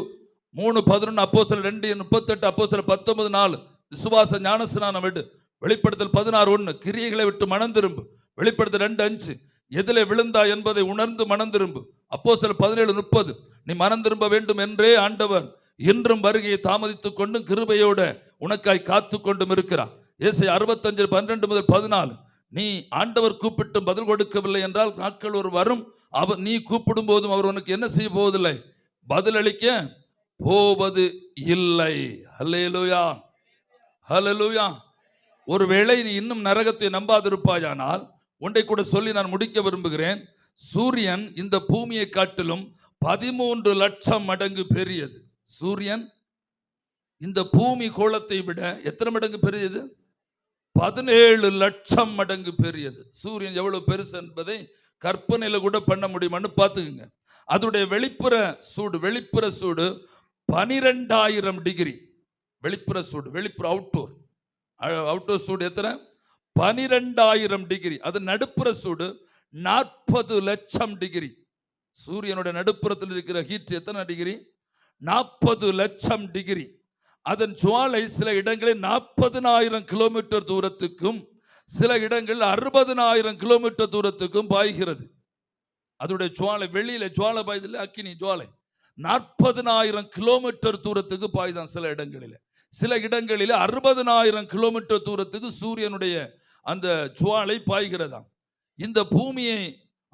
3:11. அப்போஸ்தலர் 2:38. அப்போஸ்தலர் 19:4. விசுவாச ஞானஸ்நானம் விடு. வெளிப்படுத்தல் 16:1. கிரியைகளை விட்டு மனம் திரும்பு. வெளிப்படுத்தல் 2:5. எதிலே விழுந்தா என்பதை உணர்ந்து மனம் திரும்பு. அப்போஸ்தலர் 17:30. நீ மனம் திரும்ப வேண்டும் என்றே ஆண்டவர் இன்றும் வருகையை தாமதித்துக் கொண்டும் கிருபையோட உனக்காய் காத்து கொண்டும் இருக்கிறார். ஏசாயா 65:12-14. நீ ஆண்டவர் கூப்பிட்டு பதில் கொடுக்கவில்லை என்றால் நாட்கள் ஒரு வரும், நீ கூப்பிடும் போதும் அவர் உனக்கு என்ன செய்ய போவதில்லை? பதிலளிக்க போவது இல்லை. ஹல்லேலூயா, ஹல்லேலூயா. ஒருவேளை நீ இன்னும் நரகத்தை நம்பாதிருப்பாயானால் ஒன்றை கூட சொல்லி நான் முடிக்க விரும்புகிறேன். சூரியன் இந்த பூமியை காட்டிலும் 13 லட்சம் மடங்கு பெரியது. சூரியன் இந்த பூமி கோளத்தை விட எத்தனை மடங்கு பெரியது? 17 லட்சம் மடங்கு பெரியது. சூரியன் எவ்வளவு பெருசு என்பதை கற்பனையில கூட பண்ண முடியுமான்னு பார்த்துக்குங்க. அதோடைய வெளிப்புற சூடு 12,000 டிகிரி. வெளிப்புற சூடு, வெளிப்புற அவுட்டோர் சூடு எத்தனை? 12,000 டிகிரி. அது நடுப்புற சூடு 40 லட்சம் டிகிரி. சூரியனுடைய நடுப்புறத்தில் இருக்கிற ஹீட் எத்தனை டிகிரி? 40 லட்சம் டிகிரி. அதன் ஜுவாலை சில இடங்களில் 40,000 கிலோமீட்டர் தூரத்துக்கும், சில இடங்களில் 60,000 கிலோமீட்டர் தூரத்துக்கும் பாய்கிறது. அதோடைய ஜுவாலை, வெளியில ஜுவாலை பாய்தில்லை, அக்கினி ஜுவாலை 40,000 கிலோமீட்டர் தூரத்துக்கு பாய்தான். சில இடங்களில் 60,000 கிலோமீட்டர் தூரத்துக்கு சூரியனுடைய அந்த ஜுவாலை பாய்கிறதாம். இந்த பூமியை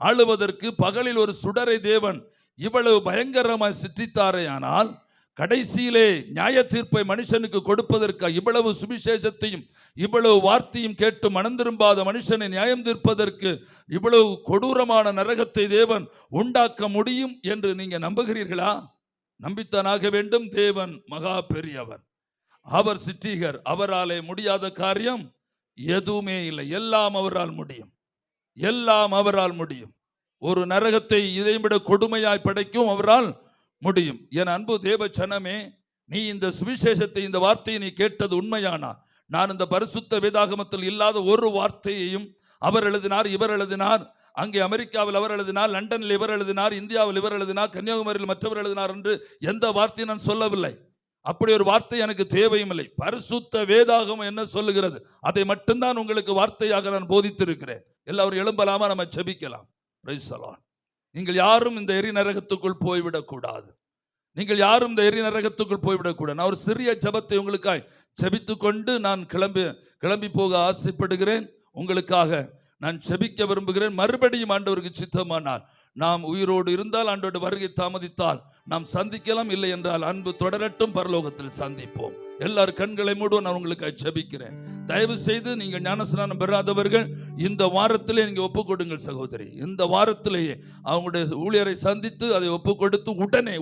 ஆளுவதற்கு பகலில் ஒரு சுடரை தேவன் இவ்வளவு பயங்கரமாய் சிற்றித்தாரே, ஆனால் கடைசியிலே நியாய தீர்ப்பை மனுஷனுக்கு கொடுப்பதற்கு இவ்வளவு சுவிசேஷத்தையும் இவ்வளவு வார்த்தையும் கேட்டு மனம் திரும்பாத மனுஷனை நியாயம் தீர்ப்பதற்கு இவ்வளவு கொடூரமான நரகத்தை தேவன் உண்டாக்க முடியும் என்று நீங்க நம்புகிறீர்களா? நம்பித்தானாக வேண்டும். தேவன் மகா பெரியவர், அவர் சிற்றிகர், அவராலே முடியாத காரியம் எதுவுமே இல்லை. எல்லாம் அவரால் முடியும், எல்லாம் அவரால் முடியும். ஒரு நரகத்தை இதைவிட கொடுமையாய் படைக்கும் அவரால் முடியும். என் அன்பு தேவ ஜனமே, நீ இந்த சுவிசேஷத்தை, இந்த வார்த்தையை நீ கேட்டது உண்மையானா, நான் இந்த பரிசுத்த வேதாகமத்தில் இல்லாத ஒரு வார்த்தையையும் அவர் எழுதினார், இவர் எழுதினார், அங்கே அமெரிக்காவில் அவர் எழுதினார், லண்டனில் இவர் எழுதினார், இந்தியாவில் இவர் எழுதினார், கன்னியாகுமரியில் மற்றவர் எழுதினார் என்று எந்த வார்த்தையும் நான் சொல்லவில்லை. அப்படி ஒரு வார்த்தை எனக்கு தேவையும் இல்லை. பரிசுத்த வேதாகமம் என்ன சொல்லுகிறது அதை மட்டும்தான் உங்களுக்கு வார்த்தையாக நான் போதித்திருக்கிறேன். எல்லாரும் எழும்பலாமா? நம்ம ஜெபிக்கலாம். Price the Lord. நீங்கள் யாரும் இந்த எரி நரகத்துக்குள் போய்விடக் கூடாது. நீங்கள் யாரும் இந்த எரி நரகத்துக்குள் போய்விடக்கூடாது. நான் ஒரு சிறிய ஜெபத்தை உங்களுக்காய் ஜெபித்துக் கொண்டு நான் கிளம்பி போக ஆசைப்படுகிறேன். உங்களுக்காக நான் ஜெபிக்க விரும்புகிறேன். மறுபடியும் ஆண்டவருக்கு சித்தமானால், நாம் உயிரோடு இருந்தால், ஆண்டவருடைய வருகை தாமதித்தால் நாம் சந்திக்கலாம், இல்லை என்றால் அன்பு தொடரட்டும், பரலோகத்தில் சந்திப்போம். எல்லாரும் கண்களை மூடுவோம். நான் உங்களுக்கு ஜெபிக்கிறேன். தயவு செய்து நீங்கள் ஞானஸ்நானம் பெறாதவர்கள் இந்த வாரத்திலே நீங்க ஒப்புக் கொடுங்கள் சகோதரி. இந்த வாரத்திலேயே அவங்களுடைய ஊழியரை சந்தித்து அதை ஒப்புக் கொடுத்து உடனே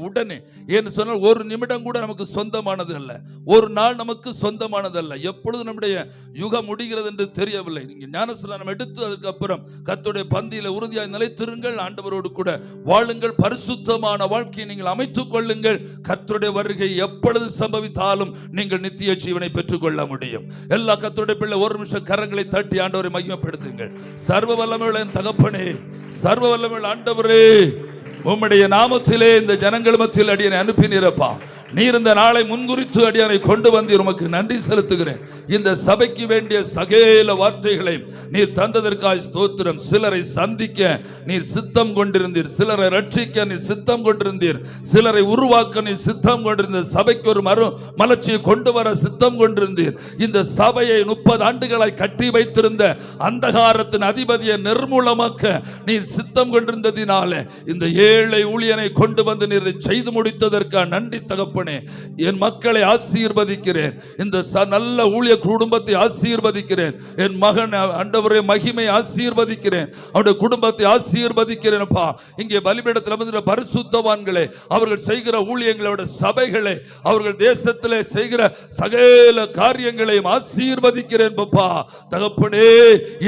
ஏன்னு சொன்னால் ஒரு நிமிடம் கூட நமக்கு சொந்தமானது அல்ல, ஒரு நாள் நமக்கு சொந்தமானது அல்ல. எப்பொழுது நம்முடைய யுகம் முடிகிறது என்று தெரியவில்லை. நீங்க ஞானஸ்நானம் எடுத்து அதுக்கப்புறம் கர்த்தருடைய பந்தியில உறுதியாய் நிலைத்திருங்கள். ஆண்டவரோடு கூட வாழுங்கள். பரிசுத்தமான வாழ்க்கையை நீங்கள் அமைத்துக் கொள்ளுங்கள். கர்த்தருடைய வருகை எப்பொழுது சம்பவித்தாலும் நீங்கள் நித்திய ஜீவனை பெற்றுக் கொள்ள முடியும். எல்லா கர்த்தருடைய பிள்ளை ஒரு நிமிஷம் கரங்களை தட்டி ஆண்டவரை மகிமைப்படுத்துங்கள். சர்வ வல்லமையுள்ள தகப்பனே, சர்வ வல்லமையுள்ள ஆண்டவரே, உம்முடைய நாமத்திலே இந்த ஜனங்கள் மத்தியில் அடியனை அனுப்பினீரப்பா. நீர் இந்த நாளை முன்குறித்து அடியானை கொண்டு வந்தீர். உமக்கு நன்றி செலுத்துகிறேன். இந்த சபைக்கு வேண்டிய சகல வார்த்தைகளை நீர் தந்ததற்காக ஸ்தோத்திரம். சிலரை சந்திக்க நீர் சித்தம் கொண்டிருந்தீர், சிலரை ரட்சிக்க நீர் சித்தம் கொண்டிருந்தீர், சிலரை உருவாக்க நீர் சித்தம் கொண்டிருந்தீர், சபைக்கு ஒரு மலர்ச்சியை கொண்டு வர சித்தம் கொண்டிருந்தீர். இந்த சபையை 30 ஆண்டுகளாய் கட்டி வைத்திருந்த அந்தகாரத்தின் அதிபதியை நிர்மூலமாக்க நீர் சித்தம் கொண்டிருந்ததினாலே இந்த ஏழை ஊழியனை கொண்டு வந்து நீர் செய்து முடித்ததற்காக நன்றி தகப்பனே. என் மக்களை ஆசீர்வதிக்கிறேன். இந்த நல்ல ஊழிய குடும்பத்தை ஆசீர்வதிக்கிறேன். என் மகன் ஆண்டவரே மகிமை ஆசீர்வதிக்கிறேன். அவருடைய குடும்பத்தை ஆசீர்வதிக்கிறேன். இங்கே பலிபீடத்தில் வந்து பரிசுத்தவான்களே, அவர்கள் செய்கிற ஊழியங்களோட சபைகளை, அவர்கள் தேசத்திலே செய்கிற சகல காரியங்களையும் ஆசீர்வதிக்கிறேன். பப்பா தகப்பனே,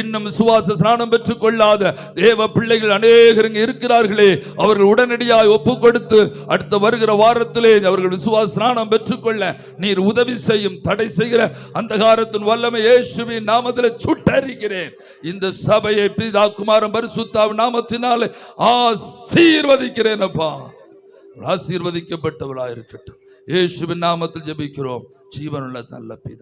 இன்னும் விசுவாச ஸ்நானம் பெற்றுக் கொள்ளாத தேவ பிள்ளைகள் அநேகர் இங்கே இருக்கிறார்களே, அவர்கள் உடனடியாக ஒப்புக் கொடுத்து அடுத்த வருகிற வாரத்திலே அவர்கள் விசுவாச ஸ்நானம் பெற்றுக்கொள்ள நீர் உதவி செய்யும். தடை செய்கிற அந்தகாரத்தின் வல்லமை இயேசுவின் நாமத்திலே சுட்டரிக்கிறேன். இந்த சபையை பிதா குமாரன் பரிசுத்தாவின் நாமத்தினாலே ஆசீர்வதிக்கிறேன். அப்பா ஆசீர்வதிக்கப்பட்டவளாக இருக்கட்டும். இயேசுவின் நாமத்தில் ஜெபிக்கிறோம். ஜீவனுள்ள நல்ல பிதா.